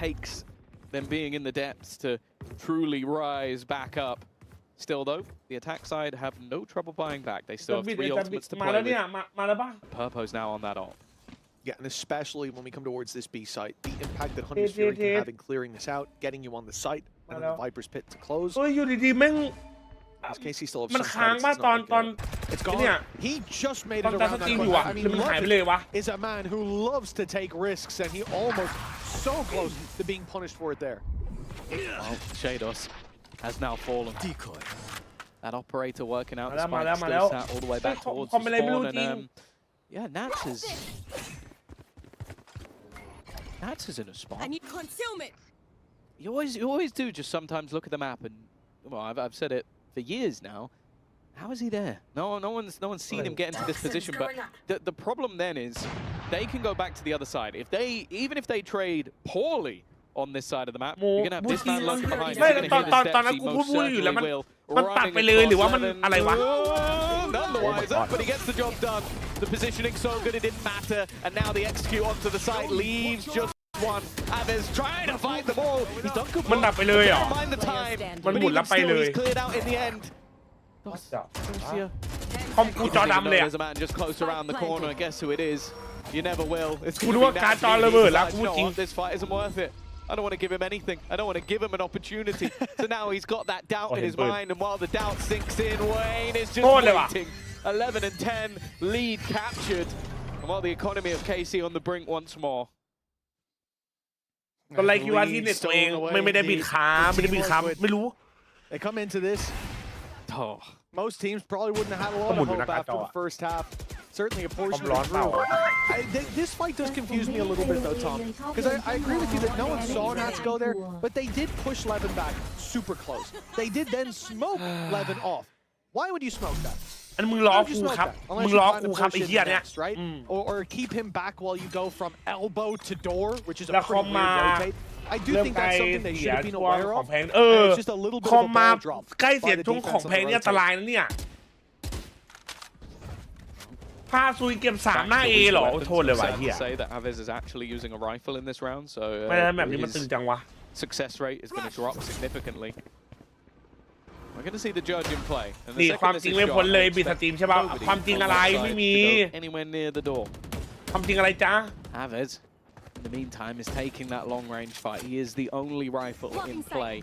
takes them being in the depths to truly rise back up. Still though, the attack side have no trouble buying back. They still have 3 ultimates to play with. Purpo's now on that ult. Yeah, and especially when we come towards this B site, the impact that Hunter's Fury can have in clearing this out, getting you on the site, and then the Viper's Pit to close. เฮ้ยอยู่ดีๆแม่ง KC still have มัน some ค้าง credits, มา it's ตอน not ตอน like it's เนี่ย gone. He just made ตอน it ตอน around สตรีม that อยู่ corner. อะ I หรือ mean, มันหายไปเลยวะ Lucky is a man who loves to take risks, and he almost so close to being punished for it there. Well, JJaz has now fallen. Decoy. That operator working out the มา spike แล้ว still sat all the way back คอ towards ม the อะไรไม่รู้ spawn จริง and yeah, Nats is in a spot. I need concealment. You always do just sometimes look at the map and well, I've said it for years now. How is he there? No one's seen him get into this position. But the problem then is they can go back to the other side. Even if they trade poorly on this side of the map, you're gonna have this man lurking behind. ไม่ You're gonna hear the ตอน steps. นั้น He กู most พูดอยู่แล้ว certainly มัน will. ตัดไปเลยหรือว่ามันอะไรวะ None the wiser, but he gets the job done. The positioning so good it didn't matter, and now the execute onto the side leaves just one. Aves trying to fight the ball. He's done good. มันดับไปเลยเหรอ Mind the time. มันหมุนแล้วไปเลย He's cleared out in the end. คอมกูจอดำเลยอะ There's a man just close around the corner. Guess who it is? You never will. It's กูนึกว่าการจอระเบิดแล้วกูจริง This fight isn't worth it. I don't want to give him anything. I don't want to give him an opportunity. So now he's got that doubt in his mind, and while the doubt sinks in, Wayne is just waiting. 11 and 10, lead captured. And while the economy of KC on the brink once more. ตอนแรกคิดว่าที่เน็ตตัวเองไม่ได้บิดขาไม่รู้ They come into this. Oh. Most teams probably wouldn't have had a lot of hope after the first half. Certainly a portion of it grew. This fight does confuse me a little bit though, Tom. Because I agree with you that no one saw Nats go there, but they did push Levin back super close. They did then smoke Levin off. Why would you smoke that? อันมึงล้อกูครับมึงล้อกูครับไอ้เหี้ยเนี่ย right? Or keep him back while you go from elbow to door, which is a แล้วคอม pretty มา weird rotate. I do เริ่ม think ใกล้ that's something they เสี should ย have been ช่วง aware ของ of. แพง It's just a little bit คอ of ม a มา ball drop ใกล้เสีย by the ช่วงของ defense แพ on ง the นี่อันต rotate. รายนะเนี่ยพาซุยเก็บ3หน้า A เหรอโทษเลยว่ะเหี้ย Say that Aves is actually using a rifle in this round, so ไม่ได้แบบนี้มันตึงจังวะ success rate is going to drop significantly. We're going to see the judge in play. นี่ความจริงไม่พ้นเลยบิดสตรีมใช่ป่ะความจริงอะไรไม่มี Anywhere near the door. ความจริงอะไรจ๊ะ Aves, in the meantime, is taking that long-range fight. He is the only rifle in play.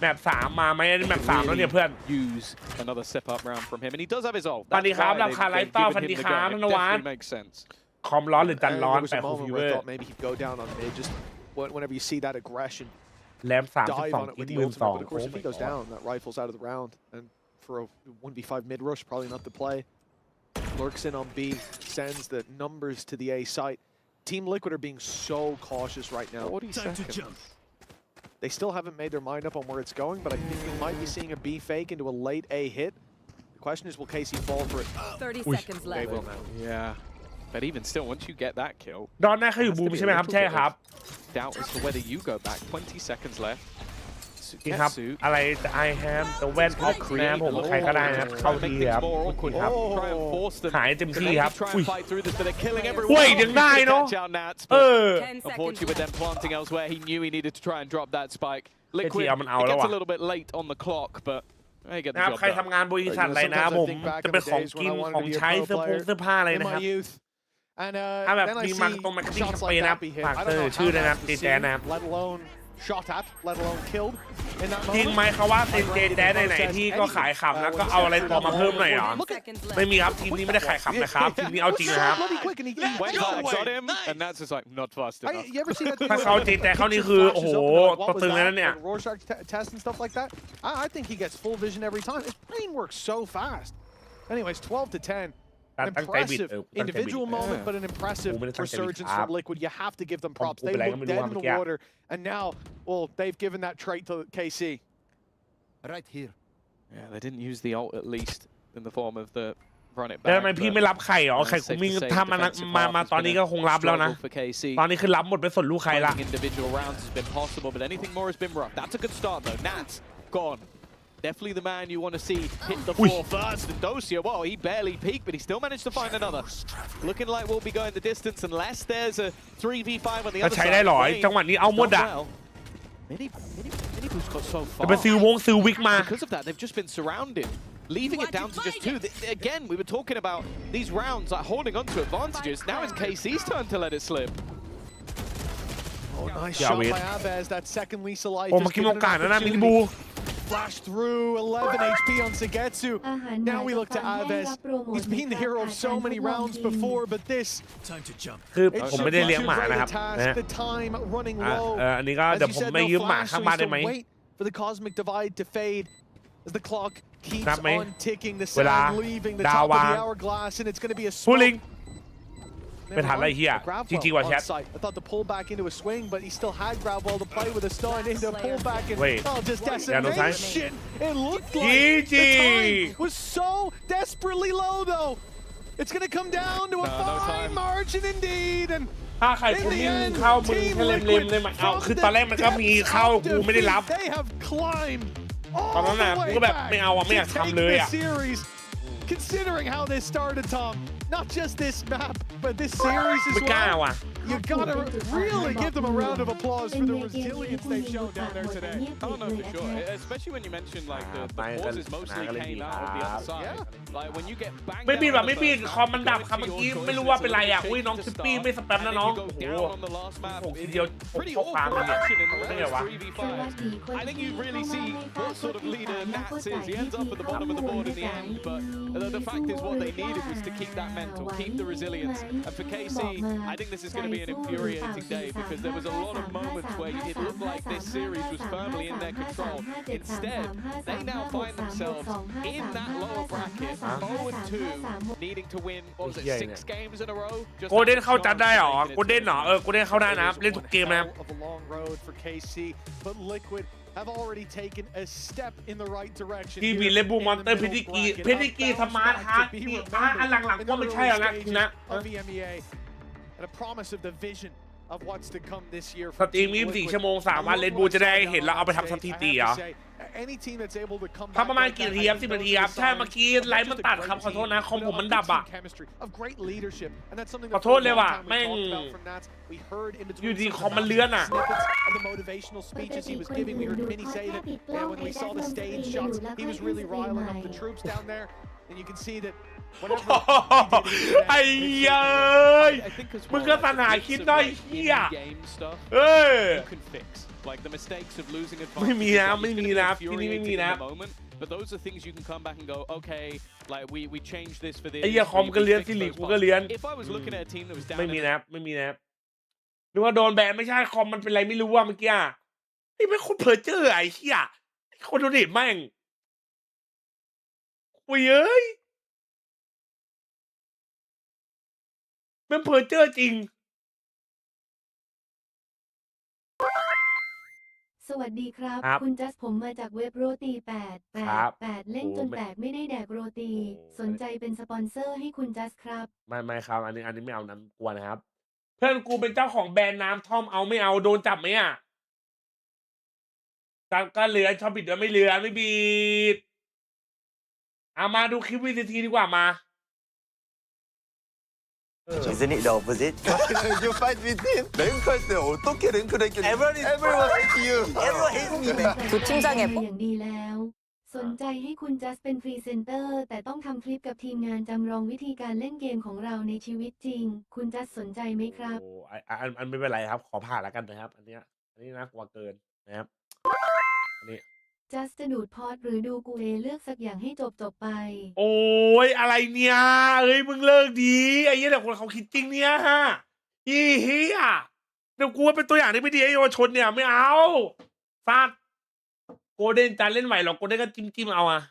แบบ3มาไหมแบบ 3แล้วเนี่ยเพื่อน Use another step-up round from him, and he does have his ult. สวัสดีครับราคาไลฟ์ต้าสวัสดีครับนวัด Makes sense. คอมร้อนหรือจันร้อน There was แต่ a คู moment ฟิว where เว I อร์ thought maybe he'd go down on mid, just whenever you see that aggression, แรม dive on it 32 with ที the มือ ultimate. But of 2 course, if he goes down, that rifle's out of the round, and for a 1v5 mid rush, probably not the play. Lurks in on B, sends the numbers to the A site. Team Liquid are being so cautious right now. 40 Time to seconds. jump. They still haven't made their mind up on where it's going, but I think we might be seeing a B fake into a late A hit. The question is, will KC fall for it? 30 seconds They left. will now. Yeah. But even still, once you get that kill, ดอนหน้าเขาอยู่บูมใช่ไหมครับใช่ครับ doubt as to whether you go back. 20 seconds left. นี่ครับ Getsu อะไร I have the when of นะผมใครก็ได้นะครับเข้าทีครับครับ Try and force them. หายเต็มที่ครับ Try อุ้ย and fight through this, but they're killing everyone. เว้ยยังได้เนอะ Catch out Nats, เอ but อ 10 unfortunately seconds with them planting elsewhere, he knew he needed to try and drop that spike. Liquid, เอามันเอา it แล้ว gets ว่ะ a little bit late on the clock, but they get นะ the ครับ job ใคร done. ทำงานบริษัทอะไรนะผมจะเป็นของกินของใช้เสื้อผ้าอะไร In นะค my รับ youth. And ถ้าแบบ then I มี see มาตรงมาร์เก็ตติ้ง shots แคมเปญ like นะครับ that be hit. ฝาก I เจ don't อ know ชื่อ how นะครับ that's เจแจนะครับ let alone shot at, let alone killed in that จริง moment. ไหมเขาว่าเจแจไหนๆที่ก็ขายขำแล้วก็เอาอะไรตัวมาเพิ่มหน่อยเหรอ 10 seconds ไม่ left. มีครับทีมนี้ไม่ได้ขายขำนะครับทีมนี้เอาจริงนะครับ Bloody quick, and he Went no hard, way. got him, and Nats is like, not fast enough. You ever see that? ถ้าเขาเจแจเขานี่คือโอ้โหตัวตึงแล้วเนี่ย Rorschach test and stuff like that. I think he gets full vision every time. His brain works so fast. Anyways, 12 to 10. An impressive individual moment, but an impressive resurgence from Liquid. You have to give them props. They look dead in the water, and now, well, they've given that trait to KC. Right here. Yeah, they didn't use the ult at least in the form of the run it แล้ว back. ทำไมพี่ไม่รับไข่หรอไข่คุมิงถ้ามาตอนนี้ก็คงรับแล้วนะ For KC. ตอนนี้คือรับหมดไปสนลูกใครละ Individual rounds has been possible, but anything more has been rough. That's a good start though. Nats gone. Definitely the man you want to see hit the floor first. And Dosia, well, he barely peaked, but he still managed to find another. Looking like we'll be going the distance unless there's a 3v5 on the other ใช้ได้ side. หรอจังหวะนี้เอาหมดอ่ะ Mini Boost got so จะ far. ไปซื้อวิกมา Because of that, they've just been surrounded, leaving it down to just two. Again, we were talking about these rounds, like holding on to advantages. Now it's KC's turn to let it slip. Oh, nice Yeah, shot we- by Avaz. That second Lisa life. โอ้ has เมื่อกี้ given มอง an การนะนะมินิ opportunity. บู Flash through 11 HP on Sagetsu. Now we look to Avaz. He's been the hero of so many rounds before, but this. Time to jump. คือ It's ผมไม่ได้เลี้ยง too หมา great นะครับ a task. นะ The time running อ่ะ low. อันนี้ก็ As เดี๋ยว you ผม said, ไม่ no ยืมหมา flash, ข้าง so บ้าน he's ได้ to ไหม wait for the cosmic divide to fade as the clock keeps Grab me. on ticking. The เวลา sound leaving the ดาว top of วาง the hourglass, and it's going to be a ผู้ลิง smoke. ไม่ทันไรเฮีย Gravwell จริงๆว่ะแชท on site. I thought to pull back into a swing, but he still had Gravwell to play with a stun into a pullback and Wait. oh, just Yeah, no time. decimation. It looked like GG. the time was so desperately low, though. It's going to come down to a No fine time. margin indeed, and ถ้าใครคุณวิ่งเข้ามึงแค่เล็มๆเลยมาเอาคือตอนแรกมันก็มีเข้ากูไม่ได้รับ they have climbed ตอนนั้น all น่ะ the กู way ก็แบบ back ไม่เอาอ่ะไม่อยาก to ทำ take เลย this อ่ะ series. Considering how this started, Tom, not just this map, but this series as ไม่กล้า well. ว่ะ You gotta really give them a round of applause for the resilience they've shown down there today. Oh no, for sure. Especially when you mentioned like the pauses mostly came out of the other side. Like when you get banged ไม่บิน down แบบ on ไม่ the บิน first คอม map, มันดับ going ครับ to เมื่อ your กี้ choices, ไม่รู้ว่าเป็นไร so อ่ะ take อุ้ย it น้อง to ชิปปี้ start, ไม่สแปม and นะ then น้อง you โอ้ go โห down on the last map. ผมที It's เดียว pretty พก awful ฟาร์มเลยเนี่ย action in the ได้ไง last วะ 3v5. I think you really see what sort of leader Nats is. He ends up at the bottom of the board in the end, but the fact is what they needed was to keep that mental, keep the resilience. And for KC, I think this is going to be an infuriating day because there was a lot of moments where it looked like this series was firmly in their control. Instead, they now find themselves in that lower bracket, 0-2, needing to win, what was it, 6 games in a row? โกลเด้นเข้าจัดได้เหรอโกลเด้นเหรอโกลเด้นเข้าได้นะเล่นทุกเกมนะครับ Of a long road for KC, but Liquid have already taken a step in the right direction. ที่มี here เลบู in มอน the เตอร์ middle เพดิกี bracket. สมาร์ท A ฮาร์ด bounce back to be มี remembered อันหลัง in ๆ the ก็ไม่ใช่ early แล้วนะคุณนะ stages of EMEA, and a promise of the vision of what's to come this year ส for ตรีม Team 24 Liquid. ชั่วโมง3วันเลนบูจะได้เห็นแล้วเอาไปทำสถิติเหรอ Any team that's able to come ทำประมาณ back กี่ like นาที that, ครับ I 10 think นาที those ค are รับ ใช่ signs เมื่อกี้ of ไลฟ์มันตัดครับ ขอโทษนะ คอมผมมันดับอ่ะ of great leadership, and that's something ขอ that โทษเลยว่ะแม่ง from Nats. We heard in อยู่ between ดี some คอมมันเลื่อนอ่ะ snippets of the motivational speeches he was giving. We heard Minnie say that when we saw the stage shots, he was really riling up the troops down there, and you can see that whenever he did ไอ้ it, เย้ย I think as มึง well, ก็ like, ส the นา bits คิด of, น้อย like, เฮีย in-game stuff เอ้ย you can fix. Like the mistakes of losing ไม่มี advantage. นะ Like, ไม่ it's มี gonna นะ be ที่นี่ไม่มี infuriating นะ in the moment, but those are things you can come back and go, okay, like we changed this for this. ไอ้เหี้ยคอมก็เลี้ยน we สิ fixed ริ those กูก็ parts. เลี้ยน If I was looking at a team that was down ไม่ in มี the นะไม่มีนะนึกว่าโดนแบนไม่ใช่คอมมันเป็นไรไม่รู้ว่าเมื่อกี้อ่ะนี่ไม่คนเพอเจอไอ้เหี้ยคนโดนเด็ดแม่งคุยเอ้ยมันเพอเจอจริง สวัสดีครับ ครับ คุณจัสผมมาจากเว็บโรตีครับ 888เล่นจน โอ้ แตกไม่ได้แดกโรตี โอ้ สนใจเป็นสปอนเซอร์ให้คุณจัสครับ ไม่ครับอันนี้ไม่เอาน้ำกลัวนะครับ เพื่อนกูเป็นเจ้าของแบรนด์น้ำท่อมเอาไม่เอาโดนจับไหมอ่ะจับก็เลือนชอบบิดด้วยไม่เลือนไม่บิดเอามาดูคลิปVCTดีกว่ามา Isn't it the opposite? You fight with him? 랭크할 때 어떻게 랭크를 했겠니? Everyone hates you. Everyone hates me, man. ทุก팀장의 อย่างดีแล้ว สนใจให้คุณจัสเป็นพรีเซนเตอร์ แต่ต้องทำคลิปกับทีมงานจำลองวิธีการเล่นเกมของเราในชีวิตจริง คุณจัสสนใจไหมครับ โอ้อันไม่เป็นไรครับ ขอผ่านแล้วกันนะครับ อันนี้น่ากลัวเกินนะครับอันนี้ จัสจะดูดพอดหรือดูกูเลือกสักอย่างให้จบไป โอ้ยอะไรเนี่ยเอ้ยมึงเลิกดีไอ้เหี้ยเดี๋ยวคนเขาคิดจริงเนี่ยฮะอีเฮียเดี๋ยวกูว่าเป็นตัวอย่างที่ไม่ดีไอ้เยาวชนเนี่ยไม่เอาฟาดโกลเด้นจานเล่นไหวหรอกโกลเด้นก็จิ้มเอาอะ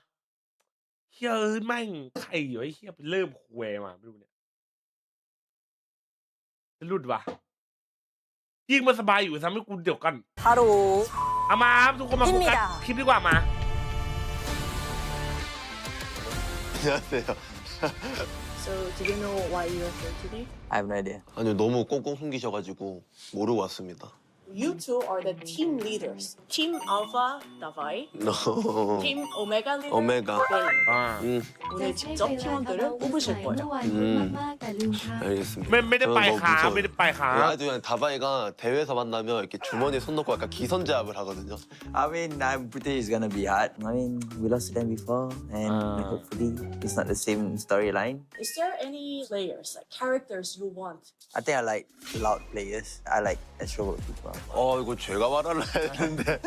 เฮียเอ้ยแม่งใครอยู่ไอ้เฮียเป็นเริ่มคุยมาไม่รู้เนี่ยจะหลุดวะยิ่งมันสบายอยู่ทำให้กูเดี๋ยวกัน 바로 เอามาครับทุกคนมาโฟกัสคลิปดีกว่ามา 안녕하세요. So do you know why you are here today? I have no idea. 아니요, 너무 꽁꽁 숨기셔가지고 모르고 왔습니다. You two are the team leaders. Team Alpha, Davai. No. Team Omega leader, Omega. Bay. อ่า 오늘 직접 팀원들을 뽑으실 เมื่อ 거예요. วานพูดมากๆแต่ลืมครับ 알겠습니다. ไม่ได้ไป 저는 ขา 너무 ไม่ได้ 무서워요. ไปขา 아주 그냥 다바이가 대회에서 만나면 이렇게 주머니에 손 넣고 약간 기선제압을 하거든요. I mean, I'm pretty it's gonna be hard. I mean, we lost to them before, and hopefully it's not the same storyline. Is there any layers, like characters you want? I think I like loud players. I like extrovert people. 이거 제가 말하려 했는데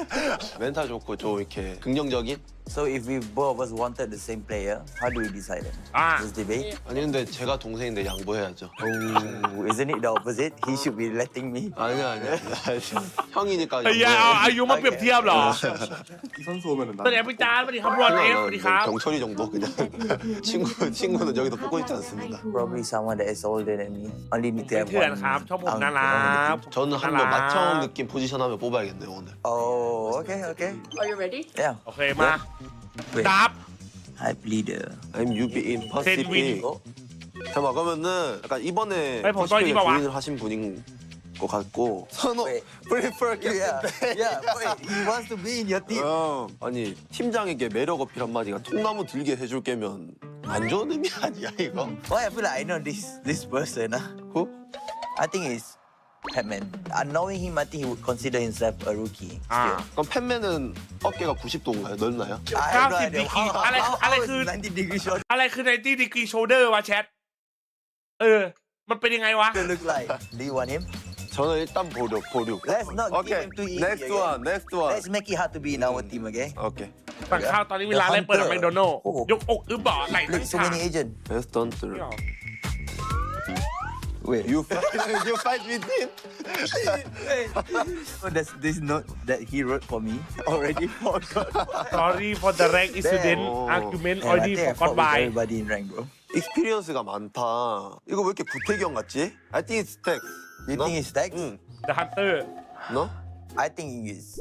멘탈 좋고 좀 이렇게 긍정적인? So if we both of us wanted the same player, how do we decide it? Ah. Just debate? 아니 근데 제가 동생인데 양보해야죠. Oh, isn't it the opposite? He should be letting me. 아니야. 형이니까 ไอ้ยาเอาอายุมาเปรียบเทียบเหรอ 선수 오면은 สวัสดีครับพี่จานสวัสดีครับรอนเอฟสวัสดีครับ 경철이 정도 그냥 친구는 여기서 뽑고 있지 않습니다. Probably someone that is older than me. Only need to have เถื่อน one. ครับชอบผม uncle น่ารั on the ก team. 저는 한번 나라. 마청 느낌 포지션 하면 뽑아야겠네요 오늘. Oh, okay. Are you ready? Yeah. โอเคมา Wait. ดับ Hype leader. I'm UB in Pacific. 잠깐만 그러면은 약간 이번에 아니, 벌써 퍼시픽에 이봐 와. 조인을 하신 분인 것 같고 선호 Wait. prefer Yeah. Wait, he wants to be in your team. 아니 팀장에게 매력 어필 한마디가 통나무 들게 해줄 게면 안 좋은 의미 아니야 이거? Why I feel like I know this person. Who? I think it's Batman. Knowing him, I think he would consider himself a rookie. อ่า 그럼 팬맨은 어깨가 90도인가요? 넓나요? I have no 90 idea. degree. Howอะไร is คือ 90 degree shot อะไรคือ90 degree shoulder วะแชทมันเป็นยังไงวะ look like? Do you want him? 저는 일단 보류. Let's not give 오케이. him too easy. Next okay? one. Let's make it hard to be in our team, okay? 오케이. สั่งข้าวตอนนี้เวลาอะไรเปิดแมคโดนัลด์ โอ้โห ยกอกอึบบ่อไหลทั้ง So ขา many agents. Best hunter. Wait. You fight with him? So this note that he wrote for me already forgot. sorry for the rank incident Damn. argument Man, I already think I forgot fought with by everybody in rank, bro. 익스피리언스가 많다. 이거 왜 이렇게 구태기 형 같지? I think it's Tex. You No? think it's Tex? 응. the hunter No? I think it's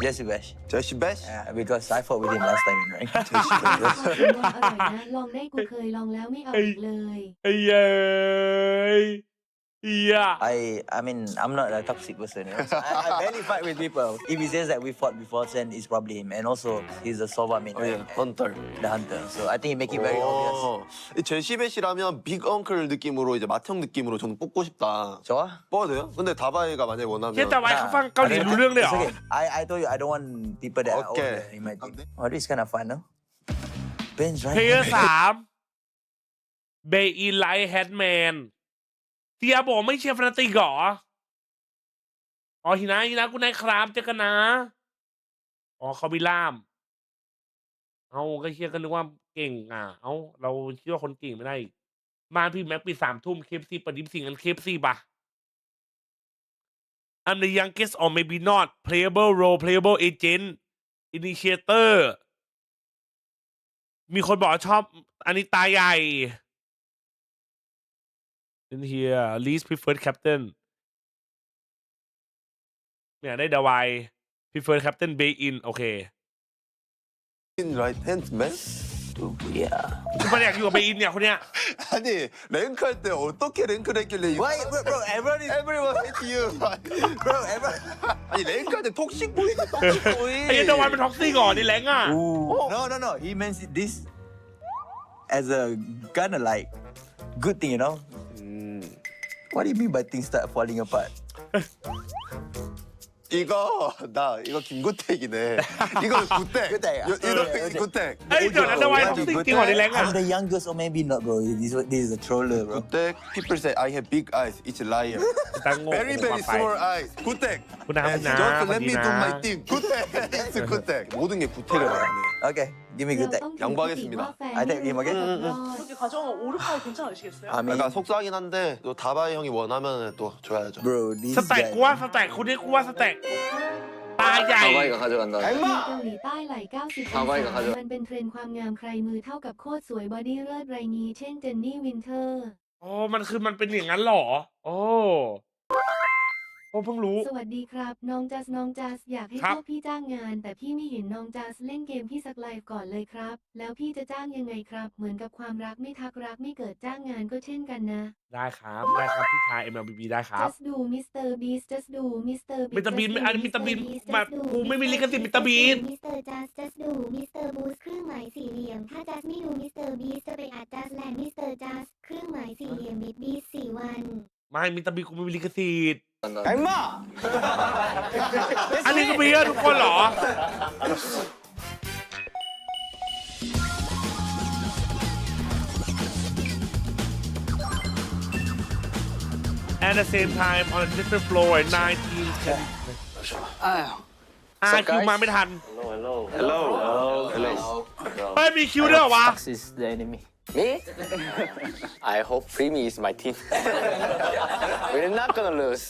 Jesse Bash. 제시 베시? Yeah, because I fought with him last time in rank. อร่อยนะ ลองได้กูเคยลองแล้วไม่เอาอีกเลย ไอ้เย้ยเหี้ย I mean, I'm not a toxic person. You know? So I barely fight with people. If he says that we fought before, then it's probably him. And also, he's a Sova main, Oh yeah, right? hunter. The hunter. So I think he make it very obvious. 이 제시 베시라면 빅 엉클 느낌으로 이제 맏형 느낌으로 저는 뽑고 싶다. 좋아? 뽑아도 돼요? 근데 다바이가 만약에 เชี่ย 원하면 แต่ไว้เขาฟังเกาหลีรู้เรื่องเลยเหร It's อ okay. I told you I don't want people that are Okay. older in my team. Oh, this is kind of fun, no? Ben's เพลเยอ right. ร์3เบย์ไลท์แฮดแมนเตียบอกไม่เชียร์ฟนาติกเหรออ๋อหินะกูนายครับเจอกันนะอ๋อเขามีล่ามเอาก็เชียร์กันนึกว่าเก่งเอาเราเชื่อคนเก่งไม่ได้บ้านพี่แม็กปิด3 ทุ่มเคฟซีประดิษฐ์สิ่งกันเคฟซีป่ะ I'm the youngest or maybe not playable role playable agent initiator มีคนบอกว่าชอบอันนี้ตาใหญ่ in here least preferred captain เนี่ยได้ดาวาย preferred captain bay in โอเค right hand man? Yeah. มันอยากอยู่กับ bay in เนี่ยคนเนี้ย 아니 랭크할 때 어떻게 랭크를 했길래 이거? Why, bro? Everyone hate you. Bro, everyone. 아니 랭크할 때 톡식 보이지 톡식 ไอ้ 보이. ดาวายเป็นท็อกซี่ก่อนในแรงอ่ะ No. He meant this as a kind of like good thing, you know? What do you mean by things start falling apart? 이거 김구택이네. 이거는 구택. 구택. 이거 구택. ไอ้เดี๋ยวนั้นดาวายท็อกซี่จริงก่อนในแรงอ่ะ I'm the youngest, or maybe not, bro. This is a troller, bro. 구택. People say I have big eyes. It's a liar. ตั้งโง่ Very มา very ไป small eyes. 구택. คุณน้าคุณน้า Just สวัส let ดี me นะ do my thing. 구택. It's 구택. 모든 게 구택을 말하네. Okay, give me good tech. 양보하겠습니다. I take him, okay? 그렇게 가져오면 오르카이 괜찮으시겠어요? I mean, 약간 속상하긴 한데 또 다바이 형이 원하면 또 줘야죠. bro, this สแต็ก guy. กูว่าสแต็กคนนี้กูว่าสแต็กตาใหญ่ 다바이가 가져간다. เกาหลีใต้ไหล่90องศามันเป็นเทรนด์ความงามใครมือเท่ากับโคตรสวยบอดี้เลิศไรงี้เช่นเจนนี่วินเทอร์ อ๋อมันเป็นอย่างนั้นเหรอ โอ้ ผมเพิ่งรู้ สวัสดีครับน้องจัสอยากให้ ครับ พวกพี่จ้างงาน แต่พี่ไม่เห็นน้องจัสเล่นเกมพี่สักไลฟ์ก่อนเลยครับ แล้วพี่จะจ้างยังไงครับ เหมือนกับความรักไม่ทักรักไม่เกิดจ้างงานก็เช่นกันนะ ได้ครับพี่ชาย MLBB ได้ครับ just do Mr. Beast just do Mr. Beast มิสเตอร์บีนอันนี้มิสเตอร์บีนแบบกูไม่มีลิขสิทธิ์มิสเตอร์บีน มิสเตอร์จัส just do มิสเตอร์บูสเครื่องหมายสี่เหลี่ยมถ้าจัสไม่ดูมิสเตอร์บีสจะไปอัดจัสแลนด์มิสเตอร์จัสเครื่องหมายสี่เหลี่ยมบิดบีส4 วัน ไม่มิสเตอร์บีนกูไม่มีลิขสิทธิ์ ไอ้มา อันนี้ก็มีเยอะทุกคนเหรอ At the same time on a different floor 19 คิวมาไม่ทัน Hello. เฮ้ยมีคิวด้วยเหรอวะ is the enemy. Me? I hope Primi is my team. We're not gonna lose.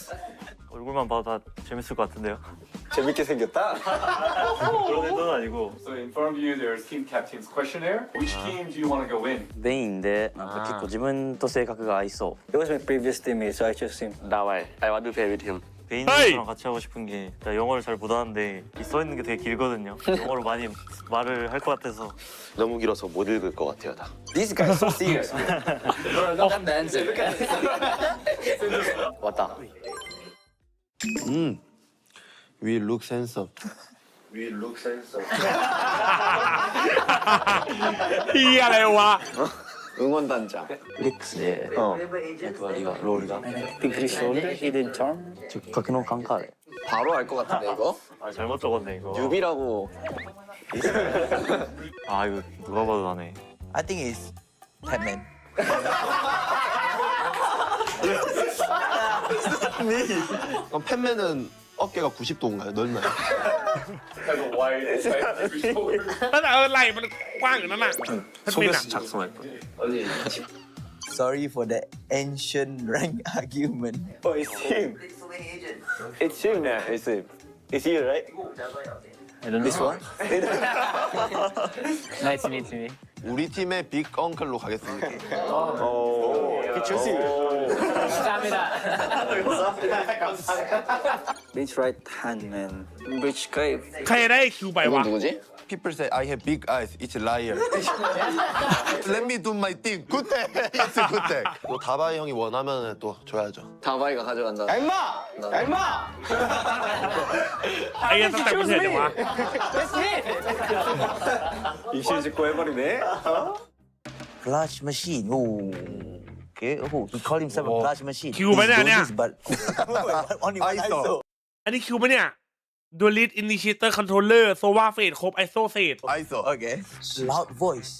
얼굴만 봐도 다 재밌을 것 같은데요. 재밌게 생겼다. 그런 애는 아니고. So inform you there's team captain's questionnaire. Which team do you want to go in? メインでなんか結構自分と性格が合いそう。It was my previous teammate, so I chose him. Dawai, I want to play with him. 베인이랑 같이 하고 싶은 게 나 영어를 잘 못하는데 이 써 있는 게 되게 길거든요. 영어로 많이 말을 할 것 같아서. 너무 길어서 못 읽을 것 같아요, 다. This guy is so serious. Look at the answer. 왔다. We look handsome. พี่อะไรวะ 응원단장. 릭스의 에드와리가 롤이가. Think pretty shoulder, hidden charm. 저 가키노 칸카레. 바로 알 것 같은데 이거? 아 잘못 적었네 이거. 유비라고. 아 이거 누가 봐도 나네. I think it's Batman. 그럼 팬맨은 어깨가 90도인가요? 넓나요? Have a wide shoulder. ตั้งแต่ไหล่มันกว้างอยู่นั่นน่ะถ้าเป็นหนัง 작성할 거. Sorry for the ancient rank argument. Oh, it's him. It's him, man. It's him. It's you, right? I don't know. This one? Nice to meet you. 우리 팀의 빅 엉클로 가겠습니다. He chose you. 감사합니다. Bitch right hand man. Which guy? ใครได้คิวไปวะ 누구지? People say I have big eyes. It's a liar. Let me do my thing. Good day. It's a good day. 또 다바이 형이 원하면 또 줘야죠. 다바이가 가져간다. 엠마! 엠마! ไอ้ยังตั้งแต่กูเห็นเลยวะ 입실 짓고 해버리네. Clutch machine. Ooh. Okay. Oh, he called himself a clutch machine. Kill ba niya, niya? But only one ISO. อันนี้คิวปะเนี่ย Duelist Initiator Controller Sova Fate ครบ ISO เศษ 아이소. Okay. Loud voice.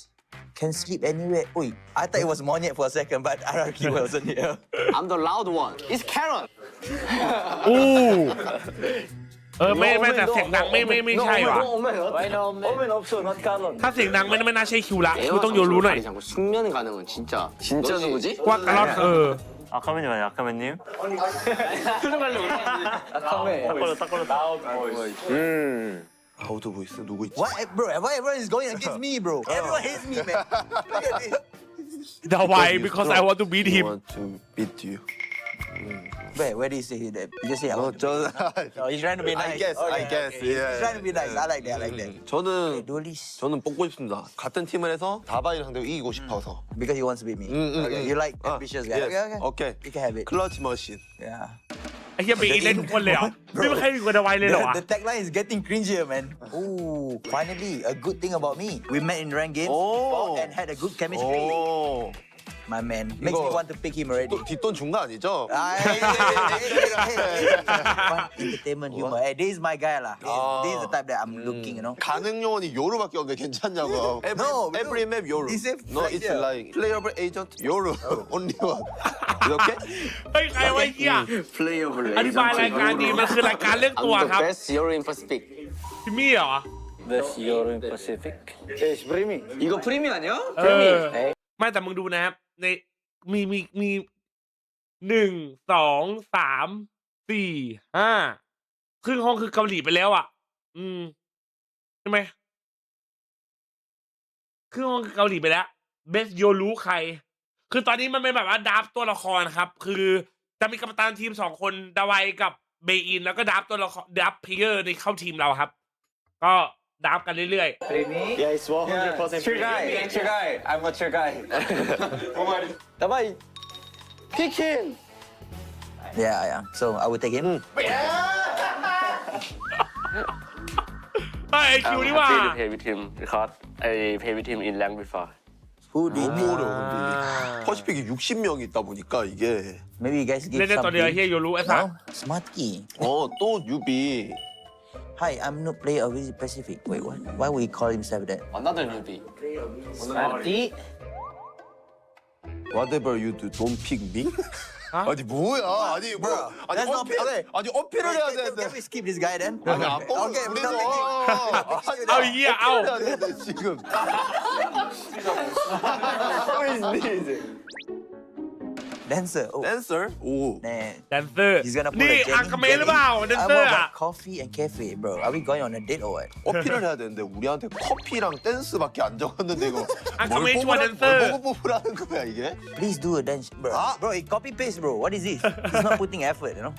Can sleep anywhere. Oi, I thought it was Monyet for a second, but RRQ wasn't here. I'm the loud one. It's Karen. อู้ไม่แต่เสียงดังไม่ใช่ว่ะ 오멘 없어, not Karen. ถ้าเสียงดังไม่น่าใช่คิวละคิวต้องโยนรู้หน่อย 숙면 가능은 진짜 누구지? ว่ากระรอด아카맨님 아니야 아카맨님? 아카메. 딱 걸렸다. 아우드 보이스 누구 있지? What, bro? Why everyone is going against me, bro? Everyone hates me, man. Look at this. Dawai because I want to beat I him want to beat you. Where did he say that? You just say, 저 oh, he's trying to be nice. I guess. He's Yeah. trying to be nice. I like that. I like that. 저는 Duelist. 저는 뽑고 싶습니다. 같은 팀을 해서 다바이를 상대로 이기고 싶어서. Because he wants to beat me. Okay, you like ambitious guy. Yes. Okay. Okay. You can have it. 클러치 머신. Yeah. ไอ้เหี้ยเบรกเล่นทุกคนเลยเหรอไม่มีใครอยู่กับดาวายเลยเหรอวะ The tagline is getting cringier, man. Ooh, finally, a good thing about me. We met in ranked games Oh. and had a good chemistry. 오. My man. Makes me want to pick him already. 또 뒷돈 준 거 아니죠? Hey, fun entertainment humor. Hey, this is my guy lah. This is the type that I'm looking, you know. 가능 요원이 요루밖에 없는데 괜찮냐고. Every map yoru. He said No, right it's there. like playable agent yoru. Only one. 이렇게? เฮ้ยใครวะไอ้เหี้ย Playable. อธิบายรายการดีมันคือรายการเรื่องตัว I'm the ครับ best hero in Pacific. พิมมี่เหรอ Best Euro in Pacific. Yes, 프리미. 이거 프리미 아니야? เออไม่แต่มึงดูนะครับในมี1 2 3 4 5ครึ่งห้องคือเกาหลีไปแล้วอ่ะใช่ไหมครึ่งห้องคือเกาหลีไปแล้วเบสโยรู้ใครคือตอนนี้มันเป็นแบบว่าดับตัวละครครับคือจะมีกัปตันทีม2 คนดาวายกับ เบอินแล้วก็ดับตัวละครดับเพลเยอร์ในเข้าทีมเราครับ ก็ดับกันเรื่อย Yeah, it's 100% chill guy. I'm a chill guy. Давай, pick him. Yeah. So I will take him. ๆไอ้คิวนี่ว่า play with him because I play with him in rank before. Who do you 너무 think? 어려워 근데 퍼시픽이 60명이 있다 보니까 이게 Maybe you guys give เล่นได้ตัวเดียว something. เฮียโยรู้ไอ้สัส No? Smarty. 또 뉴비 Hi, I'm no player of Pacific. Wait, what? Why we call him that? Another newbie. whatever you do don't pick me 아니 뭐야 아니 뭐 아니 That's not 어필 okay. 아니 어필을 해야 Can 되는데 we skip this guy then? 아니 안 뽑은 Okay, we're 우리도 not taking. 아우, 이해, 아우. 어필을 해야 되는데 지금 Who is this? Dancer. Oh. 댄서 오 Nah. แดนเซอร์ He's gonna put นี่ a อัง Jenny- คาเมหรือเปล่าแดน How เซอร์ about อะ coffee and cafe, bro? Are we going on a date or what? 어필을 해야 되는데 우리한테 커피랑 댄스밖에 안 적었는데 이거 아, 뭘 가만히 있지 마, 뽑으라- 댄스. 뭘 보고 뽑으라는 거야 이게 Please do a dance, bro. Ah. Bro, it copy paste, bro. What is this? He's not putting effort, you know.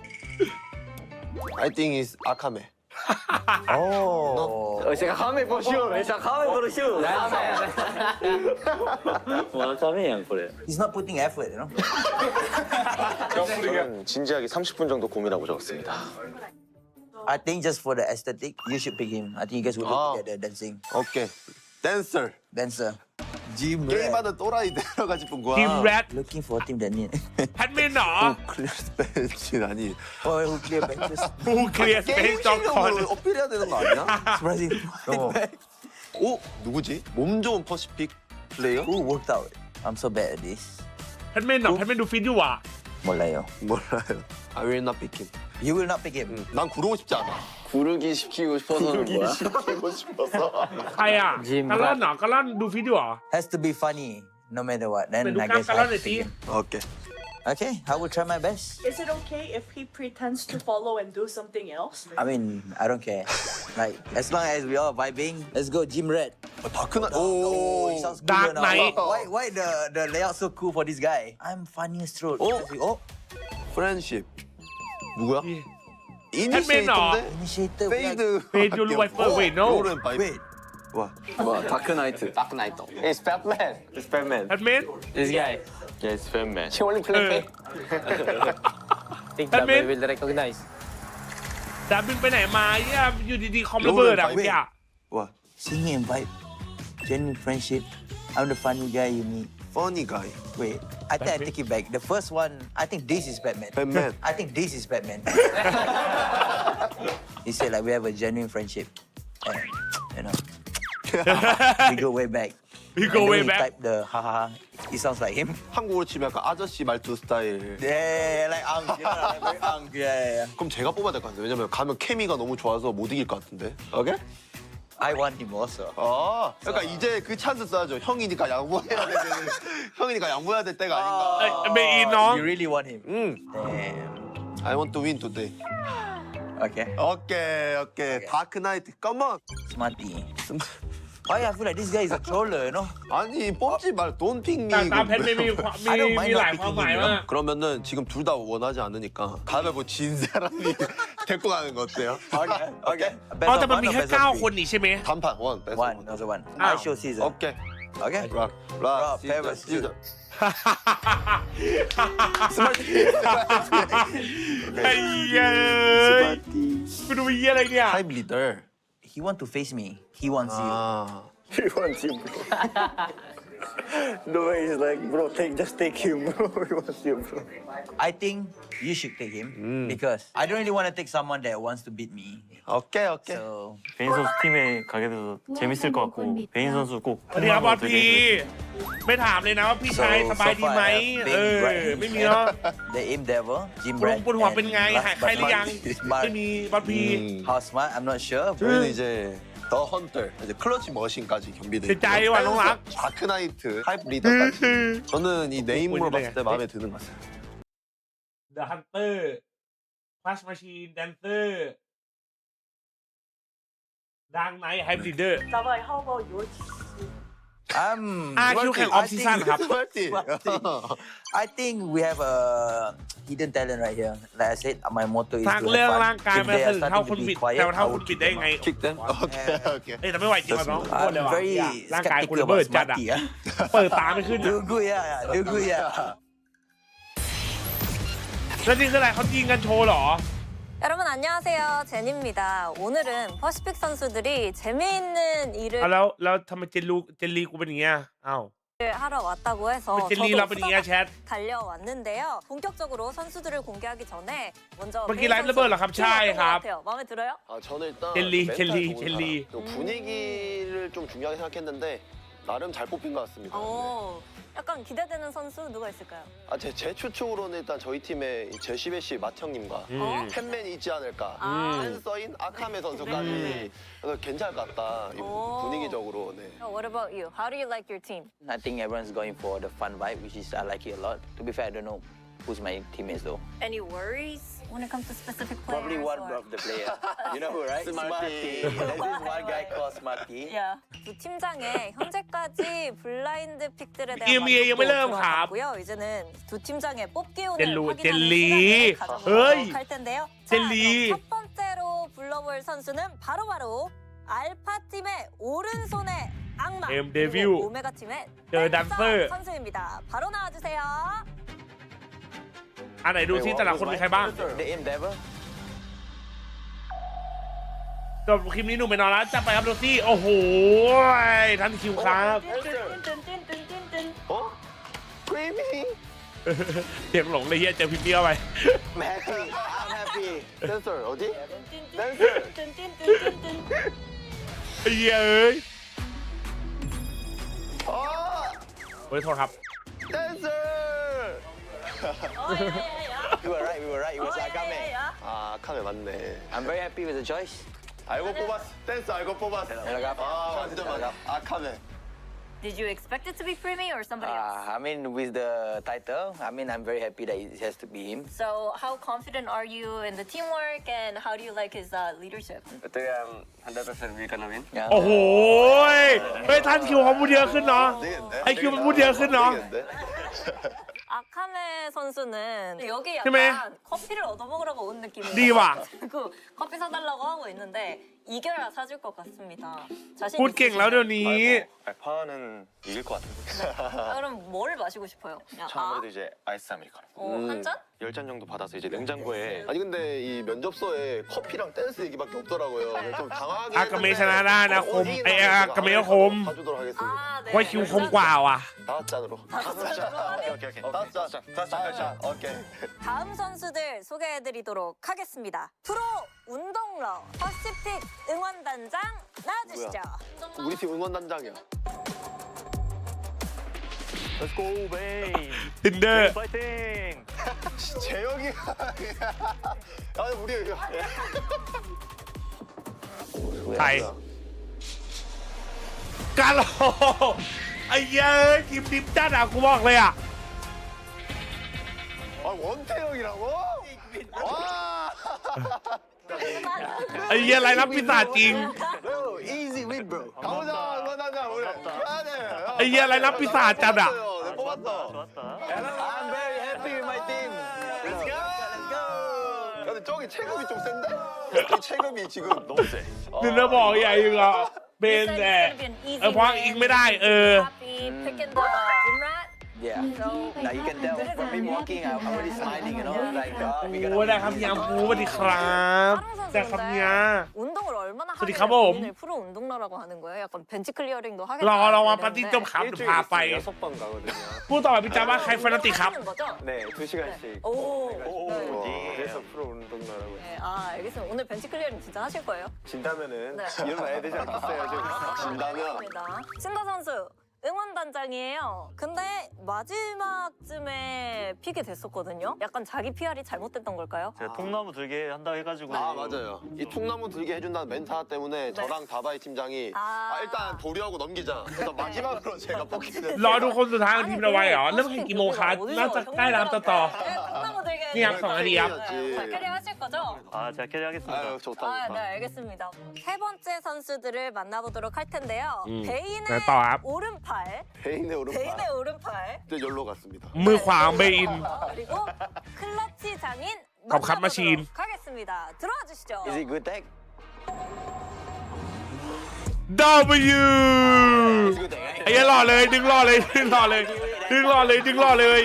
I think it's 아카메 Oh. 제가 카메 보시오. 제가 카메 보시오. 뭐 카메야 그래. He's not putting effort, you know. 저는 진지하게 30분 정도 고민하고 적었습니다 I think just for the aesthetic, you should pick him. I think you guys would look Ah. at the dancing. 오케이 댄서 Dancer. Jim Rat. 게임하는 또라이 데려가 싶은 거야 ทีมแรด Looking for a team that need. แพทเมนเหรอ 클리어 스페인 아니 Oh, who clear benches. ผู้เคลียร์สเปซ 게임 จอมคอน 실력으로 어필해야 되는 거 아니야? Surprising. 오 누구지? 몸 좋은 퍼시픽 플레이어? Who worked out? I'm so bad at this. แพทเมนเหรอแพทเมนดูฟิตอยู่อ่ะ 몰라요. 몰라요 I will not pick him You will not pick him. 난 구르고 싶지 않아 구르기 시키고 싶어서는 뭐야? 시키고 싶어서 ใครอ่ะ Jim กาล่อนเหรอกาล่อนดูฟิตอยู่เหรอ Has to be funny, no matter what. ไป Then ดู I กล้าม guess กา I ล่อน have หน่อย to สิ pick him. 오케이 Okay, I will try my best. Is it okay if he pretends to follow and do something else? I mean, I don't care. Like, as long as we all vibing, let's go Jim Red. 다크나 Oh, he 오 sounds Dark cool now. Knight. Why the layout so cool for this guy? I'm funniest throat. Oh, 프렌십 누구야? 예. 이니시에이터인데? initiator. 페이드 페이드 룰루 와이퍼. Wait, no. 롤앤 파이프 Wait, 와 뭐 다크나이트. 다크나이트. It's Batman. It's Batman. แพทเมน This guy. Yeah, it's Batman. She only play Eh. fake. Think Batman will recognize. ดาบินไปไหนมาเนี่ยอยู่ดีๆคอมระเบิดอ่ะเมื่อกี้อะ 와 singing and vibe, genuine friendship. I'm the funny guy you meet. funny guy Wait, I think I take it back. The first one, I think this is Batman. Batman I think this is Batman. He said like we have a genuine friendship. And, you know, we go way back. We And go the way way he back. type the haha. He sounds like him. 한국어로 치면 약간 아저씨 말투 스타일 Yeah, like you know, like very yeah. 그럼 제가 뽑아야 될 것 같은데 왜냐면 가면 케미가 너무 좋아서 못 이길 것 같은데 오케이? I want him also. 아 그러니까 이제 그 찬스 써야죠 형이니까 양보해야 될 때는 형이니까 양보해야 될 때가 아닌가 เบอินน้อง You really want him? Damn. I want to win today Okay. 오케이 다크나이트 컴온 Smarty. Why I feel like this guy is a troller, you know? 아니 뽑지 말 don't pick me ตามแพทเมนมีความมีหลายความหมายมาก 그러면은 지금 둘 다 원하지 않으니까 가위바위보 진 사람이 데리고 가는 거 어때요? Okay. อ๋อแต่มันมีแค่9คนนี่ใช่ไหม 단판 원 뺏어 One, also one. Ow. I show season. 오케이 Okay. 락 Rock, 시저 paper, 시저 스마트 ไอ้เย้ยกูดูเยี่ยอะไรเนี่ย 타임 리더 He want to face me. He wants you. 아 He wants you, bro. The way he's like, bro, just take him, bro. He wants you, bro. I think you should take him because I don't really want to take someone that wants to beat me. 오케이 So 베인 선수 팀에 가게 돼서 재밌을 것 같고 베인 선수 꼭 สวัสดีครับบอสพีไม่ถามเลยนะว่าพี่ชายสบายดีไหมไม่มีเนาะ the Aim Devil, Jim ปวด Brad, ปวดหัวเป็นไง หาย and ใครหรือยัง Smart. ไม่มีบอสพี How smart? I'm not sure. but 저희는 이제 더 헌터 이제 클러치 머신까지 경비돼 진짜 이거 너무 악. 다크나이트 타입 리더까지 저는 이 네임으로 봤을 때 마음에 드는 것 같아요 The Hunter Flash Machine Dancer Dark Knight Hype Leader Davai, how about your team? คิวแข่งออฟซีซั่นครับ I think we have a hidden talent right here. Like I said, my motto is ทาง to เรื่อง have ร่าง fun. กาย If มัน they คื are อเท่า starting คุณ to บิ be ดแต่ quiet, เท่า I คุณ will บิด kick ได้ them. ไง Kick them? Okay, okay. เอ้ยแต่ไม่ไหวจริงว่ะน้องโคตรเลยว่ะ I'm very ร่างกายคุณ skeptical ระเบิด about จัดอ่ะ Smarty. เปิดตาไม่ขึ้น Do good, yeah. Do good, yeah. แล้วนี่คืออะไรเขายิงกันโชว์เหรอ 여러분 안녕하세요. 제니입니다. 오늘은 퍼시픽 선수들이 재미있는 일을 แล้วทำไมเจนลีกูเป็นอย่างเงี้ยอ้าว 하러 왔다고 해서 젤리 저도 라브닝이야, 챗. 달려왔는데요. 본격적으로 선수들을 공개하기 전에 먼저 มื่อกี้ไลฟ์ระเบิดเหรอครับใช่ครับ 마음에 들어요? 저는 일단 젤리, 멘탈 젤리, 좋은 젤리. 사람, 또 분위기를 좀 중요하게 생각했는데 나름 잘 뽑힌 것 같습니다. 오, 약간 기대되는 선수 누가 있을까요? 제 추측으로는 일단 저희 팀의 제시베시 맏형님과 팬맨이 있지 않을까. 팬서인 아카메 선수까지 그래서 괜찮을 것 같다. 이 분위기적으로. 네. What about you? How do you like your team? I think everyone's going for the fun vibe, which is I like it a lot. To be fair, I don't know who's my teammates though. Any worries when it comes to specific players? Probably one or- of the players. You know who, right? Smarty. There's this one guy called Smarty. Yeah. 두 팀장의 현재까지 블라인드 픽들에 대한 EMEAยังไม่เริ่มครับ 들어갔고요. 이제는 두 팀장의 뽑기 운을 젤루, 확인하는 젤리. 시간을 가져보도록 할 텐데요. 자, 젤리. 그럼 첫 번째로 불러볼 선수는 바로바로 알파 팀의 오른손의 악마 M 그리고 데뷔. 오메가 팀의 저 댄서 댄서. 선수입니다. 바로 나와주세요. อันไหนดูซิแต่ละคนมีใครบ้าง The Aim Devil. จบคลิปนี้หนุ่มไปนอนแล้วจับไปครับดูซี่โอ้โหท่านคิวครับ 어? 프레이밍? เสียงหลงเลยเฮียเจอพิมพ์เดียวไป I'm happy. I'm happy. 댄서 어디? 댄서. ไอ้เหี้ยเอ้ย 아! เฮ้ยโทษครับ 댄서. You were right. We were right. It was Akame. 아, 아카메 맞네. I'm very happy with the choice. 알고 뽑았어. 댄서 알고 뽑았어. 아, 완전 맞아. 아카메. Did you expect it to be Primi or somebody else? I mean, with the title, I mean, I'm very happy that it has to be him. So how confident are you in the teamwork and how do you like his leadership? I think I'm 100% we're gonna win. Yeah. โอ้โหเฮ้ยท่านคิวเขาพูดเยอะขึ้นเนาะ ไอคิวมันพูดเยอะขึ้นเนาะ 되겠는데? 아카메 선수는 여기 그래. 약간 커피를 얻어먹으려고 온 느낌이에요. 니와. 그리고 커피 사달라고 하고 있는데 이겨야 사줄 것 같습니다. 자신 พูดเก่งแล้วเดี๋ยวนี้ 알파는 이길 것 같은데. 그럼 뭘 마시고 싶어요? 그냥 아무래도 이제 아이스 아메리카노. 한 잔? 10잔 정도 받아서 이제 냉장고에 아니 근데 이 면접서에 커피랑 댄스 얘기밖에 없더라고요. 좀 당황하게. อากาเมชนะได้นะคมไออากาเมก็คม 봐주도록 하겠습니다. 아, 네. ว่าคิวคมกว่าว่ะ 다섯 잔으로. 오케이. 다섯 잔. 오케이. 다음 선수들 소개해드리도록 하겠습니다. 프로 운동러 퍼시픽 응원단장 나와주시죠. 우리 팀 응원단장이야. Let's go, babe. ทินเดอร์ 파이팅. 재영이가. 아 우리. ใครกาโลไอ้เย้ยทีมดิฟจัดอ่ะกูบอกเลยอ่ะ 아 원태영이라고? 와. ไอ้เหี้ยไรรับปีศาจจริง Bro, easy win, bro. 가보자 응원단장 우리. 가야 돼. ไอ้เหี้ยไรรับปีศาจจัดอ่ะ 네, 뽑았어. 좋았다. I'm very happy with my team. Let's go. 근데 저기 체급이 좀 센데? 이 체급이 지금 너무 세. นึกแล้วบอกใหญ่ยังอ่ะเป็นแต่เพราะอิงไม่ได้Happy pick and the gym rat. Yeah. Now you can tell from me walking, I'm already smiling, you know, like, we're โอ้ได้ gonna คำยามกูสวัสดีครับได้คำยา 운동을 얼마나 어디 하길래 가봄. 본인을 프로 운동러라고 하는 거예요? 약간 벤치 클리어링도 하겠다. รอมาปาร์ตี้จบครับเดี๋ยวพาไป 6번 가거든요. พูดต่อไปพี่จ้าว่าใครฟานาติกครับ 하는 거죠? 네, 2시간씩. 오. 네. 그래서 프로 운동가라고 네, 아 알겠습니다. 오늘 bench 클리어링 진짜 하실 거예요? 진다면은 네. 일어나야 되지 않겠어요? 지금. 진다면 알겠습니다. 신다 선수 응원단장이에요. 근데 마지막쯤에 픽이 됐었거든요. 약간 자기 PR이 잘못됐던 걸까요? 제가 통나무 들게 한다고 해가지고. 아 맞아요. 이 통나무 들게 해준다는 멘트 하나 때문에 저랑 다바이 팀장이 일단 보류하고 넘기자. 그래서 마지막으로 제가 뽑게 됐어요. รอดูคนสุดท้ายของทีมเราไว้เหรอเริ่มแข่งกี่โมงคะน่าจะใกล้แล้วต่อ 네, 통나무 들게. 그냥 성아리 앞. 잘 캐리 하실 거죠? 아, 제가 캐리하겠습니다. 아유 좋다. 아, 네, 알겠습니다. 세 번째 선수들을 만나보도록 할 텐데요. 네, 베인의 또 앞. 오른팔 오른팔. 베인의 오른팔. 베인의 오른팔. 이제 열로 갔습니다. มือขวาของเบอิน 그리고 클러치 장인 컵 컷 마신. 만나보도록 하겠습니다. 들어와 주시죠. Is it good tag? W ไอ้เหี้ยหล่อเลยดึงหล่อเลยดึงหล่อเลยดึงหล่อเลยดึงหล่อเลย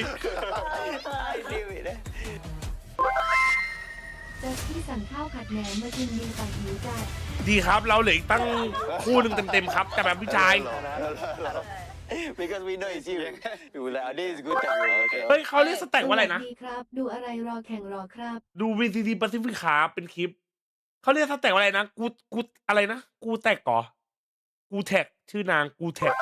จัสที่สั่งข้าวผัดแหนมมากินมีแต่หิวจัด ดีครับเราเหลืออีกตั้งคู่หนึ่งเต็มๆครับแต่แบบพี่ชาย Because we know it's you. We were like, oh, this is good tag. Okay. เฮ้ยเขาเรียกสแต็กว่าอะไรนะ ดีครับ ดูอะไรรอแข่งรอครับ ดู VCT Pacific ครับเป็นคลิปเขาเรียกสแต็กว่าอะไรนะกูอะไรนะกูแตกก่อกูแท็กชื่อนางกูแท็ก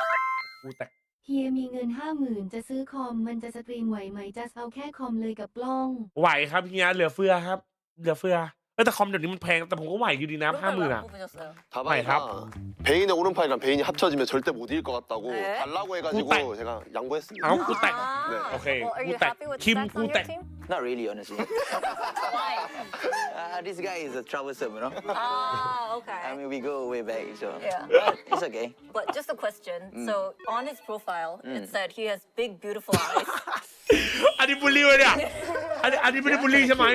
กูแท็ก เฮียมีเงิน 50,000 จะซื้อคอมมันจะสตรีมไหวไหมจัสเอาแค่คอมเลยกับกล้อง ไหวครับเฮียเหลือเฟือครับเหลือเฟือแต่คอมเดี๋ยวนี้มันแพงแต่ผมก็ไหวอยู่ดีนะ 50,000 오른팔 อ่ะ 안 뽑으셨어요? 다바이가 합. 베인의 오른팔이랑 베인이 합쳐지면 절대 못 이길 것 같다고 네. 달라고 해가지고 꿀빨. 제가 양보했습니다. เอากูแตก 아, Okay, well, are you 꿀딱. happy with Kim stats on your 꿀딱. team? Not really, honestly. Why? This guy is a troublesome, you know. Ah, okay. I mean, we go way back, so Yeah. but it's okay. But just a question. So on his profile, it said he has big, beautiful eyes. อันนี้บูลลี่วะเนี่ยอันนี้ไม่ได้บูลลี่ใช่ไหม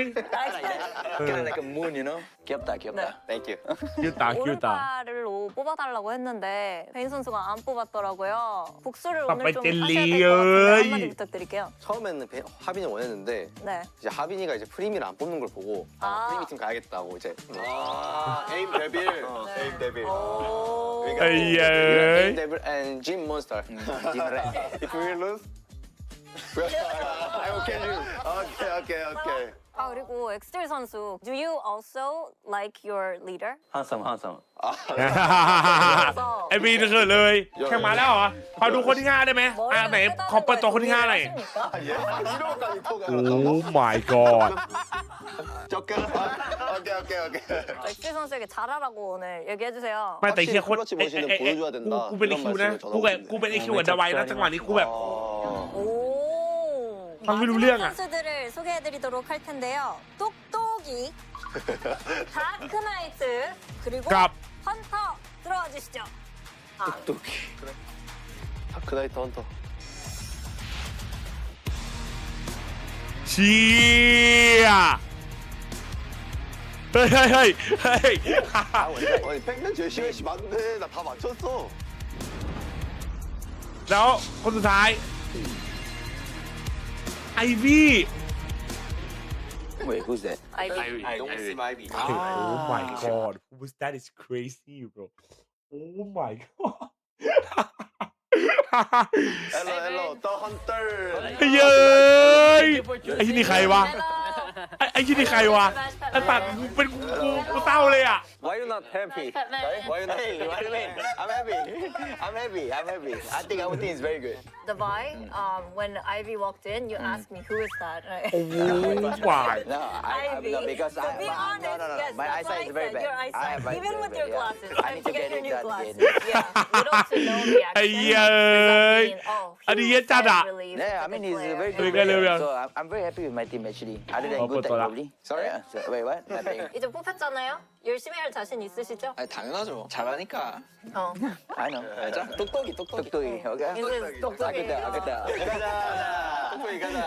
Kind of like a moon, you know. 귀엽다, 귀엽다. Thank you. คิวตาคิวตา 오른팔로 뽑아달라고 했는데 베인 선수가 안 뽑았더라고요. 복수를 오늘 좀 jelly. 하셔야 될 것 같은데 한마디 부탁드릴게요. 처음에는 하빈이 원했는데 네. 이제 하빈이가 이제 프리미를 안 뽑는 걸 보고 아. 프리미 팀 가야겠다고 이제 에임 데빌 에임 데빌 오. 에이, 에임 데빌 and Jim Monster Jim Rat. if we lose I will kill you okay 아 그리고 엑스틸 선수, do you also like your leader? Handsome, handsome. ไอบีนเกิดเลยแข่งมาแล้วเหรอขอดูคนที่ 5ได้ไหมไหนขอเปิดตัวคนที่ 5หน่อย 이러고까지 톡 โอ้ my god 적게는 오케이 엑스틸 선수에게 잘하라고 오늘 얘기해주세요. ไม่แต่เฮียคน 클러치 머신은 보여줘야 된다 กูเป็นไอคิวนะกูเป็นไอคิวเหมือนดาไวนะจังหวะนี้กูแบบ 오. 방금 마지막 루리앙아. 선수들을 소개해드리도록 할 텐데요. 똑똑이, 다크나이트, 그리고 갑. 헌터 들어와 주시죠. 똑똑히. 다크나이트 헌터 เชี่ยเฮ้ยเฮ้ยเฮ้ย 아니 팩맨 제시맨씨 맞네 나 다 맞췄어 แล้วคนสุดท้ายไอวี่ Wait, who's that? 아이비. 영스 마이비 Oh my god that is crazy bro Oh my god 헬로 더 헌터 เย้ยไอ้ที่นี่ใครวะไอ้ที่นี่ใครวะไอ้ตัดเป็นกูเศร้าเลยอ่ะ Why you not happy? Sorry? Why you not happy? What do you mean? I'm happy. I'm happy. I think our team is very good. The boy, when Ivy walked in, you asked me who is that, right? โอ้วาย No, I'm Ivy. not because So be honest. no. Yes, My that's what eyesight I is very said. bad. Your eyesight, My even eyesight with is your very bad, glasses. yeah. I Time need to to get get your it new done glasses. again. Yeah, little to no reaction. ไอ้เย้ย อันนี้เย็ดจัดอะ Yeah, I mean he's a very good Okay, player. Leon. So I'm very happy with my team actually. Other than Oh, good tech Potola. probably. Sorry. Yeah, so, wait, what? Nothing. 이제 뽑혔잖아요. 열심히 할 자신 있으시죠? 아니 당연하죠. 잘하니까. 어. I know. 알죠? 똑똑이. Okay. 이제 똑똑이. 아겠다. 가자. 똑똑이 가자.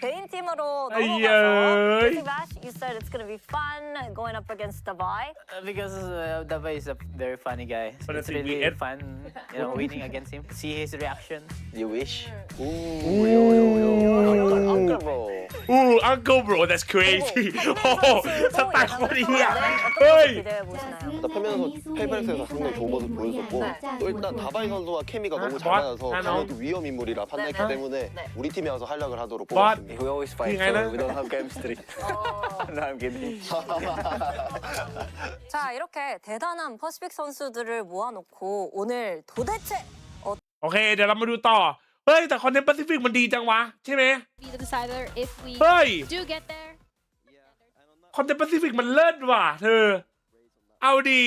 개인 팀으로 아이야. 넘어가서 JJaz, you said it's gonna be fun going up against the boy. Because Dava is a very funny guy. So But it's I think really we ed- fun, winning against him. See his reaction. You wish? Uncle bro Ooh Uncle bro that's crazy โอ้โหสไตล์โคตรเฮียเฮ้ย 기대해 보시나요? 일단 페이퍼에서 상당히 좋은 모습 보여줬고 또 일단 다바이 선수와 케미가 너무 잘 맞아서 강호도 위험 인물이라 판단했기 때문에 우리 팀에 와서 활약을 하도록 뽑았습니다. We always fight, Tingnan na. so we don't have chemistry. No, I'm kidding. 자, 이렇게 대단한 퍼시픽 선수들을 모아놓고 오늘 도대체 โอเคเดี๋ยวเรามาดูต่อเฮ้ยแต่คอนเทนต์แปซิฟิกมันดีจังวะใช่ไหม be the decider if we เฮ้ย do get there. คอนเทนต์แปซิฟิกมันเลิศว่ะเธอเอาดี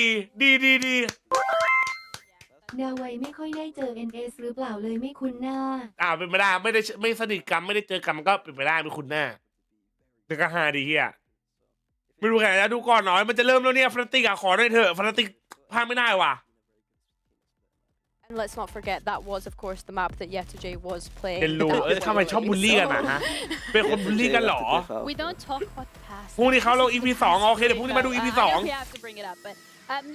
ดาไวไม่ค่อยได้เจอ NS หรือเปล่าเลยไม่คุ้นหน้า เป็นไม่ได้ไม่สนิทกันไม่ได้เจอกันมันก็เป็นไปได้ไม่คุ้นหน้าแต่ก็ฮาดีเฮียไม่รู้แข่งแล้วดูก่อนหน่อยมันจะเริ่มแล้วเนี่ยฟนาติกอะขอหน่อยเถอะฟนาติกพลาดไม่ได้ว่ะ Let's not forget that was, of course, the map that JJaz was playing. เรียนรู้ทำไมชอบบูลลี่กันนะฮะเป็นคนบูลลี่กันเหรอ We don't talk about the past. พรุ่งนี้เขาลง EP 2โอเคเดี๋ยวพรุ่งนี้มาดู EP 2 I know we have to bring it up, but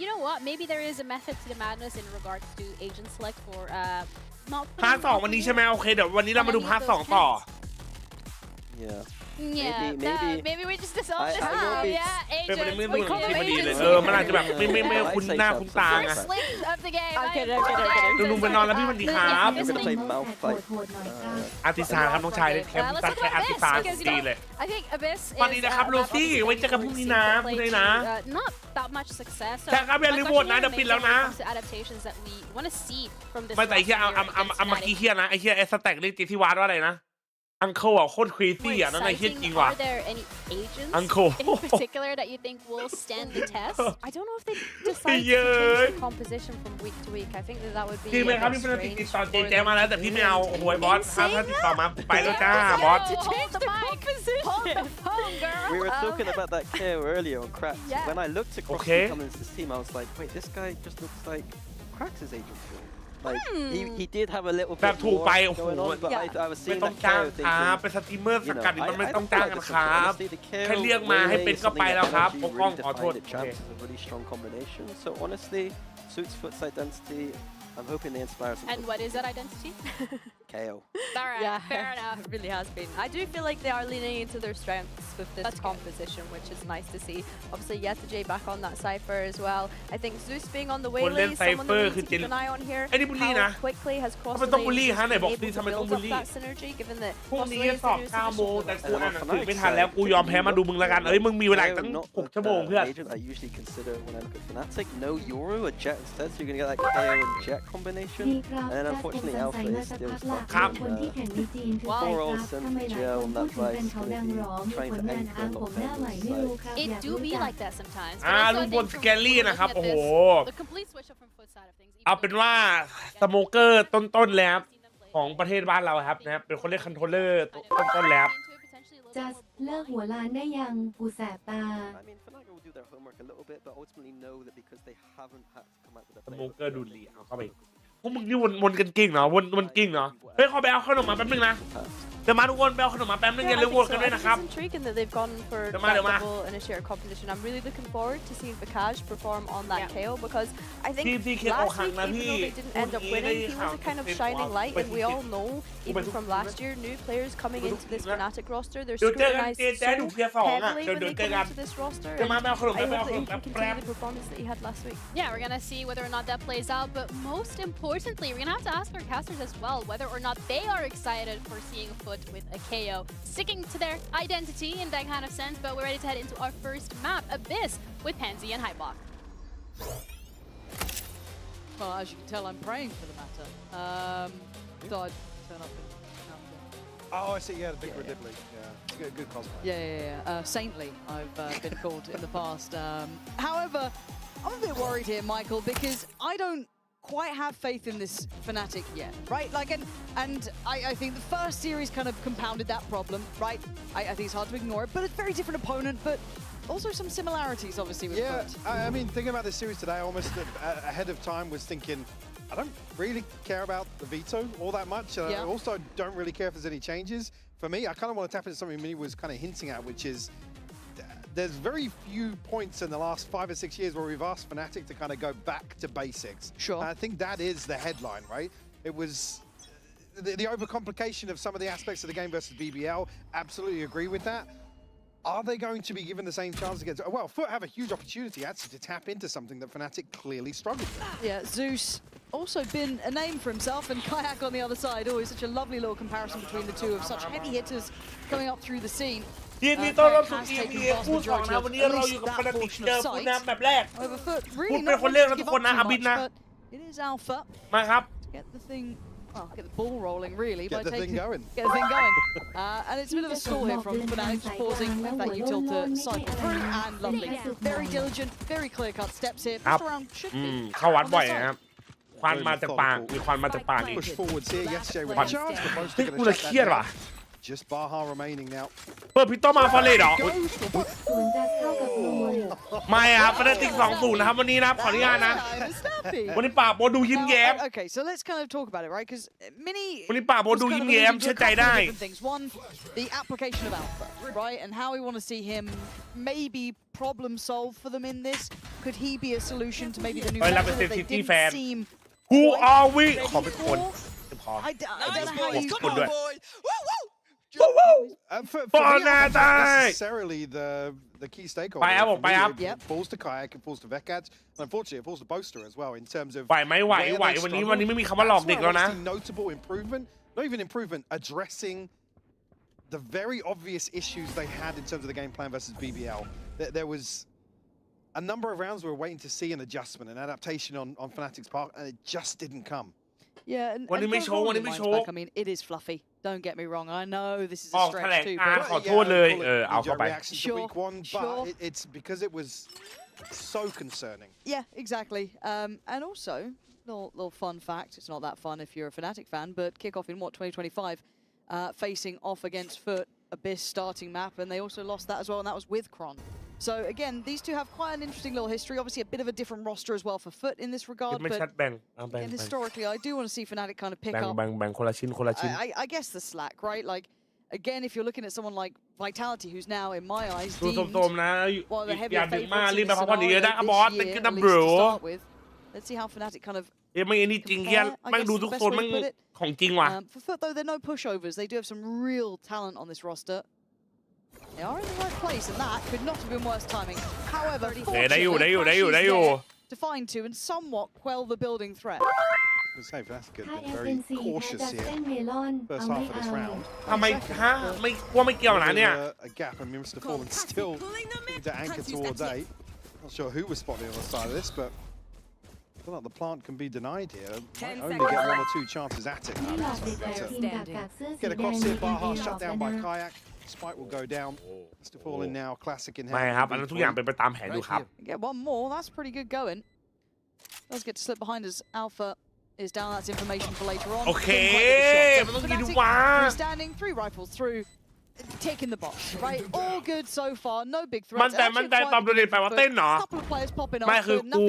you know what? Maybe there is a method to the madness in regards to agent select for not. พาร์ท 2วันนี้ใช่ไหมโอเคเดี๋ยววันนี้เรามาดูพาร์ท 2 ต่อ Yeah, maybe we just dissolve this now. Yeah, เป็นประเด็น agents. ไม่รู้ We call ที่ them พอดีเลย agents. มันอาจจะแบบไม่คุ้นหน้าคุ้นตาไง First slings of the game. Okay. ลุงไปนอนแล้วพี่วันดีครับ We're gonna play mouth fight อาร์ติซานครับน้องชายแค่ตัดแค่อาร์ติซานดีเลย I think Abyss สวัสดีนะครับลูซี่ไว้เจอกันพรุ่งนี้นะพรุ่งนี้นะ not that much success. ใช่ครับอย่าลืมโหวตนะเดี๋ยวปิดแล้วนะ adaptations that we want to see from this. ไม่แต่ไอ้เหี้ยเอามากี้เหี้ยนะไอ้เหี้ยไอ้สแต็กเรียกจีที่วาดว่าอะไรนะอังเคิลอ่ะโคตรครีซี่อ่ะนั่นไอ้เหี้ยจริงว่ะ Are there any agents Uncle in particular that you think will stand the test? I don't know if they decide to change the composition from week to week. I think that would be จริงไหมครับพี่เป็นติดต่อเจเจมาแล้วแต่พี่ไม่เอาโอ้โหบอสถ้าติดต่อมาไปแล้วจ้าบอส Hold the mic. Hold the phone, girl. We were talking about that KO earlier on Cracks. Yeah. When I looked across Okay. coming into this team, I was like, wait, this guy just looks like Cracks' agent. Like he did have a little แบบ bit ถูก more ไปโอ้โห going on, but I was ไม่ seeing ต้อง that จ้าง KO ครับ thinking, เป็นสตรีมเมอร์ you สัง know, กัดนี่มันไม่ I ต้อง feel จ้าง like กัน this ครับ honestly, the KO แค่เรียกมาให้เป็นก็ไป something แล้วครับ that ปกป้อง really ขอโทษ defined the champs is a really strong combination. So honestly, suits FUT's identity. I'm hoping they inspire some And what is that identity? KO. All right, Yeah, fair enough. It really has been. I do feel like they are leaning into their strengths with this composition, which is nice to see. Obviously, JJaz back on that cipher as well. I think Zeus being on the way lane, someone that we need to keep an eye on here. ไอ้นี่บูลลี่นะ How quickly has ทำ crossed ไม the ต้องบูล lane ลี่ just ฮะไหน been บอก able พี่ to ทำไมต้อง build บูล up ลี่ that synergy, given that พรุ่ง Cross นี้ Lane is สอบ the new 9 โมง position แต่ for กู them. อ่านหนังสือไม่ทันแล้วกูยอมแพ้มาดูมึงแล้วกันเอ้ยมึงมีเวลาตั้ง not 6 ชั่วโมงเพื่อน agent I usually consider when I look at Fnatic. No Euro, a Jet instead, so you're gonna get that KO and Jet combination. นี่ครับ And then จัสผม unfortunately สงสัย Alpha มา is สัก still พักละ stuck คนที่ in แข่งในจีนคือใคร poor ค old รับทำไมหลาย Gel คน on พูด that ถึงเป็น vice เขา gonna ดัง be ร้องมี trying ผ to ลงาน aim อ้าง for ผมหน้าใหม่ top ไม่รู้ครับ It อยาก do รู้ be จัก like that sometimes. ลุงบนสแกลลี่นะครับโอ้โห The complete switch up from foot side of things. เอาเป็นว่าสโมเกอร์ต้นๆแล้วของประเทศบ้านเราครับนะครับเป็นคนเล่นคอนโทรลเลอร์ต้นๆแล้ว จัสเลิกหัวล้านได้ยังกูแสบตา I mean, Fnatic will do their homework a little bit, but ultimately know that because they haven't had to come out with a สโมเกอร์ดูดีเอาเข้าไปพวกมึงนี่วนกันเก่งเนาะวนเก่งเนาะเฮ้ยขอไปเอาขนมมาแป๊บนึงนะเดี๋ยวมาทุกคนไปเอาขนมมาแป๊บนึงอย่าลืมโหวตกันด้วยนะครับ It's intriguing that they've gone for that double initiator composition. I'm really looking forward to seeing Vikaj perform on that KO because I think last week, even though they didn't end up winning, he was a kind of shining light, and we all know, even from last year, new players coming into this Fnatic roster, they're scrutinized so heavily when they come into this roster, and I hope that he can continue the performance that he had last week. Yeah, we're gonna see whether or not that plays out, but most importantly, we're gonna have to ask our casters as well whether or not they are excited for seeing FUT with a KO, sticking to their identity in that kind of sense. But we're ready to head into our first map, Abyss, with Pansy and Hypeblock. Well, as you can tell, I'm praying for the matter. Thought I'd turn up in Oh, I see. Yeah, the big Diddley. Yeah, good cosplay. Yeah. Saintly, I've been called in the past. However, I'm a bit worried here, Michael, because I don't quite have faith in this Fnatic yet, right? Like, and I think the first series kind of compounded that problem, right? I think it's hard to ignore it, but it's a very different opponent, but also some similarities, obviously, with FUT. I mean, thinking about this series today, almost ahead of time was thinking, I don't really care about the veto all that much. I also don't really care if there's any changes. For me, I kind of want to tap into something Minnie was kind of hinting at, which is there's very few points in the last 5 or 6 years where we've asked Fnatic to kind of go back to basics. Sure. And I think that is the headline, right? It was the overcomplication of some of the aspects of the game versus BBL. Absolutely agree with that. Are they going to be given the same chance against? Well, FUT have a huge opportunity actually to tap into something that Fnatic clearly struggled with. Yeah, Zeus also been a name for himself, and Kayak on the other side. Always such a lovely little comparison between the two of such heavy hitters coming up through the scene. ยินดีต้อนรับสู่ EMEA คู่สองนะวันนี้เราอยู่กับ Fnatic เจอผู้นำแบบแรก Over FUT พูด really เป็น not คน wanting เรียก to นะทุ give กคน up นะ too อาบิน much, นะ but it is Alpha มาครับ to get the thing. Well, get the ball rolling really by Get the thing taking going. Get the thing going. And it's a bit of a stall here from Fnatic, just pausing with that util to cycle through, and lovely, very diligent, very clear-cut steps here. First round should be เข้าวัดบ่อยนะครับควันมาจากปากมีควันมาจากปากอีก Push forwards here. Yesterday with a chance, but most เฮ้ย are กู going เลย to เครียด shut ว่ะ that down. Just Baha remaining now. เปิดพิโต้มาฟอลเลตเหรอ ศูนย์จัสเข้ากับนวล ไม่ครับFNATIC 2-0นะครับวันนี้นะครับขออนุญาตนะวันนี้ป่าโบดูยิ้มแย้ม Okay, so let's kind of talk about it, right? Because Mini วันนี้ป่าโบดูยิ้มแย้มเชื่อใจได้ One, the application of Alpha, right? And how we want to see him maybe problem solve for them in this. Could he be a solution to maybe the new meta that they didn't seem Who are we ขอเป็นคน I don't know how you... Come on, boy! For me, not necessarily the key stakeholder. ไปครับผมไปครับ It falls to Kayak, it falls to Vekad, and unfortunately it falls to Boaster as well in terms of ไหวไหมไหววันนี้ไม่มีคำว่าหลอกเด็กแล้วนะ notable improvement, not even improvement, addressing the very obvious issues they had in terms of the game plan versus BBL. There was a number of rounds we were waiting to see an adjustment, an adaptation on FNATIC's part, and it just didn't come. Yeah, and I mean, it is fluffy. Don't get me wrong. I know this is a stretch too. ขอโทษเลยเอาเข้าไป Sure. But it's because it was so concerning. Yeah, exactly. And also, little fun fact. It's not that fun if you're a FNATIC fan, but kickoff in 2025, facing off against FUT, Abyss starting map, and they also lost that as well, and that was with Kron. So again, these two have quite an interesting little history. Obviously, a bit of a different roster as well for FUT in this regard. But again, historically, I do want to see FNATIC kind of pick up. แบ่งคนละชิ้น I guess the slack, right? Like, again, if you're looking at someone like Vitality, who's now, in my eyes, ดู deemed สมๆนะ one of the อ heavier ย่าดึกมาก favorites รี in บ the ไปพักผ่อนดี scenario นะบอส this เป็น year, กัน at นะ least บรู to start with. Let's see how FNATIC kind of ไม่อันนี้จริงเฮียแม่งดูทุกโซนแม่งของจริงว่ะ For FUT, though, there are no pushovers. They do have some real talent on this roster. They are in the right place, and that could not have been worse timing. However, to find two and somewhat quell the building threat. Say FNATIC have been very cautious here. First half of this round. ทำไมฮะไม่ว่าไม่เกี่ยวนะเนี่ย A gap, and Mr. Fallen still to anchor towards 8. Not sure who was spotted on the side of this, but I feel like the plant can be denied here. Might only get 1 or 2 chances at it. Get across here, Baha shut down by Kayak. Spike will go down. Mr. Fallen now, classic in hand. ไม่ครับอันนั้นทุกอย่างเป็นไปตามแผนอยู่ครับ Get one more. That's pretty good going. Does get to slip behind as Alpha is down. That's information for later on. โอเคมันต้องยิงวะ Standing 3 rifles through, taking the box. Right, all good so far. No big threats. มันใจตอบโดเรทไปว่าเต้นเหรอ Couple of players popping off. ไม่คือกู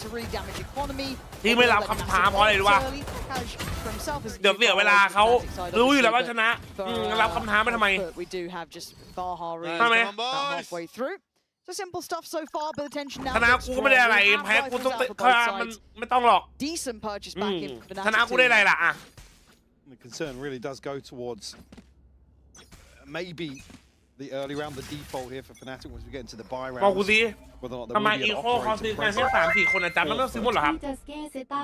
to re-damage economy. ที่ไม่รับคำท้าเพราะอะไรรู้ป่ะเดี๋ยวเสียเวลาเขารู้อยู่แล้วว่าชนะรับคำท้าไม่ทำไม We do have just Baha ทำไม halfway through. So simple stuff so far, but the tension now. ชนะกูก็ไม่ได้อะไรแพ้กูต้องมันไม่ต้องหรอก Decent purchase back in. ชนะกูได้อะไรล่ะอ่ะ The concern really does go towards maybe the early round, the default here for FNATIC once we get into the buy บอกกู round. สิ Whether or not ทำไม there อี will be โค an เขาซื้อกันแค่ operator 3-4 คนอาจารย์มันต้องซื้อหมดเหรอครับ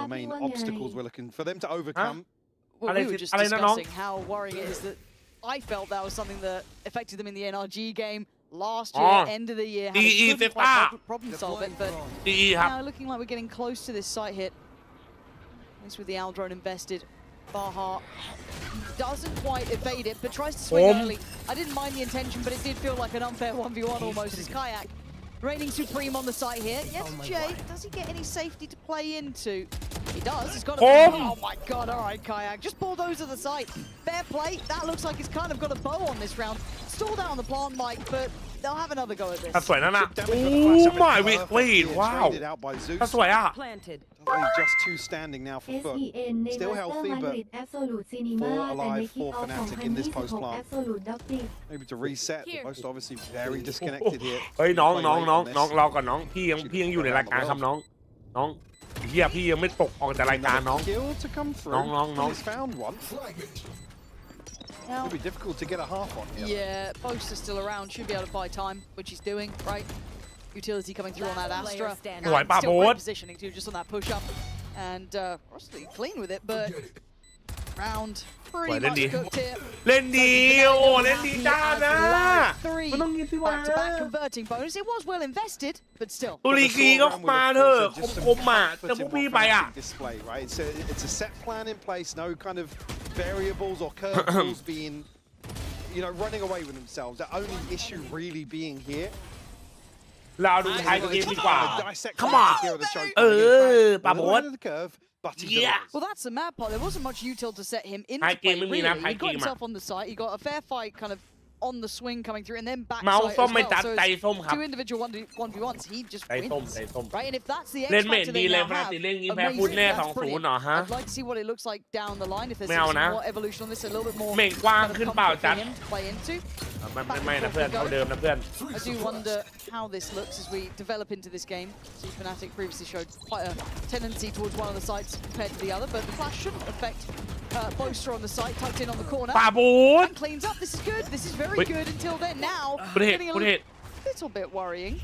the main obstacles we're looking for them to overcome. Well, we were just discussing how worrying it is that I felt that was something that affected them in the NRG game last year, end of the year. How they couldn't quite problem solve it, but now looking like we're getting close to this site hit. This with the Aldrone invested. Baha doesn't quite evade it, but tries to swing early. I didn't mind the intention, but it did feel like an unfair 1v1 almost as Kayak reigning supreme on the site here. Yes, Jay, does he get any safety to play into? He does. He's got a... Oh my god, all right, Kayak. Just bulldozer the site. Fair play. That looks like it's kind of got a bow on this round. Stalled out on the plant, Mike, but they'll have another go at this. สวยนั่นน่ะโอ้ my wait ว้าวสวยอ่ะ Just 2 standing now for FUT. Still healthy, but 4 alive for FNATIC in this post plant. Maybe to reset. The post obviously very disconnected here. เฮ้ยน้องรอก่อนน้องพี่ยังอยู่ในรายการครับน้องเฮียพี่ยังไม่ตกออกจากรายการน้อง found one. It'll be difficult to get a half on here. Yeah, Boaster's still around. Should be able to buy time, which he's doing, right? Utility coming through on that Astra. Still great positioning too, just on that push up. And Rossley clean with it, but round pretty much cooked here. เล่นดีโอ้เล่นดีจ้านะ มันต้องยิงสิวะ back-to-back converting bonus. It was well invested, but still. ตุลีกีก็มาเถอะคมๆอ่ะแต่พวกพี่ไปอ่ะ Display, right? It's a set plan in place. No kind of variables or curveballs being, running away with themselves. The only issue really being here. เราดูท้ายเกมดีกว่า Come on ปาโบส Yeah. Well, that's the mad part. There wasn't much util to set him into play, really. He got himself on the site. He got a fair fight kind of on the swing coming through, and then เมาส์ backside ส้ม as ไม่ well. จัด So ใจ it's ส้มครับ two individual 1v1s. He just ใจส้ม wins. ใจส้ม Right, and if that's the X เล่นเมด factor ดี they เลย now ฟนา have, ติเล่นงี้แพ้พูด amazing. แน่ That's 2-0 brilliant. เหรอฮะ I'd like to see what it looks like down the line. If there's ไม่เอา some นะ more evolution on this, a little bit more เมฆกว้าง kind of ขึ้นเปล่า comfort จัด for him to play into. ไม่นะเพื่อนเท่าเดิมนะเพื่อน I do wonder how this looks as we develop into this game. See, FNATIC previously showed quite a tendency towards one of the sides compared to the other, but the flash shouldn't affect Boaster on the side, tucked in on the corner. ป่าบูน And cleans up. This is good. This is very Wait. good until then. Now, กูเห็น getting a กูเห็น little bit worrying.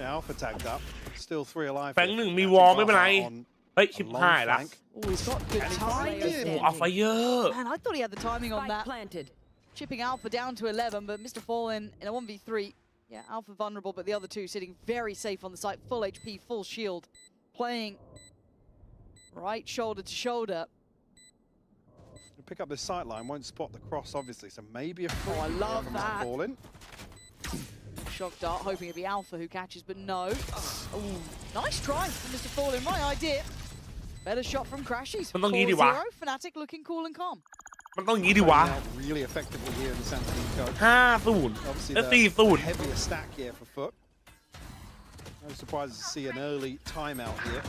Yeah, Alpha tagged up. Still 3 alive. แฟงหนึ่งมีวอลไม่เป็นไร เฮ้ยชิบหายละ Oh, he's got good timing. โอ้เอาไฟเยอะ Man, I thought he had the timing on that. Chipping Alpha down to 11, but Mr. Fallen in a 1v3. Yeah, Alpha vulnerable, but the other two sitting very safe on the site. Full HP, full shield. Playing right shoulder to shoulder. Pick up this sight line, won't spot the cross, obviously, so maybe a free. Oh, I love from that. Fallen. Shock dart, hoping it'd be Alpha who catches, but no. Ooh, nice try from Mr. Fallen, right idea. Better shot from Crashies. มันต้องงี้ดิวะ 4-0, FNATIC looking cool and calm. มันต้องงี้ดิวะ Playing out really effectively here in the San Francisco. 5-0 Obviously, และ the 4-0 heavier stack here for FUT. No surprise to see an early timeout here,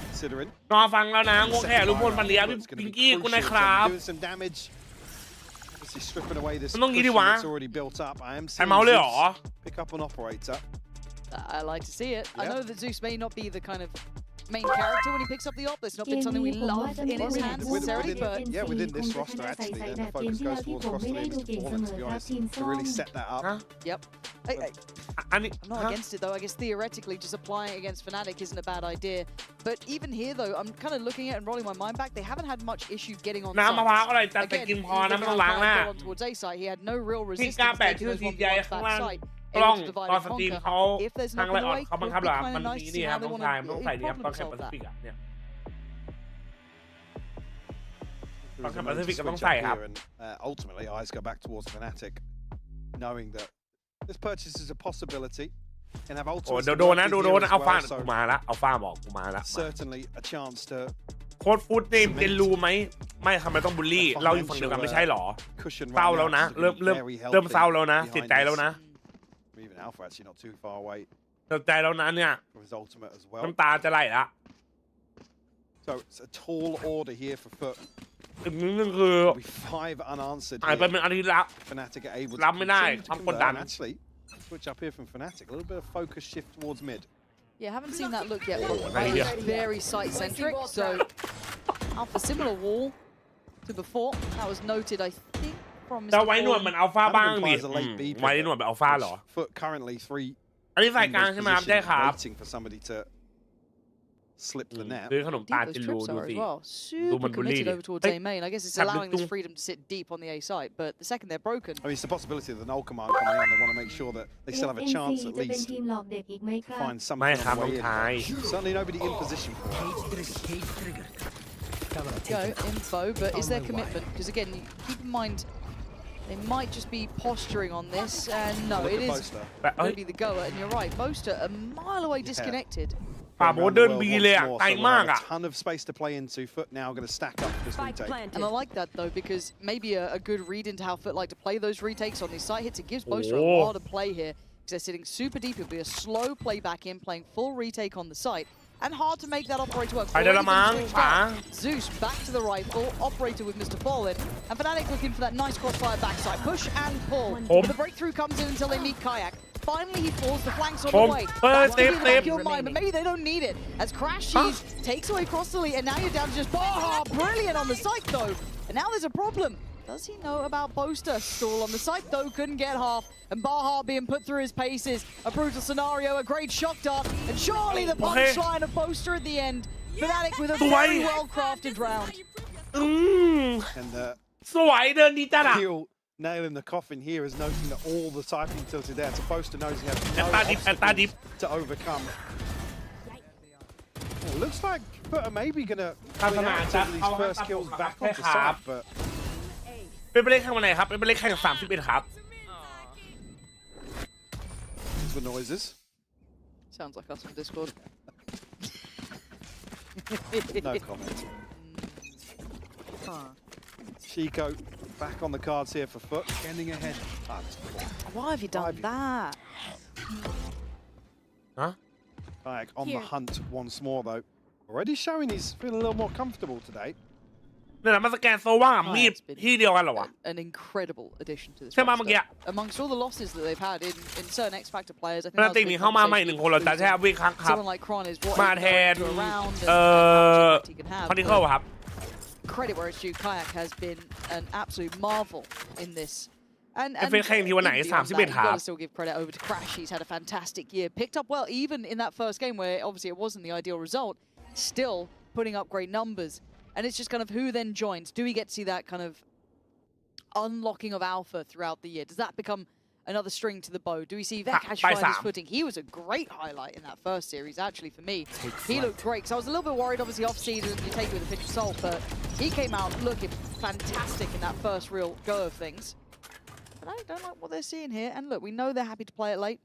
considering. รอฟังแล้วนะงงแค่ทุกคนมาเลี้ยง It's พิ gonna ง be กี้กู crucial นะค to รับ doing some damage. Obviously stripping away this มันต้องงี้ cushion ดิวะ that's already built up. I am ไอ้ seeing เมาส์เลยเหรอ Zeus pick up an operator. I like to see it. I Yeah. know that Zeus may not be the kind of main character when he picks up the op. It's not been something we love in his hands necessarily, but Yeah, within this roster actually, then the focus goes towards roster leaders to Fallen, to be honest, to really set that up. yep. อันนี้ I'm not against it though. I guess theoretically just applying against FNATIC isn't a bad idea. But even here though, I'm kind of looking at and rolling my mind back. They haven't had much issue getting on น้ำมะพร้าวอะไรจัด site. แต่ Again, กิน even พอนะไม่ต้องล้างหน้า on towards A site, he had no real ที่ resistance กล้าแปะ taking ชื่อ those ทีม 1v1 ใหญ่ to ข้าง that ล่าง site. กล้อง Able to divide ตอน and สตรีม conquer. เขา If there's ทาง no ไร other ออด way, เขาบัง it คับ would เหรอ be มัน kind of มี nice to นี่ see ครั how บ they ต้อง want ใส่มัน to ต้องใส่เนี่ย problem ต้องแข่ง solve แปซิฟิก that. อ่ะเนี่ย There'sต้อง a แข่งแป move ซิ to ฟิกก็ต้อง switch ใส่ up ครับ here, and ultimately eyes go back towards FNATIC, knowing that this purchase is a possibility and have โอ้ ultimately เดี๋ยวโดนนะโดนนะเอาฟ้ากูมาละเอาฟ้าบอกกูมาละ certainly a chance to โค้ดฟุตเนมเจนรู้ไหมไม่ทำไมต้องบูลลี่ เราอยู่ฝั่งเดียวกันไม่ใช่หรอ cushion เศร้า right แล้ว now. นะ Seems to เริ่ม be เริ่ม very เริ่ม healthy เศร้าแล้วนะ behind เสียใจแล้วนะ this. Even Alpha actually not too far away เสียใจแล้วนะเนี่ย from his ultimate as well. น้ำตาจะไหลละ So it's a tall order here for FUT. อีกนิดนึงคือ Be 5 unanswered หายไป here. เป็นอาทิตย์ละ FNATIC are able รับ to ไม่ได้ continue to ความกด convert. ดัน And actually, switch up here from FNATIC. A little bit of focus shift towards mid. Yeah, haven't seen that look yet. nice. Very site-centric, so Alpha similar wall to before. That was noted, I think, from จะ Mr. ไว้หนวด Fallen. เหมือนอัลฟาบ้างดิ Implies a late B ไว้หนวดแบบอัลฟาเหรอ FUT currently 3 อันนี้สายกลางใช่ไหมครับใช่ครับ waiting for somebody to slip the net. ซื้อขนมตาล Deep จิ those นรู trips ดู are สิ as well. ดู Super มันบูลลี่ committed ดิ over towards เฮ้ย A main. I guess it's ขับลึก allowing จุ this ง freedom to sit deep on the A site, but the second they're broken. I mean, it's the possibility of the null command coming on. They want to make sure that they still have a chance at จะเป็น least ทีมหลอกเด็กอีกไหมค to รับ find ไม่ something ครับ on น้ the อง way ชาย in. Certainly nobody in position for it. Go info, but is there commitment? Because again, keep in mind they might just be posturing on this, and no, Look it at is Boaster. going to be the goer. And you're right, Boaster a mile away disconnected. ป่าโมเดิร์นบีเลยอ่ะ More, ไกล so we'll มาก have อ่ะ a ton of space to play into. FUT now going to stack up for this retake. And I like that though, because maybe a good read into how FUT like to play those retakes on these side hits. It gives Boaster a lot of play here, because they're sitting super deep. It'll be a slow play back in, playing full retake on the site. And hard to make that operator work. ไปเดี๋ยวละมั้ง Already been switched ป๋า out. Zeus back to the rifle, operator with Mr. Fallen, and FNATIC looking for that nice crossfire backside. Push and pull. But the breakthrough comes in until they meet Kayak. Finally, he falls. The flanks on the way. That's gonna be the kill mine, but maybe they don't need it. As Crashies takes away Cross the lead, and now you're down to just Baha. Brilliant on the site though. And now there's a problem. Does he know about Boaster? Stall on the site though, couldn't get half. And Baha being put through his paces. A brutal scenario, a great shock dart, and surely the punchline of Boaster at the end. FNATIC with a very well-crafted round. And สวยเดินดีจัดอ่ะ Heel nail in the coffin here is noting that all the typing tilted there. So Boaster knows he has แอต no ตาดิฟแอตตาดิฟ obstacles to overcome. Well, looks like FUT are maybe going to ศาสนาจะ these เอาให้ first ตัด kills ผม back ใช่ off the ครับ side, but เป็นไปเล่นแข่งวันไหนครับเป็นไปเล่นแข่ง31ครับ these were noises. Sounds like us on Discord. No comment. Huh. Chico back on the cards here for FUT, ending ahead. Why have you done that? Huh? Kayak on the hunt once more though. Already showing he's feeling a little more comfortable today. เนี่ยมาสแกนโซว่ามีดที่เดียวกันเหรอวะ An incredible addition to this ใช่ไหมเมื่อกี้ roster. Amongst all the losses that they've had in certain X Factor players, I think นาติกนี่เข้ามาใหม่1คนเราจะใช้วิ่งครั้งครับ someone like Kron is what มาแทน around คอนดิเคิลครับ credit where it's due. Kayak has been an absolute marvel in this. And FNATIC แข่งที่วันไหน even beyond that, 31 you've ครั got บ to still give credit over to Crash. He's had a fantastic year. Picked up well even in that first game where obviously it wasn't the ideal result. Still putting up great numbers. And it's just kind of who then joins. Do we get to see that kind of unlocking of alpha throughout the year? Does that become another string to the bow? Do we see Vekash find his footing? He was a great highlight in that first series, actually, for me. He looked great. So I was a little bit worried, obviously, off-season, you take it with a pinch of salt, but he came out looking fantastic in that first real go of things. But I don't like what they're seeing here. And look, we know they're happy to play it late.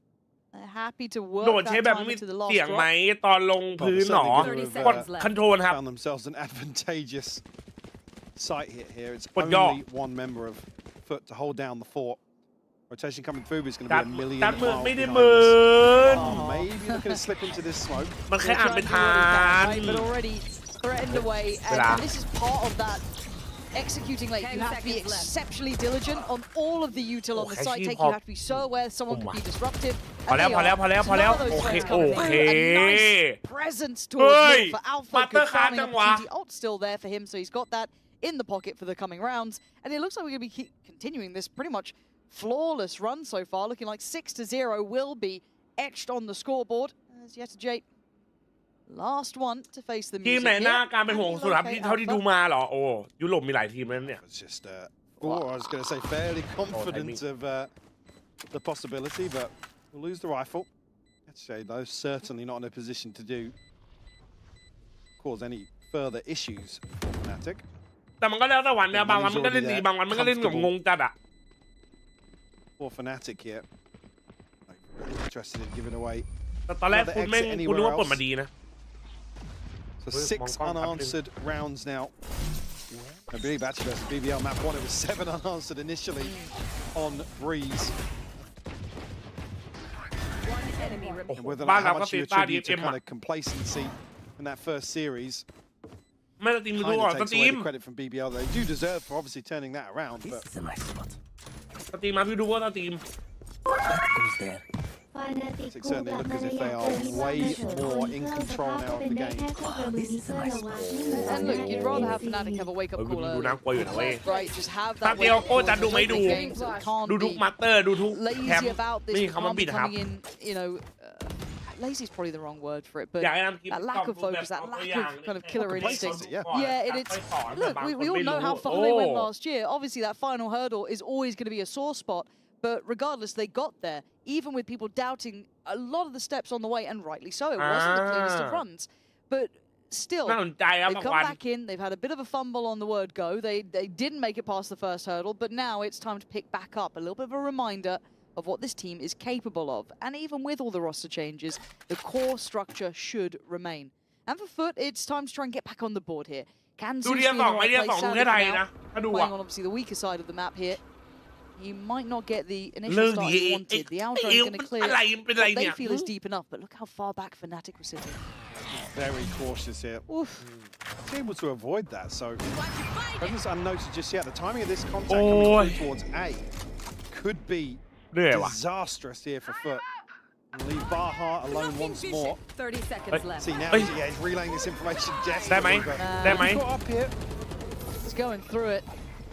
They're happy to work โดดใช้ that แบบ time ไม่ into the last เสี่ยงไหม drop. ตอนลงพื้นหนอกดคอนโทรลครับ Found themselves an advantageous site hit here. It's กดย่อ only one member of FUT to hold down the fort. Rotation coming through is going to be a million ดัด miles มือไม่ได้ behind มืน this. Oh, maybe looking to slip into this smoke. มันแค่อ่านไม่ทัน But already threatened away. And this is part of that executing late. You have to be exceptionally diligent on all of the util on the site take. You have to be so aware someone could be disruptive. พอแล้วพอแล้วพอแล้วพอแล้วโอเคโอเค A nice presence towards mid for Alpha. มาเตอ Good ร์คัท farming จังวะ opportunity. Ult still there for him, so he's got that in the pocket for the coming rounds. And it looks like we're going to be continuing this pretty much flawless run so far. Looking like 6-0 will be etched on the scoreboard. As JJaz last one to face the ทีม music ไหนหน้า here. การเป็นห่วงสุดครับที่เท่าที่ดูมาเหรอโอ้ยุโรปมีหลายทีมแล้วเนี่ย It's just, I was going to say fairly confident of the possibility, but we'll lose the rifle. Let's say though, certainly not in a position to cause any further issues for FNATIC. แต่มันก็แล้วแต่วันเนี่ยบางวันมันก็เล่นดีบางวันมันก็เล่นแบบงงจัดอะ For FNATIC here, really interested in giving away. แต่ตอนแรกคุณแม่งคุณนึกว่าเปิดมาดีนะ So 6 unanswered rounds now. I believe that's versus BBL map 1. It was 7 unanswered initially on Breeze. And whether or not how much you attribute to kind of complacency in that first series. ไม่สตรีมดู Kind ก่อน of ส takes ตรี away ม the credit from BBL. They do deserve for obviously turning that around, but สตรีมมาพี่ดูว่าสตรีม FNATIC certainly look as if they are way more in control now of the game. And look, you'd rather have FNATIC have a wake-up call ดูน่ากลัวอยู่นะเว้ย right? Just have ตา that เดียว wake-up โก้ call จะดูไม่ดู games that can't ดูทุก be มาสเตอร์ดูทุกแคม lazy ป์ about this. ไม่มี We คำว่า can't บิ be ดครับ coming in, you know, lazy is probably the wrong word for it, but อยากให้นำคลิป that lack of focus, that lack of kind of killer instinct. Yeah. Yeah, it's look, we all know how far they went last year. Obviously, that final hurdle is always going to be a sore spot, but regardless, they got there, even with people doubting a lot of the steps on the way, and rightly so. It wasn't the cleanest of runs, but still, น่าสนใจครับ they've บาง come วัน back in. They've had a bit of a fumble on the word go. They didn't make it past the first hurdle, but now it's time to pick back up. A little bit of a reminder of what this team is capable of. And even with all the roster changes, the core structure should remain. And for FUT, it's time to try and get back on the board here. Can ดู Zeus เรีย be น in ส the องไม่ right เรียน place? สองดู Sadly แค่ไทย for นะ now, ถ้าดู playing อะ on obviously the weaker side of the map here. He might not get the เลิ initial ก start ดี he wanted. The outro is going to clear อะไรเป็นไร what เนี่ they ย feel is deep enough. But look how far back FNATIC was sitting. Very cautious here. Oof. Able to avoid that, so presence unnoticed just yet. The timing of this contact coming through towards A could be เหนื่อยว่ะ disastrous here for FUT. And leave Baha alone once more. 30 seconds left. See now, he's relaying this information. Jess, ได้ไหมได้ไหม got up here. He's going through it.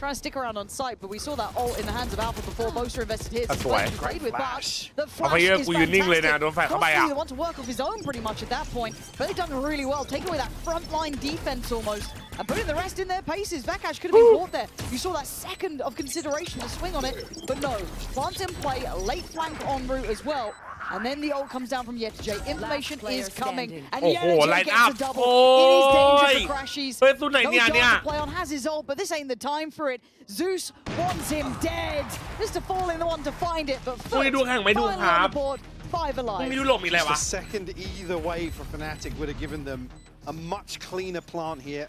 Trying to stick around on site, but we saw that ult in the hands of Alpha before Boaster invested his. That's He's why. played with Flash. Buck. The flash is fantastic. Crossly, they want to work off his own pretty much at that point, but they've done really well, taking away that frontline defense almost, and putting the rest in their paces. Vekash could have been caught there. You saw that second of consideration to swing on it, but no. Plants in play, a late flank en route as well. And then the ult comes down from JJaz. Information is coming. And JJaz gets a double. It is dangerous for Crashies. No chance to play on, has his ult, but this ain't the time for it. Zeus wants him dead. Just to fall in the one to find it, but FUT finally on the board, 5 alive. Just a second either way for FNATIC would have given them a much cleaner plant here.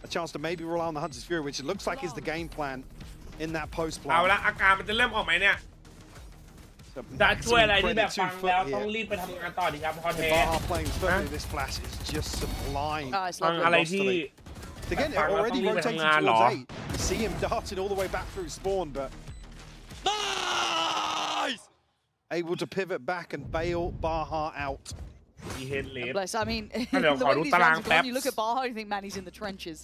A chance to maybe rely on the Hunter's Fury, which it looks like is the game plan. in that post เอา plan. ละอาการมันจะเริ่มออกไหมเนี่ยจะช่วยอะไรที่แบบฟังแล้วต้องรีบไปทำงานต่อดีครับพอเท Baha playing firmly, this flash is just sublime. ฟังอะไรที่ Again, already rotating towards 8. You see him darting all the way back through spawn, but nice! Able to pivot back and bail Baha out. Bless. I mean, the เดี๋ยวขอ way ดู these ตาราง rounds are แป๊บ going, you look at Baha, you think, man, he's in the trenches.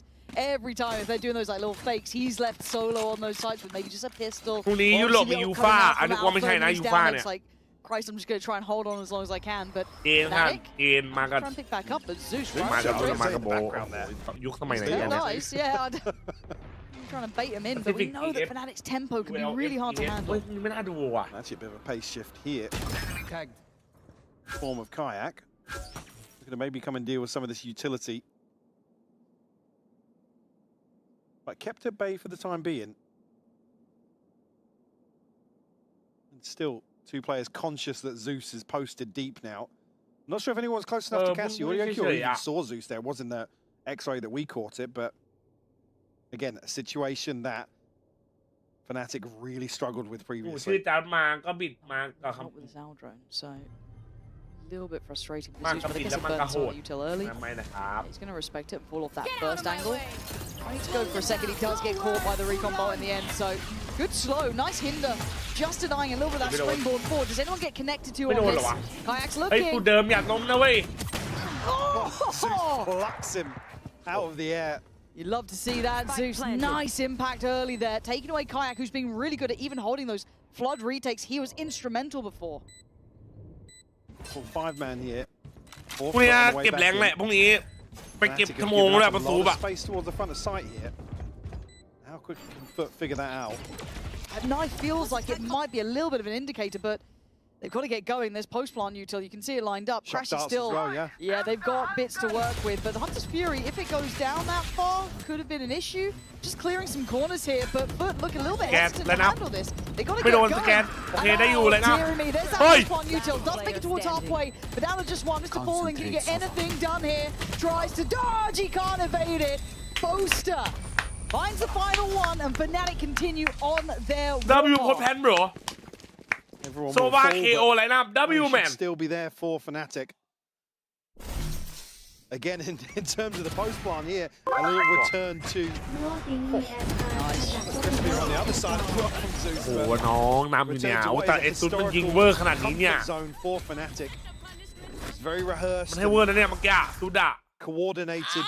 Every time, if they're doing those like little fakes, he's left solo on those sides with maybe just a pistol. พรุ่งนี้ยุโรปมียูฟ่าอันนี้ว่าไม่ใช่นะยูฟ่าเนี่ย It's like, Christ, I'm just going to try and hold on as long as I can. But เกณฑ์ครับเกณฑ์มากัน try and pick back up, but Zeus มากับ right มากับโบยุคสมัยไหน Still เนี่ย nice, yeah. I'm trying to bait him in, but we know that Fnatic's tempo can be really hard to handle. ไม่น่าดูอ่ะ Actually, a bit of a pace shift here. Tagged form of kayak. Looking to maybe come and deal with some of this utility. But kept at bay for the time being. And still, two players conscious that Zeus is posted deep now. I'm not sure if anyone's close enough to catch the audio cue or even saw Zeus there. It was in the X-ray that we caught it, but again, a situation that FNATIC really struggled with ชื่อ previously. จานมาก็บิดมาก็ค Not with his owl drone, so a little bit frustrating มา position, ก็ but I บิด guess แล้ว it มันก็ burns โหด on util early. ไม่นะครับ He's going to respect it and fall off that first angle. I need to go for a second. He does get caught by the recon bolt in the end, so good slow. Nice hinder. Just denying a little bit of that springboard forward. Does anyone get connected to on this? Kayak's เฮ้ย looking. กูเดิมอยากล้มนะเว้ย Zeus plucks him out of the air. You love to see that, Zeus. Nice impact early there. Taking away Kayak, who's been really good at even holding those flood retakes. He was instrumental before. Full 5-man here. พรุ่งนี้เก็บแรงแหละพรุ่งนี้ไปเก็บชั่วโมงแล้วประตูแบบ Space towards the front of sight here. How quick can FUT figure that out? That knife feels like it might be a little bit of an indicator, but they've got to get going. There's post-plant util. You can see it lined up. Crash is still... Well, yeah, they've got bits to work with. But the Hunter's Fury, if it goes down that far, could have been an issue. Just clearing some corners here, but FUT look a little bit hesitant to handle this. They've got to get going. Dear me, there's that post-plant util. Does make it towards halfway, but down to just one. Mr. Falling, can he get anything done here? Tries to dodge, he can't evade it. Boaster finds the final one, and FNATIC continue on their W โคตรแพนบรอ Everyone โซ will วา fall, เคโอ but ไลน์อัพ W they man should still be there for FNATIC. Again, in terms of the post plan here, a little return to. Especially on the other side as well from Zeus. โอ้โหน้องนำอยู่เนี่ยโอ้แต่เอ็ดซุดมันยิงเวอร์ขนาดนี้เนี่ย Zone for FNATIC. It's very rehearsed. มันให้เวอร์นะเนี่ยเมื่อกี้ซุดอะ Coordinated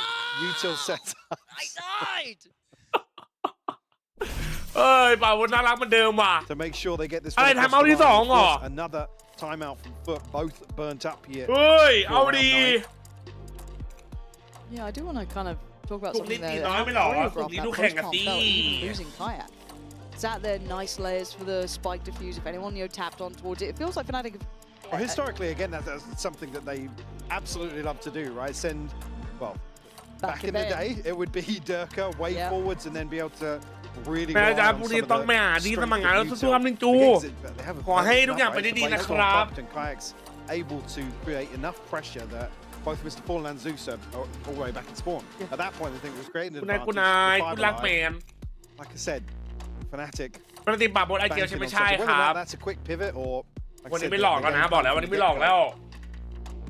util setup. I died. เอ้ยป่าวน่ารักเหมือนเดิมว่ะ To make sure they get this. อะไรทำเอาที่สองเหรอ Another timeout from FUT. Both burnt up here. เฮ้ยเอาดี Yeah, I do want to kind of talk about Look, something there. Nicky, How no, I'm not. choreographed Look, that look, post hang plant on, felt, Dee. even losing Kayak. Sat there, nice layers for the spike diffuse. If anyone tapped on towards it, it feels like FNATIC. Well, historically, again, that's something that they absolutely love to do, right? Send, well, back in the day, it would be Durka way forwards and then be able to really. แม่อาจารย์พรุ่งนี้ต้องไม่หาดีสมัครงานแล้วสู้ๆนึงจูขอให้ทุกอย่างไปได้ดีนะครับ Kayak's able to create enough pressure that both Mr. Fallen and Zeus are all the way back in spawn. At that point, I think it was creating an คุณนาย advantage. คุณรักแมน Like I said, FNATIC. ปกติปรับบนไอเจียวใช่ไม่ใช่ครับ That's a quick pivot or. วันนี้ไม่หลอกแล้วนะบอกแล้ววันนี้ไม่หลอกแล้ว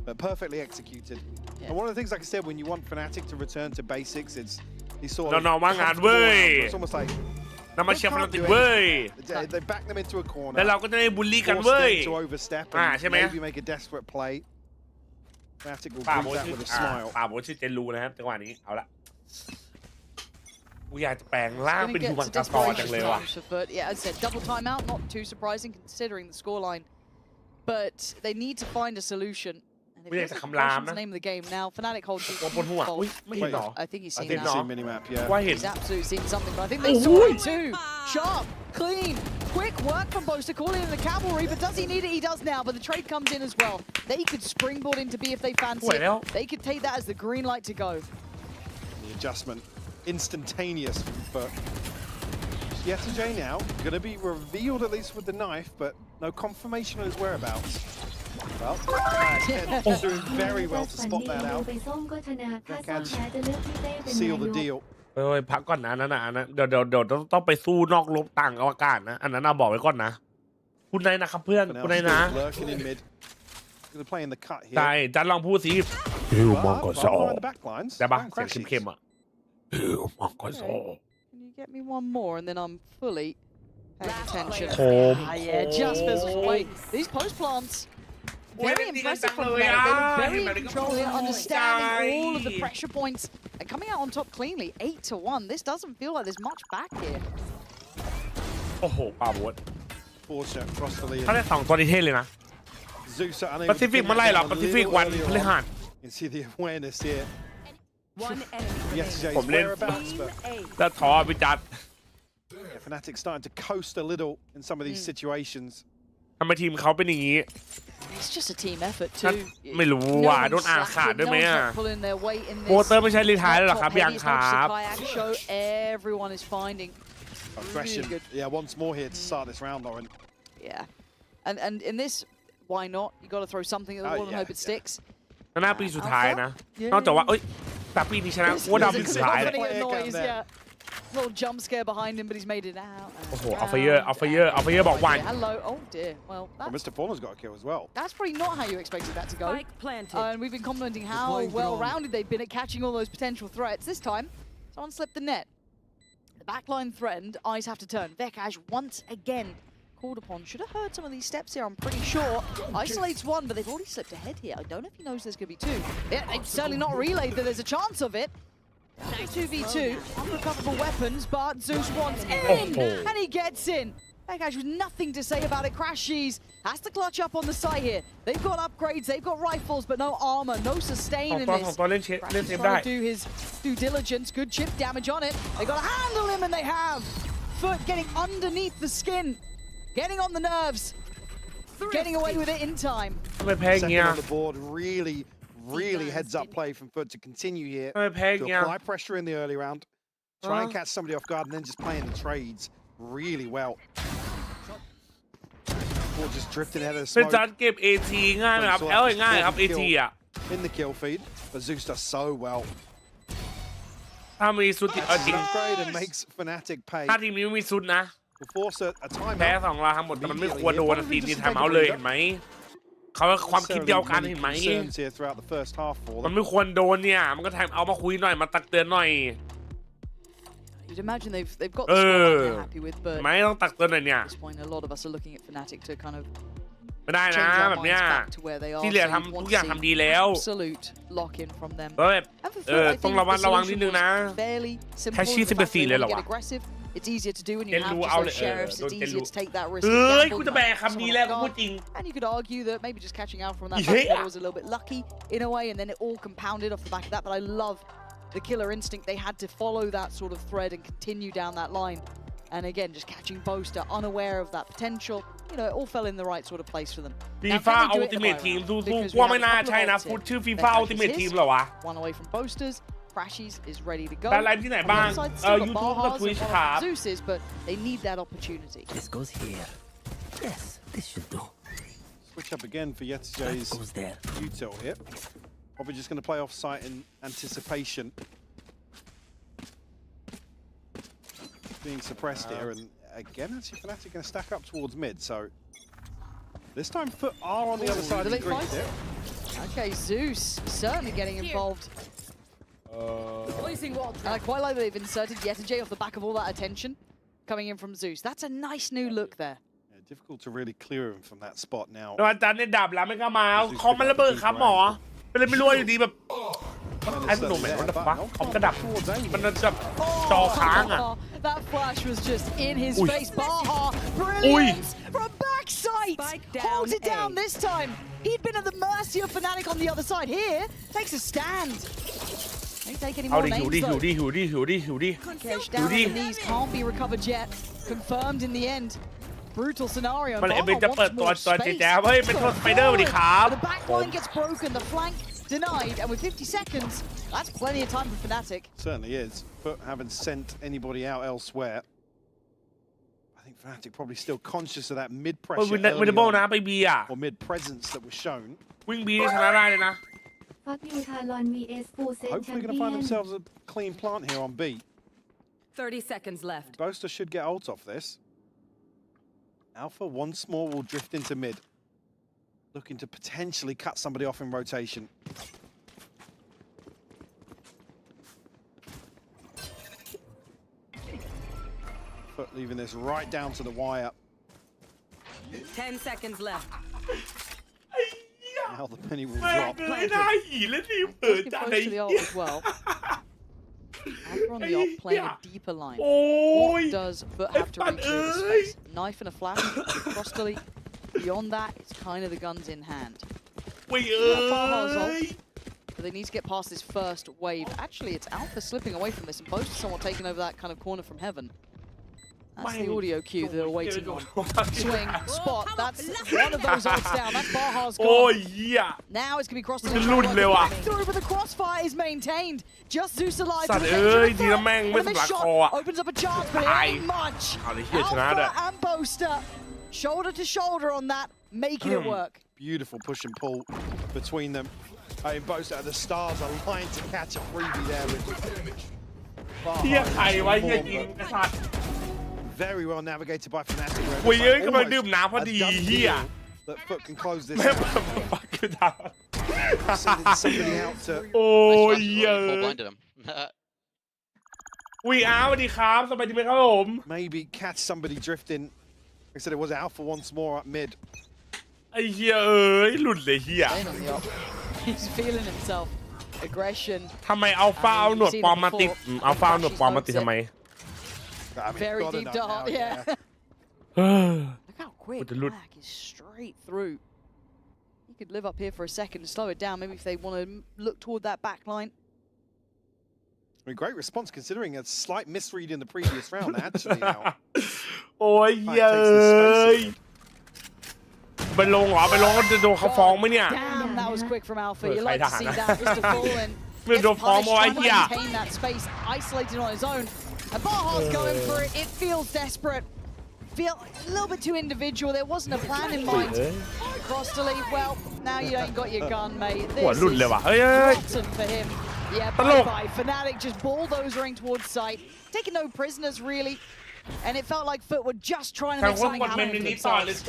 But perfectly executed. And one of the things, like I said, when you want FNATIC to return to basics, it's these sort of. น้องๆว่างานเว้ย It's almost like. นำมาเชียร์FNATICเว้ย They back them into a corner. แล้วเราก็จะได้บูลลี่กันเว้ย To overstep ใช่ไหม and maybe make a desperate play. FNATIC will ป่า bring โบ that ชื่อ with a smile. ป่าโบชื่อเจนรูนะครับจังหวะนี้เอาละกูอยากจะแปลงร่างเป็นฮูมันกาซอจังเลยว่ะ Yeah, as I said, double timeout, not too surprising considering the scoreline. But they need to find a solution. And if there's the name of the game now, FNATIC holds the I think he's seen that. Seen minimap, yeah. He's absolutely seen something, but I think they saw it too. Sharp, clean, quick work from Boaster, calling in the cavalry, but does he need it? He does now, but the trade comes in as well. They could springboard into B if they fancy it. They could take that as the green light to go. The adjustment, instantaneous for J now. Going to be revealed at least with the knife, but no confirmation of his whereabouts. Well, doing very well to spot that out. Seal the deal. พักก่อนนะนั่นนะเดี๋ยวต้องไปสู้นอกโลกต่างอวกาศนะอันนั้นบอกไว้ก่อนนะคุณนายนะครับเพื่อนคุณนายนะใช่จันลองพูดสิฮิวมองกอซอได้ปะเสียงเข้มๆอ่ะฮิวมองกอซอ Can you get me one more and then I'm fully paying attention? Yeah, just fizzles away. These post plants. Very impressive from them. They look very in control here, understanding all of the pressure points and coming out on top cleanly. 8-1. This doesn't feel like there's much back here. โอ้โหป่าบดถ้าได้2ตัวนี้เท่เลยนะแปซิฟิกเมื่อไรหรอแปซิฟิกวันพฤหัสผมเล่นแล้วท้อไปจัด FNATIC starting to coast a little in some of these situations. ทำไมทีมเขาเป็นอย่างนี้ It's just a team effort too. ไม่รู้ว่าโดนขาดด้วยไหมอ่ะโปเตอร์ไม่ใช่รีไทร์แล้วหรอครับยังครับ Everyone is finding aggression. Yeah, once more here to start this round, Lauren. Yeah, and in this, why not? You got to throw something at the wall and hope it sticks. หน้าปีสุดท้ายนะนอกจากว่าแต่ปีนี้ชนะว่าดาวปีสุดท้าย Little jump scare behind him, but he's made it out. โอ้โหเอาไฟเยอร์บอกวัน Hello, oh dear. Well, Mr. Fallen's got a kill as well. That's probably not how you expected that to go. And we've been complimenting how well-rounded they've been at catching all those potential threats. This time, someone slipped the net. The backline threatened. Eyes have to turn. Vekash once again called upon. Should have heard some of these steps here, I'm pretty sure. Isolates one, but they've already slipped ahead here. I don't know if he knows there's going to be two. Yeah, they've certainly not relayed that there's a chance of it. 2v2, unrecoverable weapons, but Zeus wants in, and he gets in. Vekash with nothing to say about it. Crashies has to clutch up on the side here. They've got upgrades, they've got rifles, but no armor, no sustain in this. Crashies trying to do his due diligence. Good chip damage on it. They got to handle him, and they have. FUT getting underneath the skin, getting on the nerves, getting away with it in time. Second on the board, really heads up play from FUT to continue here, to apply pressure in the early round, try and catch somebody off guard, and then just playing the trades really well. Or just drifting ahead of the smoke. เป็นการเก็บ AT ง่ายไหมครับง่ายครับ AT อ่ะ In the kill feed, but Zeus does so well. ถ้ามีสุดจริง upgrade and makes FNATIC pay. ถ้าทีมนี้ไม่มีสุดนะ Force a timeout. แพ้2 ราวทั้งหมดแต่มันไม่ควรโดนตีไทม์เอาท์เลยเห็นไหมเขาความคิดเดียวกันเห็นไหมมันไม่ควรโดนเนี่ยมันก็แทงเอามาคุยหน่อยมาตักเตือนหน่อย You'd imagine they've got the score they're happy with, but ไม่ต้องตักเตือนหน่อยเนี่ย at this point a lot of us are looking at FNATIC to kind of ไม่ได้นะแบบเนี้ยที่เหลือทำทุกอย่างทำดีแล้ว absolute lock in from them ต้องระวังนิดนึงนะแค่ชี้14เลยเหรอวะIt's easier to do when you have just sheriffs. It's easier to take that risk. กูจะแบกคำนี้แล้วกูพูดจริง And you could argue that maybe just catching out from that back was a little bit lucky in a way, and then it all compounded off the back of that. But I love the killer instinct. They had to follow that sort of thread and continue down that line. And again, just catching Boaster, unaware of that potential. You know, it all fell in the right sort of place for them. FIFA Ultimate Team สู้ๆว่าไม่น่าใช่นะพูดชื่อ FIFA Ultimate Team เหรอวะ One away from Boasters. Crashies is ready to go. แต่ไลฟ์ที่ไหนบ้างYouTube กับ Twitch ครับ Zeus's, but they need that opportunity. This goes here. Yes, this should do. Switch up again for JJaz util here. Probably just going to play off site in anticipation. Being suppressed here, and again, actually FNATIC going to stack up towards mid. So this time FUT are on the other side of the grid here. Okay, Zeus certainly getting involved. And I quite like that they've inserted Yetterjay off the back of all that attention coming in from Zeus. That's a nice new look there. Yeah, difficult to really clear him from that spot now. อาจารย์เนี่ยดับแล้วไม่ก็มาคอมมันระเบิดครับหมอเป็นเลยไม่รู้อยู่ดีแบบไอ้สนุกเหมือนมันฟักคอมกระดับมันจะจอค้างอ่ะ That flash was just in his face. Baha, brilliant from backside. Holds it down this time. He'd been at the mercy of FNATIC on the other side. Here, takes a stand. Don't take any more names though. Kesh down on the knees, can't be recovered yet. Confirmed in the end. Brutal scenario. Baha wants more space. The back line gets broken, the flank denied, and with 50 seconds, that's plenty of time for FNATIC. Certainly is. But haven't sent anybody out elsewhere. I think FNATIC probably still conscious of that mid pressure or mid presence that was shown. วิ่งบีได้ชนะได้เลยนะ FUT ยูทารอน vs ฟูเซน Hopefully going to find themselves a clean plant here on B. 30 seconds left. Boaster should get ult off this. Alpha once more will drift into mid, looking to potentially cut somebody off in rotation. FUT leaving this right down to the wire. 10 seconds left. Now the penny will drop. Close to the ult as well. Alpha on the ult playing a deeper line. What does FUT have to recreate the space? Knife and a flash, cross delete. Beyond that, it's kind of the guns in hand. But they need to get past this first wave. Actually, it's Alpha slipping away from this, and both somewhat taking over that kind of corner from heaven. That's the audio cue they're waiting on. Swing, spot, that's one of those ults down. That's Baha's gone. Oh, yeah. Now it's going to be cross through, but the crossfire is maintained. Just Zeus alive. The shot opens up a chance, but it ain't much. Alpha and Boaster, shoulder to shoulder on that, making it work. Beautiful push and pull between them. Boaster, the stars aligned to catch a freebie there with very well navigated by FNATIC. That FUT can close this out. Sending somebody out to... Oh, yeah. We are, maybe catch somebody drifting. Like I said, it was Alpha once more up mid. He's feeling himself. Aggression. Very deep dart, yeah. Look how quick Black is straight through. He could live up here for a second and slow it down, maybe if they want to look toward that back line. I mean, great response considering a slight misread in the previous round, actually, now. Oh, yeah. Damn, that was quick from Alpha. You like to see that. Mr. Fallen. Trying to maintain that space, isolated on his own. And Baha's going for it. It feels desperate. Feel a little bit too individual. There wasn't a plan in mind. Cross to leave. Well, now you ain't got your gun, mate. This is rotten for him. Yeah, bye-bye. FNATIC just bulldozering towards site. Taking no prisoners, really. And it felt like FUT were just trying to make something happen for themselves.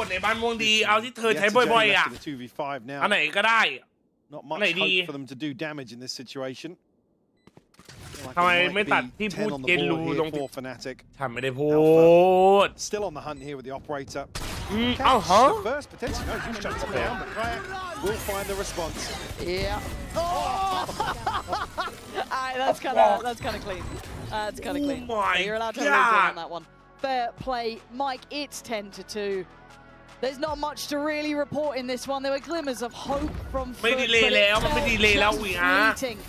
Not much hope for them to do damage in this situation. ทำไมไม่ตัดที่พูดเจนรูลงทำไม่ได้พูด Still on the hunt here with the operator. เอ้าฮะ First potentially no, he's shut it down, but Kayak will find the response. Yeah. Oh! That's kind of clean. That's kind of clean. You're allowed to have a little on that one. Fair play, Mike. It's 10-2. There's not much to really report in this one. There were glimmers of hope from FUT, but it felt just fleeting.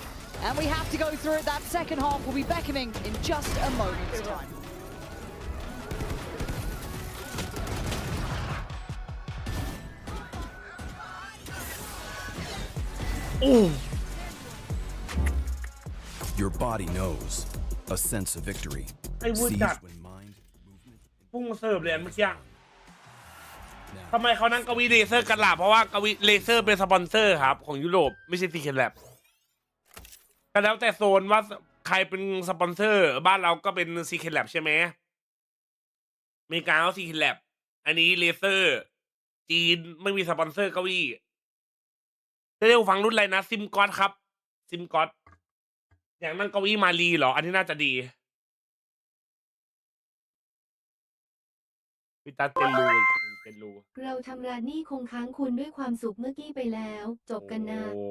And we have to go through it. That second half will be beckoning in just a moment's time. Ooh. Your body knows a sense of victory. ไอ้วุ้นจัดพุ่งเสิร์ฟเลยเมื่อกี้ทำไมเขานั่งกวีเลเซอร์กันล่ะเพราะว่ากวีเลเซอร์เป็นสปอนเซอร์ครับของยุโรปไม่ใช่ซีเคนแลบก็แล้วแต่โซนว่าใครเป็นสปอนเซอร์บ้านเราก็เป็นซีเคนแลบใช่ไหมอเมริกาก็ซีเคนแลบอันนี้เลเซอร์จีนไม่มีสปอนเซอร์เก้าอี้จะได้ฟังรุ่นอะไรนะซิมก๊อตครับซิมก๊อตอย่างนั่งเก้าอี้มาลีเหรออันนี้น่าจะดีพิตาเตลูเราทำร้านนี่คงค้างคุณด้วยความสุขเมื่อกี้ไปแล้วจบกันนะโอ้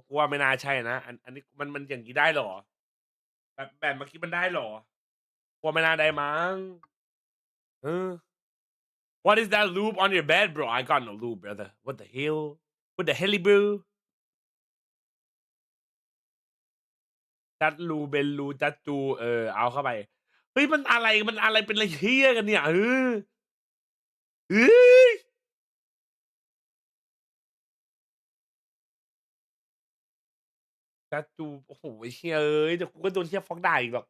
กูว่าไม่น่าใช่นะอันนี้มันอย่างนี้ได้หรอแบบเมื่อกี้มันได้หรอกูว่าไม่น่าได้มั้งWhat is that loop on your bed, bro? I got no loop, brother. What the hell? What the hell, bro? จัดลูเบลลูจัดจูเอาเข้าไปเฮ้ยมันอะไรเป็นอะไรเฮี้ยกันเนี่ยจัดจูโอ้โหเฮี้ยเดี๋ยวกูก็โดนเฮี้ยฟ้องได้อีกหรอก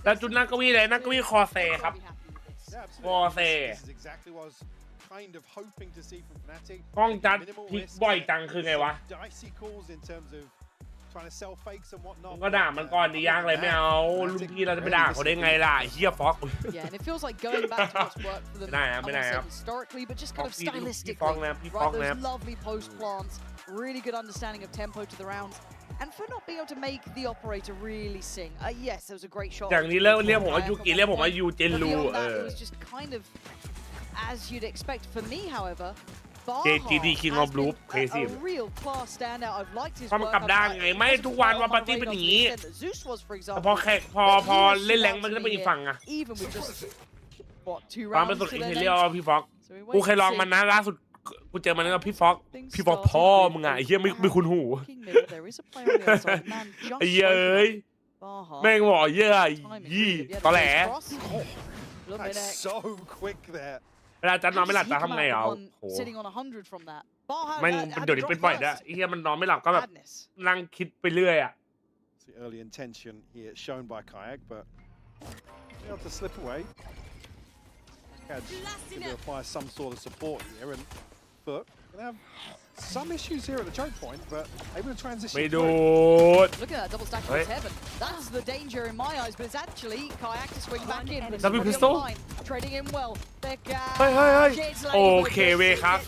จัดจูนักกวีเลยนักกวีคอเซครับคอเซกล้องจัดพลิกบ่อยจังคือไงวะ trying to sell fakes and whatnot. ก็ด่ามันก่อนดิย่างอะไรไม่เอารุ่นพี่เราจะไปด่าเขาได้ไงล่ะเฮียฟ็อก Yeah, and it feels like going back to what's worked for them historically, but just kind of stylistically. Right, those lovely post plants, really good understanding of tempo to the rounds, and for not being able to make the operator really sing. Yes, there was a great shot. อย่างนี้เรียกผมว่ายูกิเรียกผมว่ายูเจนลู It was just kind of as you'd expect. For me, however. JJD King of Loop เพย์ซีเพราะมันกลับด้านไงไม่ทุกวันว่าปาร์ตี้เป็นอย่างนี้พอแขกพอเล่นแรงมันก็จะเป็นอีกฝั่งอะความเป็นสุดอินเทเลียพี่ฟอกกูเคยลองมันนะล่าสุดกูเจอมันกับพี่ฟอกพ่อมึงอะไอ้เหี้ยไม่คุ้นหูไอ้เหี้ยเอ้ยแม่งบอกเหี้ยยี่ตอแหล So quick there. เวลาจันนอนไม่หลับจะทำไงอ่ะมันเดี๋ยวนี้เป็นบ่อยด้วยไอ้เหี้ยมันนอนไม่หลับก็แบบนั่งคิดไปเรื่อยอ่ะ The early intention here shown by Kayak, but able to slip away. Had to require some sort of support here, and FUT gonna have some issues here at the choke point, but able to transition. ไม่ดูด Look at that double stack towards heaven. That's the danger in my eyes, but it's actually Kayak to swing back in. Double pistol. Trading in well. เฮ้ยโอเคเว้ยครับ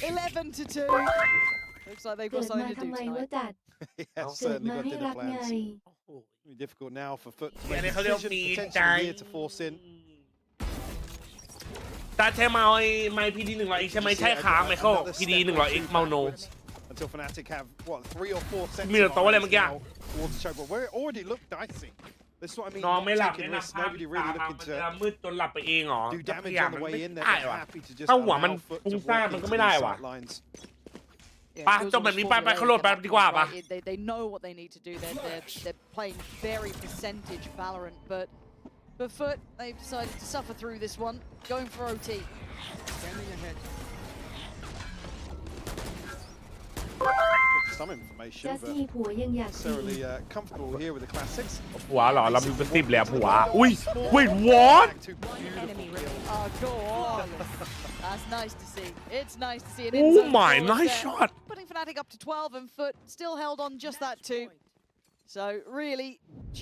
11-2. Looks like they've got something to do tonight. Yeah, certainly got dinner plans. Very difficult now for FUT to make a decision potentially here to force in. ตาใช้ไม้พีดี100X ใช่ไหมใช่ค้างไหมเขาพีดี100X เมาโน Until FNATIC have what 3 or 4 sets. มีแต่โต๊ะอะไรเมื่อกี้ towards the choke, but where it already looked dicey. This is what I mean. นอนไม่หลับ Taking เนี่ยนะ risks, nobody really looking to มืดจนหลับไปเองเหรอ do damage on the way in. ได้ They're ว่ะ happy to just ถ้าหัวมัน allow FUT ฟุ้ง to ซ่าน walk มันก็ into ไม่ the ได้ว่ะ sidelines. ปะจบแบบนี้ไปเขาโหลดไปดีกว่าปะ They know what they need to do. They're playing very percentage Valorant, but FUT they've decided to suffer through this one, going for OT. Standing ahead. Some information, but necessarily comfortable here with the classics. ผัวเหรอเรามีเป็น10แล้วผัวอุ้ย wait what Oh, go on. That's nice to see. It's nice to see. Oh my, nice shot. Putting FNATIC up to 12 and FUT still held on just that too. So really,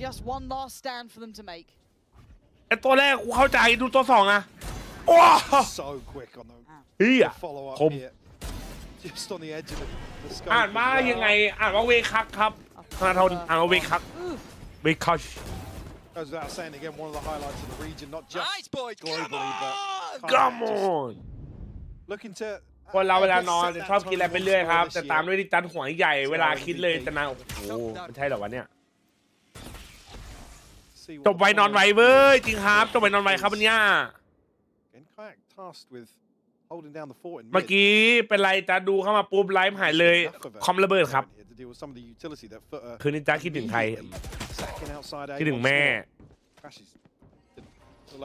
just one last stand for them to make. ไอตัวแรกกูเข้าใจดูตัว2อะโอ้ So quick on the เฮีย follow up คม here. Just on the edge of the scope. อ่านว่ายังไงอ่านว่าเวคักครับธนาธรอ่านว่าเวคักเวคัช Goes without saying again, one of the highlights of the region, not just globally, but Come on looking to คนเราเวลานอนจะชอบกินอะไรไปเรื่อยครับแต่ตามด้วยดิจันหัวใหญ่เวลาคิดเลยจะนานโอ้โหมันใช่เหรอวะเนี่ยจบไวนอนไวเว้ยจริงครับจบไวนอนไวครับวันนี้เมื่อกี้เป็นไรจะดูเข้ามาปุ๊บไลฟ์หายเลยคอมระเบิดครับคืนนี้จ้าคิดถึงใครคิดถึงแม่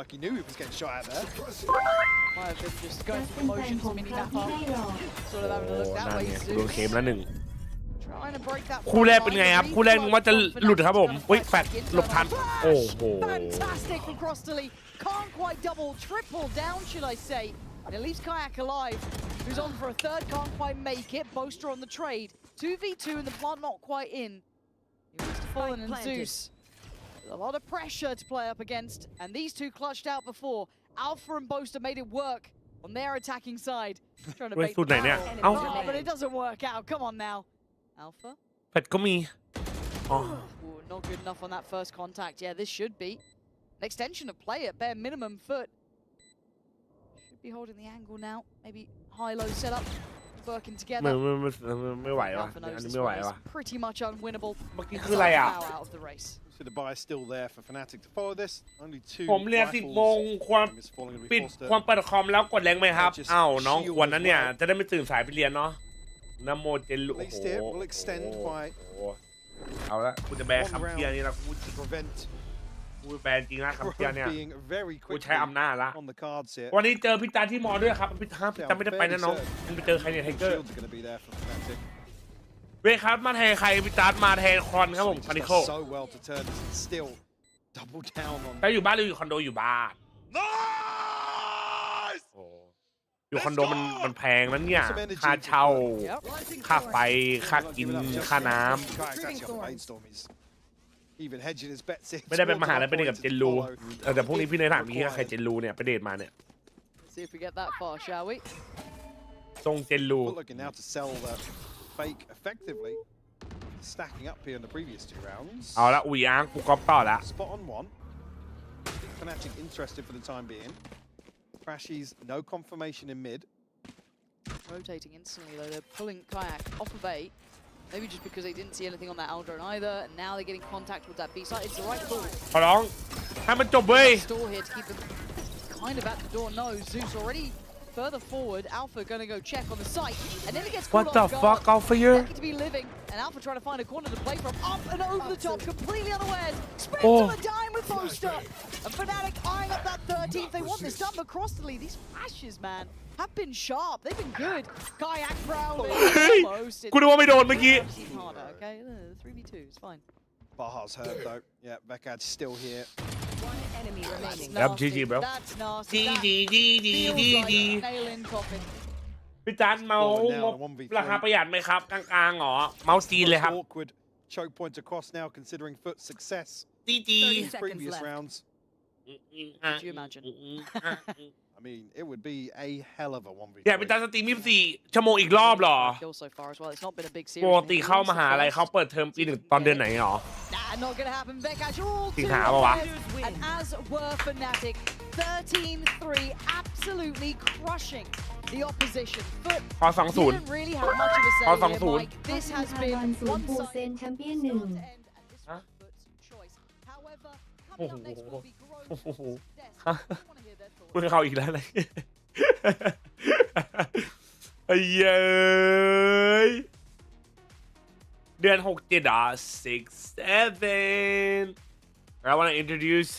Like he knew he was getting shot at there. Might have been just going through the motions, mini napper. Sort of having a look that way. โดนเข็มแล้วหนึ่ง Trying to break that. คู่แรกเป็นไงครับคู่แรกนึกว่าจะหลุดครับผมเฮ้ยแฟดหลบทันโอ้โห Fantastic from Crossley. Can't quite double, triple down, should I say? And it leaves Kayak alive. Who's on for a third? Can't quite make it. Boaster on the trade. 2v2 and the plant not quite in. He wants to fall in and Zeus. A lot of pressure to play up against, and these two clutched out before. Alpha and Boaster made it work on their attacking side. Trying to bait the barrel, but it doesn't work out. Come on now. Alpha. แฟดก็มี Ooh, not good enough on that first contact. Yeah, this should be an extension of play at bare minimum. FUT should be holding the angle now. Maybe high-low setup. Working together. ไม่ไหวว่ะอันนี้ไม่ไหวว่ะ Pretty much unwinnable. เมื่อกี้คืออะไรอ่ะ Out of the race. So the buy still there for FNATIC to follow this. Only 2. ผมเรียน10 โมงความปิดความเปิดคอมแล้วกดแรงไหมครับอ้าวน้องควรนั้นเนี่ยจะได้ไม่ตื่นสายไปเรียนเนาะนะโมเจลุโอ้โหเอาละกูจะแบนคำเพียนี่แล้วกูแบนจริงนะคำเพียเนี่ยกูใช้อำนาจละวันนี้เจอพี่ตาที่มอด้วยครับพี่ตาไม่ได้ไปนะน้องมึงไปเจอใครเนี่ยไทเกอร์เวคัสมาแทนใครพี่ตามาแทนคอนครับผมคานิโคแต่อยู่บ้านหรืออยู่คอนโดอยู่บ้าน อยู่คอนโดมันแพงนั้นเนี่ยค่าเช่าค่าไฟค่ากินค่าน้ำไม่ได้เป็นมหาลัยไปเดทกับเจนรูแต่พวกนี้พี่ในถามมีใครเจนรูเนี่ยไปเดทมาเนี่ยทรงเจนรู เอาละอุยอ้างกูก๊อปต่อละ FNATIC interested for the time being. Crashies, no confirmation in mid. Rotating instantly though, they're pulling Kayak off of A. Maybe just because they didn't see anything on that L drone either, and now they're getting contact with that B side. It's the right call. ขอร้องให้มันจบเว้ย Store here to keep them kind of at the door. No, Zeus already further forward. Alpha gonna go check on the site, and then it gets What the fuck, Alpha? You're lucky to be living, and Alpha trying to find a corner to play from. Up and over the top, completely unawares. Spins on a dime with Poster. And FNATIC eyeing up that 13th. They want this done, but Crossley, these flashes, man, have been sharp. They've been good. Kayak prowling. Almost. กูนึกว่าไม่โดนเมื่อกี้ Harder, okay? 3v2, it's fine. Baha's hurt though. Yeah, Vekad's still here. One enemy remaining. Yep, GG, bro. That's nasty. GG. Nail in coffin. พี่จันเมาส์ราคาประหยัดไหมครับกลางๆหรอเมาส์จีนเลยครับ Awkward choke point across now, considering FUT's success. GG. Previous rounds. Could you imagine? I mean, it would be a hell of a 1v3. อยากเป็นจันสตรีม24 ชั่วโมงอีกรอบหรอ Kill so far as well. It's not been a big ป series. กติเข้ามหาลัยเขาเปิดเทอมปี 1ตอนเดือนไหนหรอ Nah, not gonna happen. Vekaj all สิง too หาปะวะ well. And as were FNATIC, 13-3, absolutely crushing the opposition. But พอ 20 didn't really have much of a say พอ here, Mike. 20 This has บอล been ศูนย์ one ปู side. เซนแชมเปี้ยนหนึ่ง Huh? Choice. However, โอ้ coming โห up next will be โอ้โห Groves. ฮะ I don't want to hear their thoughts. เพิ่งเข้าอีกแล้วเลย ไอ้เย้ยเดือน6-7อ่ะ6-7 I want to introduce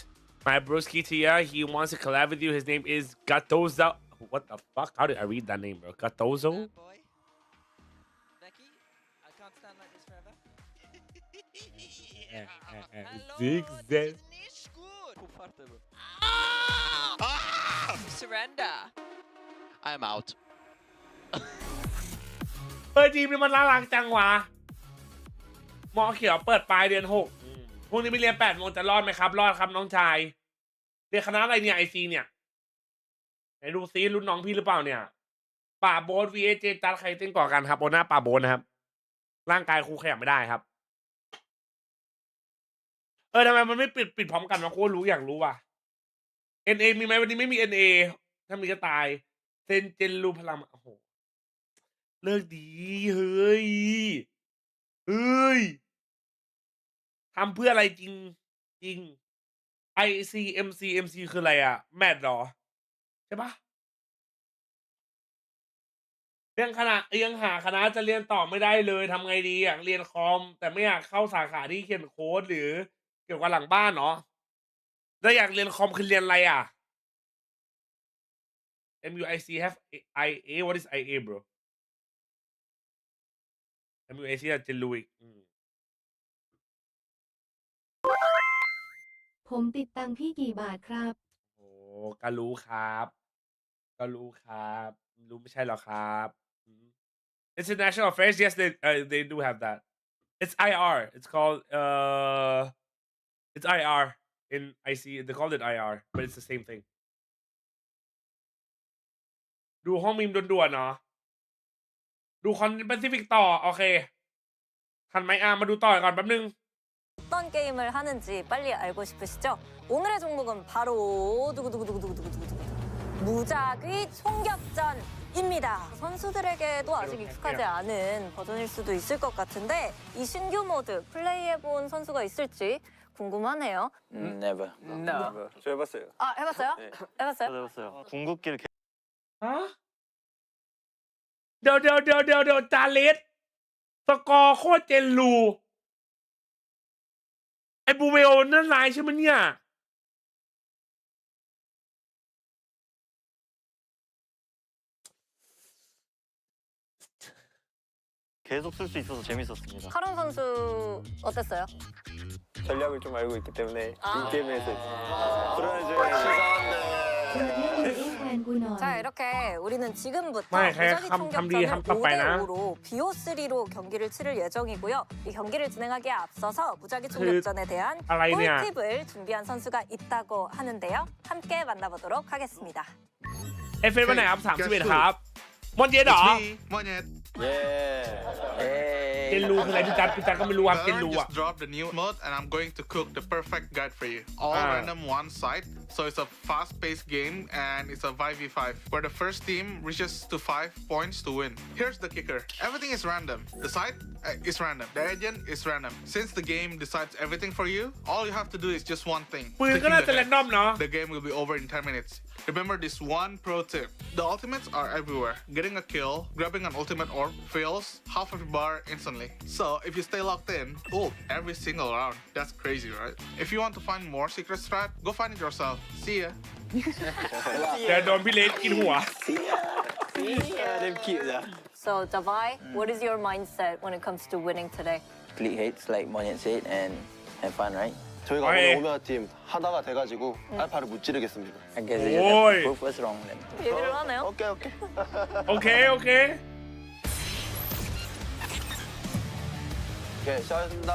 my broski to you. He wants to collab with you. His name is Gatozo. What the fuck? How did I read that name, bro? Gatozo? Boy. Becky, I can't stand like this forever. Zigzag. Surrender. I am out. เฮ้ยทีมนี่มันน่ารักจังวะหมอเขียวเปิดปลายเดือน6พรุ่งนี้ไปเรียน8 โมงจะรอดไหมครับ รอดครับน้องชายเรียนคณะอะไรเนี่ยไอซีเนี่ยไหนดูซิรุ่นน้องพี่หรือเปล่าเนี่ยป่าโบ๊ท vs เจจัดใครเต้นก่อกันครับโอหน้าป่าโบ๊ทนะครับร่างกายครูขยับไม่ได้ครับทำไมมันไม่ปิดพร้อมกันวะโค้รู้อยากรู้ว่ะ NA มีไหมวันนี้ไม่มี NA ถ้ามีก็ตายเซนเจนรูพลังโอ้โหเลิกดีเฮ้ยทำเพื่ออะไรจริง ICMC คืออะไรอะแมทหรอใช่ปะยังหาคณะจะเรียนต่อไม่ได้เลยทำไงดีอยากเรียนคอมแต่ไม่อยากเข้าสาขาที่เขียนโค้ดหรือเกี่ยวกับหลังบ้านเนาะแล้วอยากเรียนคอมคือเรียนอะไรอะ MUIC have IA what is IA bro MUIC อะเจนลุย ผมติดตังพี่กี่บาทครับ โอ้ก็รู้ครับรู้ไม่ใช่หรอครับ International affairs yes they do have that it's IR it's called it's IR in IC they call it IR but it's the same thing ดูห้องมีมด่วนๆเนาะดูคอนแปซิฟิกต่อโอเคทันไหมมาดูต่อก่อนแป๊บนึง 어떤 게임을 하는지 빨리 알고 싶으시죠? 오늘의 종목은 바로 두구두구두구두구두구두구 무작위 총격전입니다. 선수들에게도 아직 익숙하지 않은 버전일 수도 있을 것 같은데 이 신규 모드 플레이해본 선수가 있을지 궁금하네요. Never. No. 저 해봤어요. 아 해봤어요? 네. 해봤어요? 궁극기를 ฮะเดี๋ยวจาเลสสกอร์โคตรเจนลูไอ้บูเวลนั่นลายใช่ไหมเนี่ย 계속 쓸 수 있어서 재밌었습니다. 카론 선수 어땠어요? 전략을 좀 알고 있기 때문에 이 게임에서 불안해져야 자 이렇게 우리는 지금부터 네, 무작위 감리 총격전을 한번 봐요. 5대5로 BO3로 경기를 치를 예정이고요. 이 경기를 진행하기에 앞서서 무작위 총격전에 대한 꿀팁을 준비한 선수가 있다고 하는데요. 함께 만나보도록 하겠습니다. FN วันไหนครับ31ครับมอนเย็นเหรอ เย้ เจนรูคืออะไรพี่จัดก็ไม่รู้ครับเจนรูอ่ะ Just drop the new mode and I'm going to cook the perfect guide for you. All random one side, so it's a fast-paced game and it's a 5v5 where the first team reaches to 5 points to win. Here's the kicker: everything is random. The side is random. The agent is random. Since the game decides everything for you, all you have to do is just one thing. ปืนก็น่าจะแรนดอมเนาะ The game will be over in 10 minutes. Remember this one pro tip: the ultimates are everywhere. Getting a kill, grabbing an ultimate orb fills half of your bar instantly. So if you stay locked in, ult every single round. That's crazy, right? If you want to find more secret strat, go find it yourself. See ya. แต่โดนพี่เลสกินหัว Them cute though. So Davai, what is your mindset when it comes to winning today? Click hits like Monian said and have fun, right? 저희가 오늘 오메아 팀 하다가 돼가지고 알파를 무찌르겠습니다. I guess they just have to prove us wrong then. 얘기를 하네요. 오케이. โอเค 오케이, 시작하겠습니다.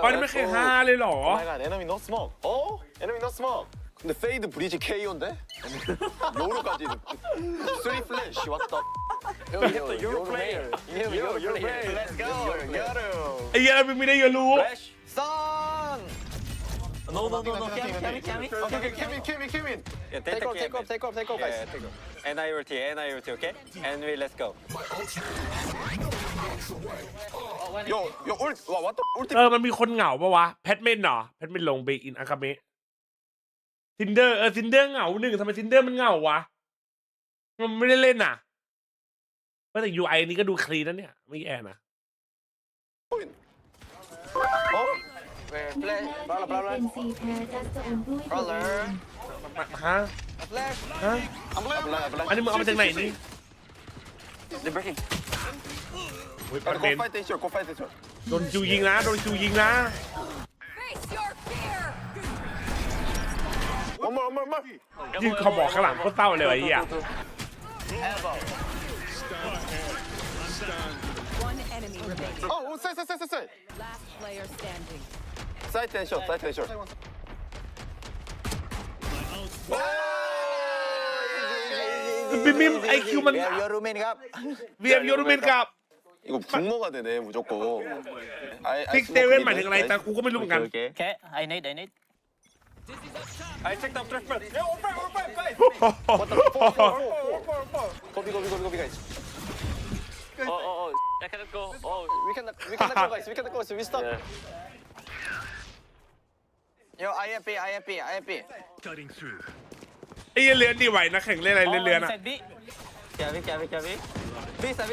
ตอนนี้ไม่เคยฮาเลยเหรอ Oh my god, enemy no smoke. enemy no smoke. 근데 페이드 브리지 KO인데? 요로까지. 3 flash, what the? You're player. You're player. Let's go. Got him. ไอ้เหี้ยมึงไม่ได้อย่ารู้ Son! No. Kevin. Kevin. Yeah, take off, guys. Yeah, take off. NIRT, okay? And we let's go. Yo, what the? Ulti. มันมีคนเหงาปะวะแพทเมนเหรอแพทเมนลงไปอินอากาเมะซินเดอร์ซินเดอร์เหงาหนึ่งทำไมซินเดอร์มันเหงาวะมันไม่ได้เล่นน่ะแต่ UI นี้ก็ดูคลีนนะเนี่ยไม่แย่นะ ฮะอันนี้มึงเอามาจากไหนนี่ They're breaking. โอ้ย Go fight this shot. โดนจูยิงนะOne more. ยิงเขาบอกข้างหลังโคตรเศร้าเลยไอ้เหี้ย One enemy remaining. Oh, side. Last player standing. Side and shot. BIM IQ มัน We have your roommate ครับ We have your roommate กับ 이거 분모가 되네 무조건. ซิกเซเว่นหมายถึงอะไรแต่กูก็ไม่รู้เหมือนกัน Okay, I need. I checked out Driftman. Yo, open, guys. What the fuck? Go, guys. Oh, I cannot go. Oh, We cannot go, guys. We stop. yo, IFP. Cutting through. ไอ้เหี้ยเรือนดีไหวนะแข่งเล่นอะไรเรือนอะ Cavi. Visa.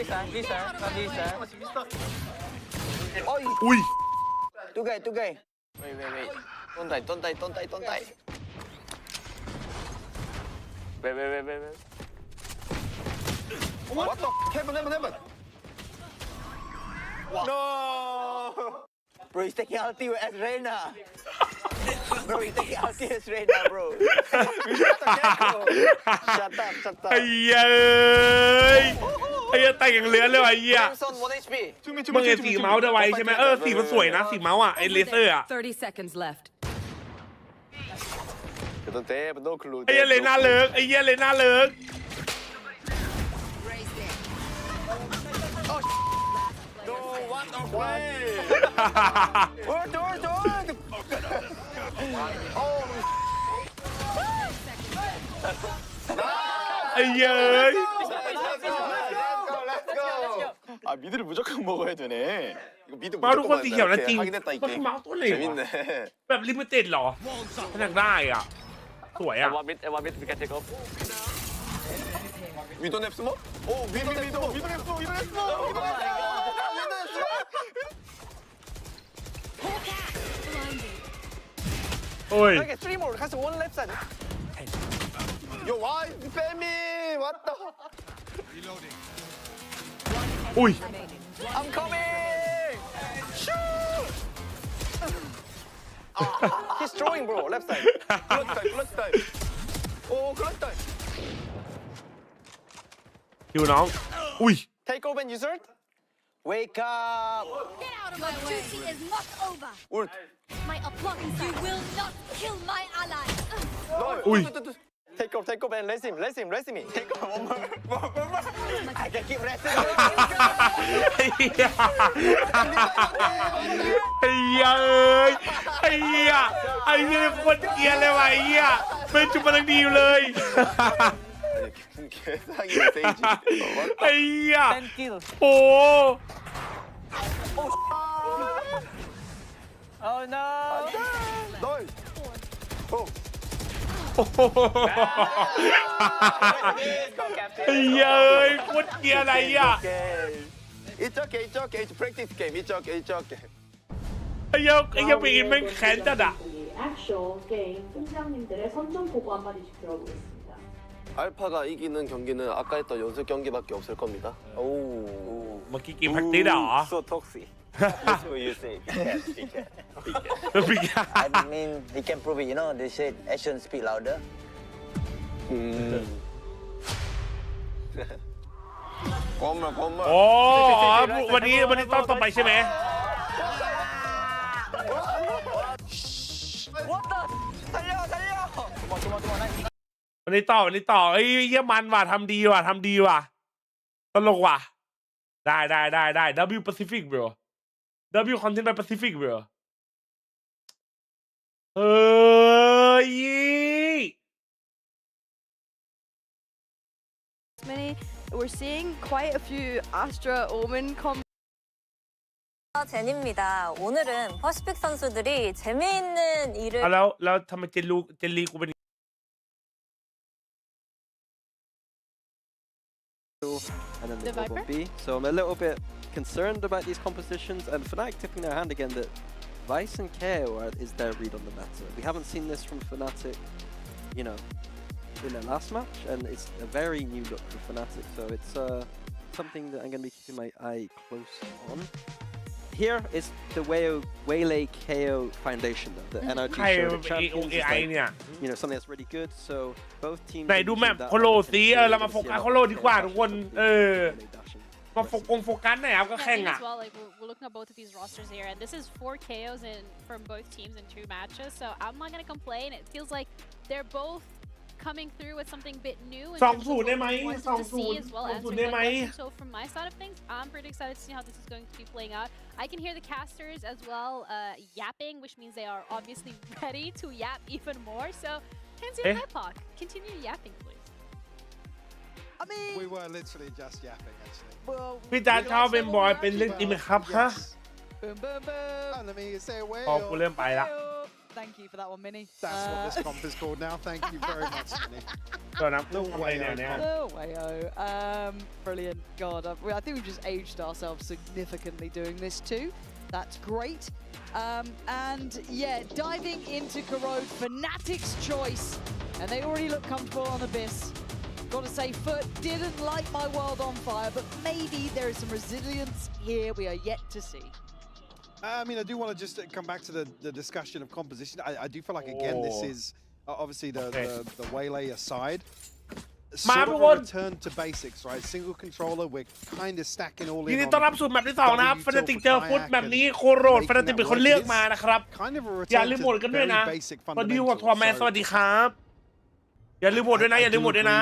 อุ้ย Two guy. Wait. Don't die. Wait. What the? Heaven. No. Bro, he's taking ulti as Reina. Bro, he's taking ulti as Reina, bro. Shut up. ไอ้เหี้ยไอ้เหี้ยแต่งอย่างเรือนเลยไอ้เหี้ย Crimson, 1 HP. มึงเห็นสีเมาส์ได้ไวใช่ไหมสีมันสวยนะสีเมาส์อ่ะไอ้เลเซอร์อ่ะ 30 seconds left. No clue. ไอ้เหี้ยเลน่าเลิกNo, what the play? Door.ไอ้เหี้ย Let's go. 아 미드를 무조건 먹어야 되네. 이거 미드 เมาส์ทุกคนสีเขียวนะจริง 확인했다 มัน 이게. เมาส์ตัวไหนวะ 재밌네. แบบลิมิเต็ดหรอมันอยากได้อ่ะสวยอ่ะ One bit, we can take off. We don't have smoke? Oh, we don't have smoke. Oi. Okay, 3 more. Has one left side. Yo, why spam me? What the? Ui. I'm coming. Shoot. He's throwing, bro. Left side. Clutch time. 오 그렇다 คิวน้องอุ้ย Take over and insert Wake up Get out of my way. Duty is not over. 울 My applause. You will not kill my ally. Ui. Take over and rest him Take over one more I can keep resting ไอ้เหี้ยไอ้เหี้ยไอ้เหี้ยไอ้เหี้ยโคตรเกลียดเลยว่ะไอ้เหี้ยเป็นจุดมันดีอยู่เลย 개사기 세이지 ไอ้เหี้ย Thank you. โอ้ Oh no. 널 오. ไอ้เหี้ยเอ้ยโคตรเกลียดอะไรอ่ะ It's okay It's practice game It's okay ไอ้เหี้ยไปอินเป็นแขนจัดอ่ะ Actual game 팀장님들의 선전 보고 한마디씩 들어보겠습니다. 알파가 이기는 경기는 아까 했던 연습 경기밖에 없을 겁니다. 오. เมื่อกี้กินพักติดเหรอ So toxic. That's what you say. I mean, they can prove it. You know, they said actions speak louder. 건물 อ๋อวันนี้ต้องไปใช่ไหม What the? 살려! 도망. วันนี้ต่อเฮ้ยเยี่ยมันว่ะทำดีว่ะตลกว่ะได้ W Pacific bro W Content by Pacific bro เฮ้ย We're seeing quite a few Astra Omen 제니입니다. 오늘은 퍼시픽 선수들이 재미있는 일을 แล้วทำไมเจนลีกูเป็น and then the Viper B. So I'm a little bit concerned about these compositions, and FNATIC tipping their hand again that Vice and KO is their read on the meta. We haven't seen this from FNATIC, you know, in their last match, and it's a very new look for FNATIC. So it's something that I'm going to be keeping my eye close on. Here is the Waylay KO foundation, though. The NRG showed at Champions is like, you know, something that's really good. So both teams. ไหนดูแมปโคโลสิเรามาโฟกัสโคโลดีกว่าทุกคนมาโฟกัสหน่อยครับก็แข่งอ่ะ Well, like we're looking at both of these rosters here, and this is 4 KOs from both teams in 2 matches. So I'm not gonna complain. It feels like they're both coming through with something a bit new in terms of what we wanted to see as well answering that question. So from my side of things, I'm pretty excited to see how this is going to be playing out. I can hear the casters as well yapping, which means they are obviously ready to yap even more. So hands in Hypoc, continue yapping, please. I mean, we were literally just yapping, actually. พี่จ๋าชอบเป็นบอยเป็นเรื่องจริงไหมครับฮะ Boom. Let me say well. พอกูเริ่มไปละ Thank you for that one, Minnie. That's what this comp is called now. Thank you very much, Minnie. ตัวน้ำลูกไว้เนี่ย Brilliant. God, I think we've just aged ourselves significantly doing this too. That's great. And yeah, diving into Corrode, FNATIC's choice. And they already look comfortable on Abyss. Gotta say, FUT didn't light my world on fire, but maybe there is some resilience here we are yet to see. I mean, I do want to just come back to the discussion of composition. I do feel like, again, this is obviously the Waylay aside. Sort of a return to basics, right? Single controller, we're kind of stacking all in. ยินดีต้อนรับสู่แมปที่2นะครับ FNATIC เจอฟุตแมปนี้โคโรด FNATIC เป็นคนเลือกมานะครับอย่าลืมโหวตกันด้วยนะสวัสดีหัวทอมแมนสวัสดีครับอย่าลืมโหวตด้วยนะ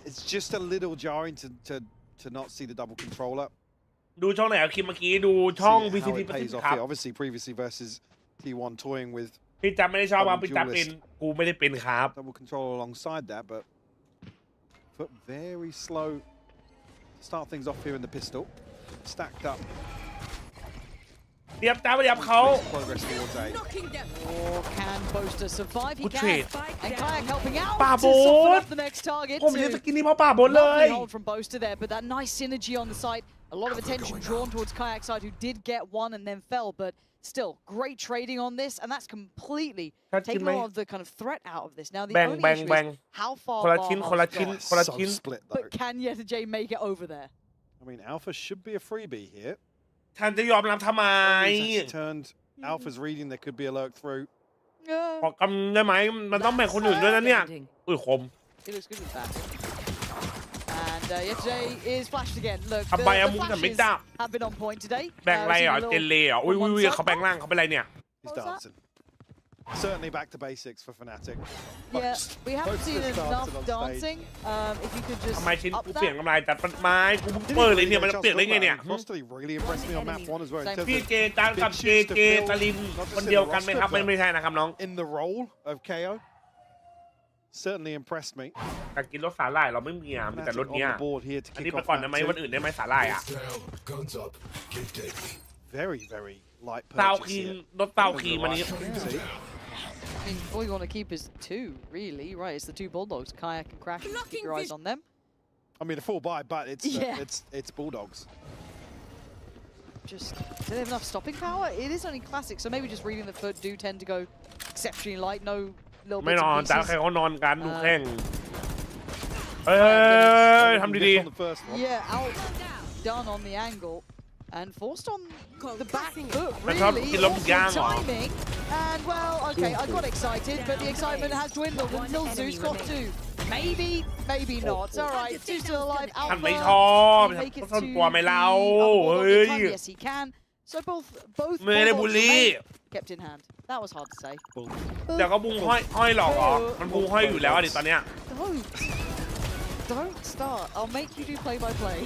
It's just a little jarring to not see the double controller. ดูช่องไหนครับคลิปเมื่อกี้ดูช่อง VCT ครับ Obviously previously versus T1 toying with พี่จำไม่ได้ชอบว่าพี่จำเป็นกูไม่ได้เป็นครับ double controller alongside that, but FUT very slow to start things off here in the pistol. Stacked up. เรียบเขา Progress towards A. Oh, can Boaster survive? He Good can. trade. And Kayak helping out ป่า to บ soften น up the next target. ผมเล่นสกินนี้เพราะป่าบนเลย Lovely hold from Boaster there, but that nice synergy on the side. A lot of attention drawn towards Kayak's side, who did get one and then fell, but still, great trading on this, and that's completely taken a lot of the kind of threat out of this. Now, the only issue is how far split, but can Yeta J make it over there? I mean, Alpha should be a freebie here. ท่านจะยอมรับทำไม Turned Alpha's reading, there could be a lurk through. ขอกำได้ไหมมันต้องแบ่งคนอื่นด้วยนะเนี่ยอุ้ยคม He looks good with that. And yesterday is flashed again. Look, ทำไมอะ the มุ้งแต่ไม่ flashes จับ have been on point today. แบ่งอะไรเหรอ เจนเล่เหรออุ้ยเขาแบ่งร่างเขาเป็นอะไรเนี่ย He's dancing. Certainly back to basics for Fnatic. Yeah, we haven't seen enough dancing. If you could just ทำไมชิ้น up กูเปลี่ยน that. กำไรจัดปันไม้กูเพิ่งเปิดเลยเนี่ยมันจะเปลี่ยนได้ไงเนี่ย Frostily really impressed me on map 1 as well. in terms พี่ of เจจานกับเจเจตาลินคนเดียวกันไหมครับไม่ใช่นะครับน้อง in the role of KO. Certainly impressed me. การกินรสสาหร่ายเราไม่มีอ่ะมีแต่รสเนี้ย On the board here to อันนี้ kick ไป off ก่อนได้ไหม map วันอื่นได้ไหมสาหร่ายอ่ะ Very, very light ซาว purchase คี here. รสซาวคีมันนี้ I mean, all you want to keep is 2, really, right? It's the 2 bulldogs, Kayak and Crash. Keep your eyes on them. I mean, a full buy, but it's Yeah. it's Bulldogs. Just do they have enough stopping power? It is only classic, so maybe just reading the foot do tend to go exceptionally light. No little ไม่ bits นอน and แต่ pieces. ใครเขานอนกันดูแข่งเฮ้ยทำดี On the first one. Yeah, outdone on the angle and forced on the back foot. มันชอบ Really กินรถย่าง awful เหรอ timing. And well, okay, I got excited, but the excitement has dwindled until Zeus got 2. Maybe not. All right, 2 still alive. ท่าน Alpha ไม่ชอบ can make it ท่าน to กลัวไหมเรา the เฮ้ย time. Yes, he can. So both ไม่ได้บูลลี่ kept in hand. That was hard to say. เดี๋ยวก็บุงห้อยหลอกเหรอมันบุงห้อยอยู่แล้วอ่ะดิตอนเนี้ย Don't start. I'll make you do play-by-play.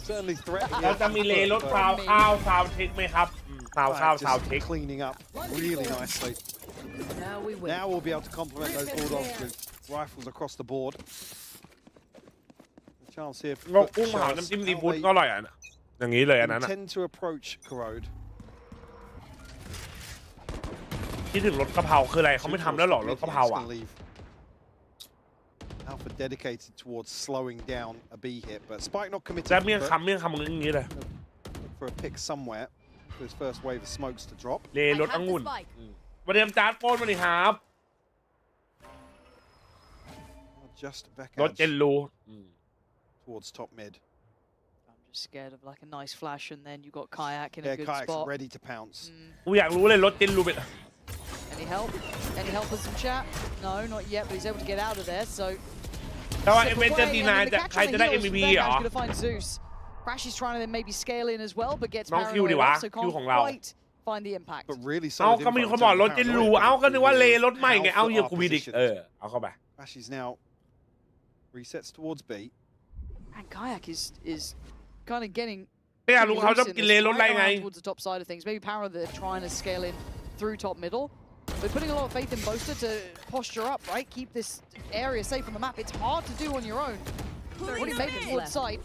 Certainly threatening. เราจะมีเลรถซาวข้าวซาวเทคไหมครับซาวข้าวซาวเทค Cleaning up really nicely. Now we'll be able to complement those Bulldogs with rifles across the board. A chance here งกกุ้งเผาน้ำจิ้มซีฟู้ดก็อร่อยอ่ะอย่างนี้เลยอันนั้น tend to approach Corrode. คิดถึงรถกะเพราคืออะไรเขาไม่ทำแล้วหรอรถกะเพราอ่ะ Alpha dedicated towards slowing down a B hit, but Spike not committed. จะเมี่ยงคำอย่างนี้เลย For a pick somewhere for his first wave of smokes to drop. เลรถองุ่นวันเดียมจาร์ดโฟนวันนี้ครับ Just back รถเจนลู towards top mid. I'm just scared of like a nice flash, and then you got Kayak in a Yeah, good Kayak's spot. ready to pounce. กูอยากรู้เลยรถเจนลูเป็น Any help? Any help with some chat? No, not yet, but he's able to get out of there, so... แต่ว่าเอเวนเจอร์ดีนายจะใครจะได้ MVP เหรอ going to find Zeus. Crash is trying to then maybe scale in as well, but gets น้องคิว paranoid ดีวะ off, so คิว can't ของเรา quite find the impact. But really เอา solid ก็มี info คน in บอก terms ร of ถเจน paranoia. ลูเอาก็นึกว่าเลรถใหม่ไงเอาเหี้ยกูมีดิเอาเข้าไป Crash is now resets towards B. And Kayak is kind of getting ไม่อยากรู้เขาจะกินเลรถอะไรไง towards the top side of things. Maybe Paranoid they're trying to scale in through top middle. They're putting a lot of faith in Boaster to posture up, right? Keep this area safe on the map. It's hard to do on your own. Already made it towards sight.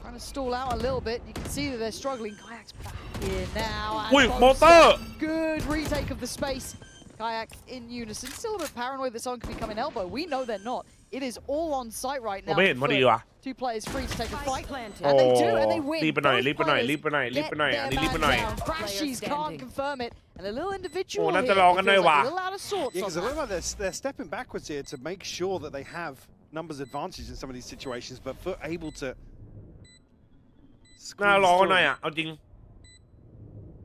Trying to stall out a little bit. You can see that they're struggling. Kayak's back here now. And อุ้ย Boaster, มอเตอร์ good retake of the space. Kayak in unison. Still a bit paranoid that someone could be coming elbow. We know they're not. It is all on sight right now. ไม่เห็นพอดีวะ Two players free to take a fight. โอ้ And they do, and they win. รีบไปหน่อย Both รีบไปหน่อย players รีบไปหน่อยรีบไปหน่อย get อัน their นี้รีบไป man หน่อย down. Crashies can't confirm it. And a little individual โอ้น่า here. จะรอกันหน่อย It feels ว่ะ like a little out of sorts Yeah, on because it that. looks like they're stepping backwards here to make sure that they have numbers advantage in some of these situations, but Foot able to น่ารอ squeeze กันหน่อย through. อ่ะเอาจริง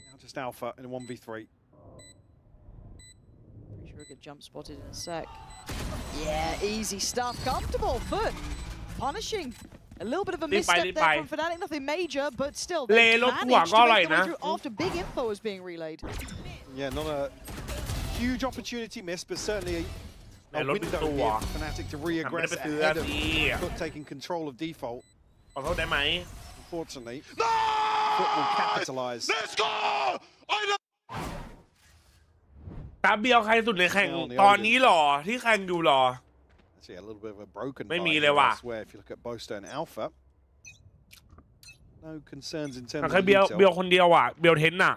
Now just Alpha in a 1v3. Pretty sure I get jump spotted in a sec. Yeah, easy stuff. Comfortable. Foot punishing. A little bit of a misstep there from Fnatic. Nothing major, but still they managed to make their way through after big info was being relayed. Yeah, not a huge opportunity miss, but certainly a window here for Fnatic to re-aggress ahead of Foot taking control of default. ขอโทษได้ไหม Unfortunately, Foot will capitalize. Let's go ตาเบียวใครสุดในแข่งตอนนี้หรอที่แข่งอยู่หรอ Actually, a little bit of a broken ไม่มี fight เลยว่ะ elsewhere if you look at Boaster and Alpha. No concerns in terms ใคร of เบียว detail. คนเดียวอ่ะเบียวเทนน่ะ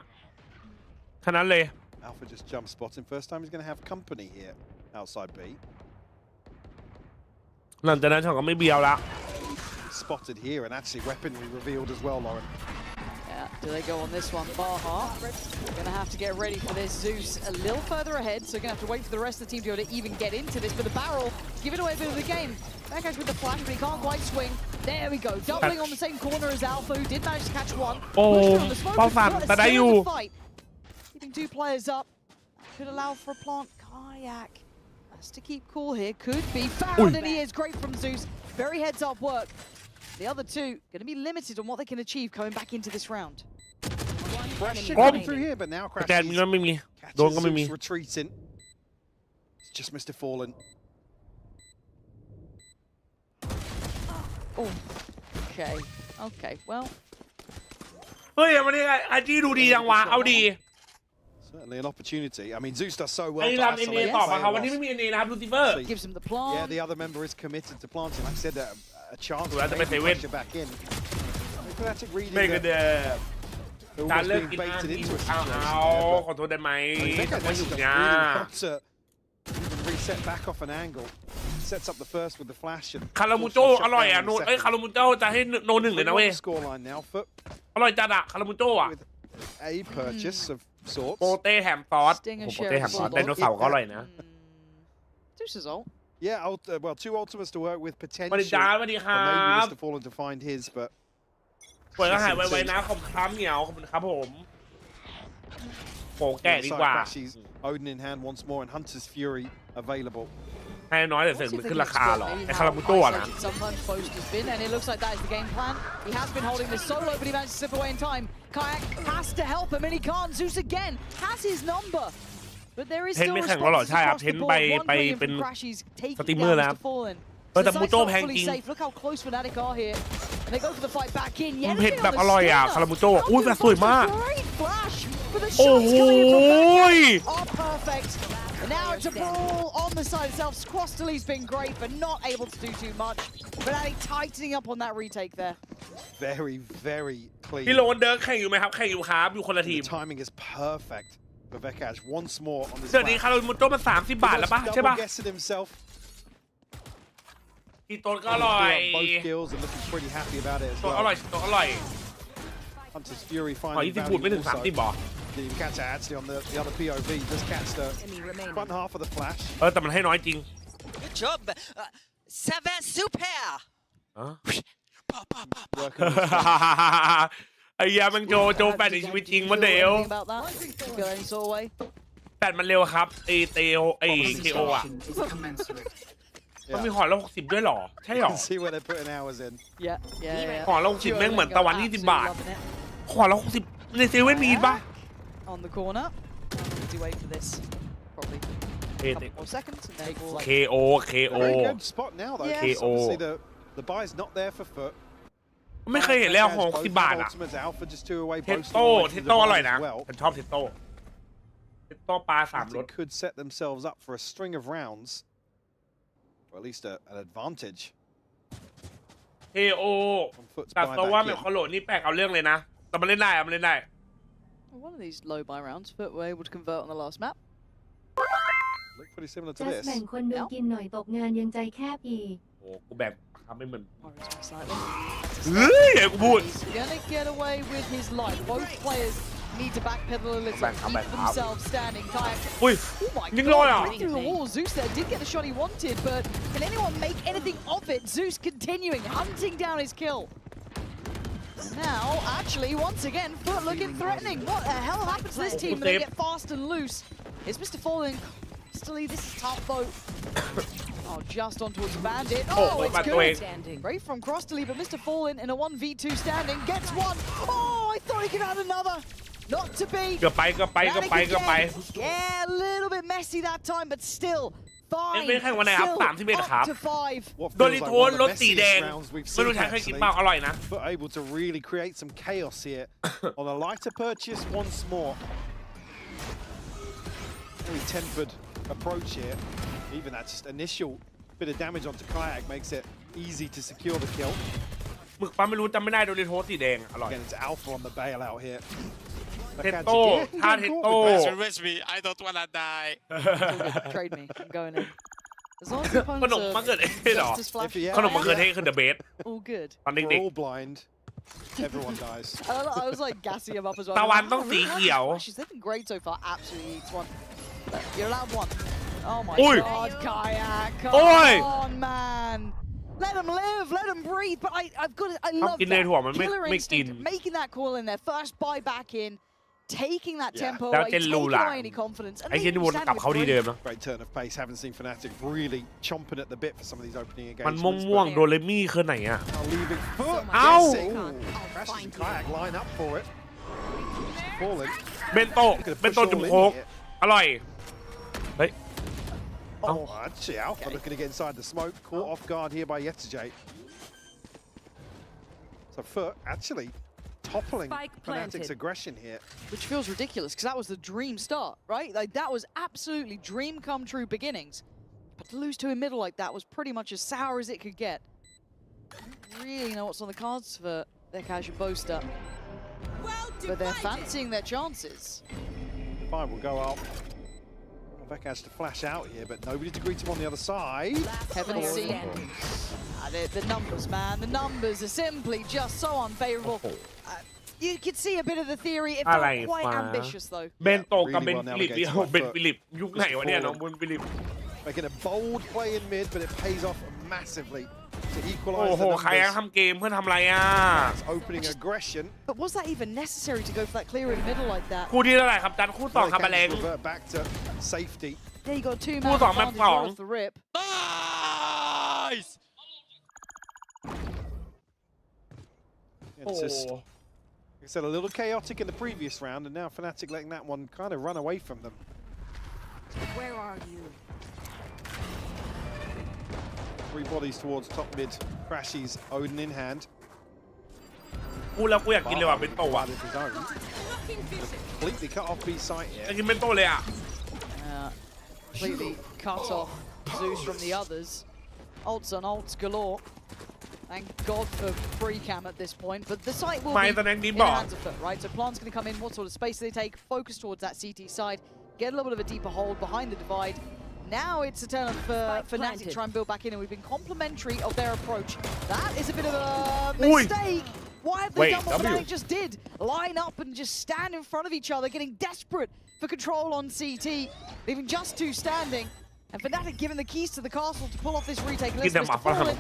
แค่นั้นเลย Alpha just jump spotting. First time he's going to have company here outside B. หลังจากนั้นฉันก็ไม่เบียวละ Spotted here and actually weaponry revealed as well, Lauren. Yeah, do they go on this one? Baha gonna have to get ready for this. Zeus a little further ahead, so gonna have to wait for the rest of the team to be able to even get into this. But the barrel giving away a bit of the game. That guy's with the flash, but he can't quite swing. There we go, doubling on the same corner as Alpha, who did manage to catch one. Oh, Pushed on the smoke, Balfan, but but still are you- in the fight. Keeping 2 players up. Could allow for a plant. Kayak has to keep cool here. Could be found, and he is great from Zeus. Very heads-up work. The other two going to be limited on what they can achieve coming back into this round. Pressure coming through here, but now Crashies retreating. It's just Mr. Fallen. Oh, okay. Okay, well. เฮ้ยวันนี้อาจีดูดีจังวะเอาดี Certainly an opportunity. I mean, Zeus does so well. ไอ้รำเอ็นเอต่อมาครับวันนี้ไม่มีเอ็นเอนะครับลูซิเฟอร์ Gives him the plant. Yeah, the other member is committed to planting. Like I said, a chance to That's a maybe win. pressure back in. FNATIC reading ไม่ก็ that เด they're การ almost เลิก being กินอา baited หาร into a เอา situation. ขอโทษได้ไหม I think แต่ว่าอยู่ FNATIC เนี่ย really want to even reset back off an angle. Sets up the first with the flash. And คารามูโจอร่อยอ่ะโนเอ้ยคารามูโจจะให้โนหนึ่งเลยนะเว้ย scoreline now. FUT อร่อยจัดอะคารามูโจอ่ะ a purchase of sorts. โปเต้แถมซอสโปเต้แถมซอสไดโนเสาร์ก็อร่อยนะ Zeus' ult. Yeah, well, 2 ultimates to work with สวัส potential. ดีจ้าสวัสดีค For รั maybe บ Mr. Fallen to find his, but เปิดก็หายไวๆนะขอบคุณครับเหนียวขอบคุณครับผมโปแก่ดีกว่า Crashies, Odin in hand once more, and Hunter's Fury available. ให้น้อยแต่เสร็จมันขึ้นราคาเหรอไอ้คารามูโจอ่ะนะ Sometimes close to spin, and it looks like that is the game plan. He has been holding this solo, but he managed to slip away in time. Kayak has to help him, and he can't. Zeus again has his number. But there is still responses across the board. 1 million from Crashies taking down Mr. Fallen. แต่มูโจแพงจริง Look how close FNATIC are here. And they go for the fight back in. เผ็ดแบบอร่อยอ่ะคารามูโจอุ้ยแบบสวยมาก Great flash, but the โอ้ shots โห coming in from FNATIC are perfect. And now it's a brawl on the side itself. Squastely's been great, but not able to do too much. FNATIC tightening up on that retake there. Very, very clean. พี่โรนเดิร์กแข่งอยู่ไหมครับแข่งอยู่ครับอยู่คนละทีม The timing is perfect for Vekash once more on this. เดี๋ยวนี้คารามูโจมัน30 บาทแล้วปะใช่ปะ Guessing himself. อีโต้ก็อร่อย Both skills and looking pretty happy about it as ตัวอ well. ร่อยตัวอร่อย Hunter's Fury ขอ finally 20 พูดไม่ถึง 30 บาท Didn't even catch that actually on the other POV. Just catch the front half of the flash. แต่มันให้น้อยจริง Good job. Ça va super. ไอ้ยามันโจแปดในชีวิตจริงมันเดียวแปดมันเร็วครับไอเตลไอเคโออ่ะมันมีหอละ60ด้วยหรอใช่หรอ See where they're putting hours in. Yeah. หอละ60แม่งเหมือนตะวัน20 บาทหอละ60ในเซเว่นมีป่ะ On the corner. Easy wait for this. Probably a couple more seconds and then we'll KO Very good spot now though. Yeah. KO. Obviously the buy's not there for FUT. ไม่เคยเห็นแล้วหอ60 บาทอ่ะ Ultimates Alpha just 2 away. เทสโต้อร่อยนะฉันชอบเทสโต้ปลา3รส Could set themselves up for a string of rounds. Or at least an advantage. KO แต่ตัวว่าแบบเขาโหลดนี่แปลกเอาเรื่องเลยนะแต่มันเล่นได้มันเล่นได้ One of these low buy rounds, but we're able to convert on the last map. Look pretty similar to Just this. แบ่งคนดูกินหน่อยตกงานยังใจแคบอีก โอ้กูแบ่งทำไม่เหมือน Slightly. เฮ้ยกูพูด He's gonna get away with his life. Both players need to backpedal a little, keep themselves standing. Kayak. อุ้ย Oh my ยิงลอยอ่ะ God, right through the wall. Zeus there did get the shot he wanted, but can anyone make anything of it? Zeus continuing, hunting down his kill. Now, actually, once again, FUT looking threatening. What the hell happens to this team when they get fast and loose? Is Mr. Fallen? Still, this is tough though. Oh, just on towards Bandit. Oh, it's good. Great from Crossley, but Mr. Fallen in a 1v2 standing gets one. Oh, I thought he could add another. Not to be. ก็ไป Yeah, a little bit messy that time, but still. ไม่แข่งวันไหนครับ31ครับ โดนลิโทนรถสีแดงไม่รู้ใครเคยกินเปล่าอร่อยนะ But able to really create some chaos here on a lighter purchase once more. Very tempered approach here. Even that just initial bit of damage onto Kayak makes it easy to secure the kill. หมึกปั๊มไม่รู้จำไม่ได้โดนลิโทนสีแดงอร่อย Again, it's Alpha on the bailout here. เทสโต้ท่าเทสโต้ I don't wanna die. Trade me. I'm going in. As long as ขนมมะเขือเทศหรอขนมมะเขือเทศคือ the best all good ตอนเด็ก We're all blind. Everyone dies. I was like gassing him up as well. ตะวันต้องสีเขียว They've been great so far. Absolutely eats one. You're allowed one. Oh my God, Kayak! Come on, man. Let him live, let him breathe. But I love that killer instinct, making that call in there. First buy back in. taking that tempo แล้ว away, เจนรู้ taking ล่ะ away any confidence. ไอ้เจนวนกลับเข้าที่เดิมเนาะ Great turn of pace. Haven't seen FNATIC really chomping at the bit for some of these opening มัน engagements. ม่วงๆโดเรมี่คือไหนอ่ะ Leaving foot. เอ้า Crashes and kayak line up for it. Falling. เบนโตจุ่มโค้กอร่อยเฮ้ย Oh, actually, Alpha looking to get inside the smoke. Caught off guard here by Yetijay. So FUT actually toppling FNATIC's aggression here. Which feels ridiculous, because that was the dream start, right? Like, that was absolutely dream come true beginnings. But to lose to a middle like that was pretty much as sour as it could get. I don't really know what's on the cards for their casual boaster. But they're fancying their chances. Fine, we'll go up. Vec has to flash out here, but nobody to greet him on the other side. Haven't seen the numbers, man. The numbers are simply just so unfavorable. You could see a bit of the theory. It felt quite ambitious, though. เบนโตกับเบนฟิลิปเดียวเบนฟิลิปยุคไหนวะเนี่ยน้องเบนฟิลิป Making a bold play in mid, but it pays off massively to โอ้ equalize โห the ใคร numbers. ทำเกมเพื่อทำอะไรอ่ะ Opening aggression. But was that even necessary to go for that clear in the middle like that? คู่ที่เท่าไหร่ครับจันคู่สองครับแมลง Revert back to safety. There you got twoคู่ man สองแมป advantage สอง right off the rip. Nice. It's just, like I said, a little chaotic in the previous round, and now FNATIC letting that one kind of run away from them. Where are you? 3 bodies towards top mid. Crashies, Odin in hand. กูแล้วกูอยากกินเลยว่ะเบนโตอ่ะ Out of his own. Completely cut off B site อยาก here. กินเบนโตเลยอ่ะ Completely cut off Zeus from the others. Ults on ults galore. Thank God for free cam at this point, but the site will be in the hands of FUT, right? So Plan's going to come in, what sort of space do they take? Focus towards that CT side, get a little bit of a deeper hold behind the divide. Now it's a turn of FNATIC to try and build back in, and we've been complimentary of their approach. That is a bit of a mistake. Why have they done what FNATIC just did? Line up and just stand in front of each other, getting desperate for control on CT, leaving just two standing. And FNATIC given the keys to the castle to pull off this retake. Giv dem Elizabeth Mr. Fallen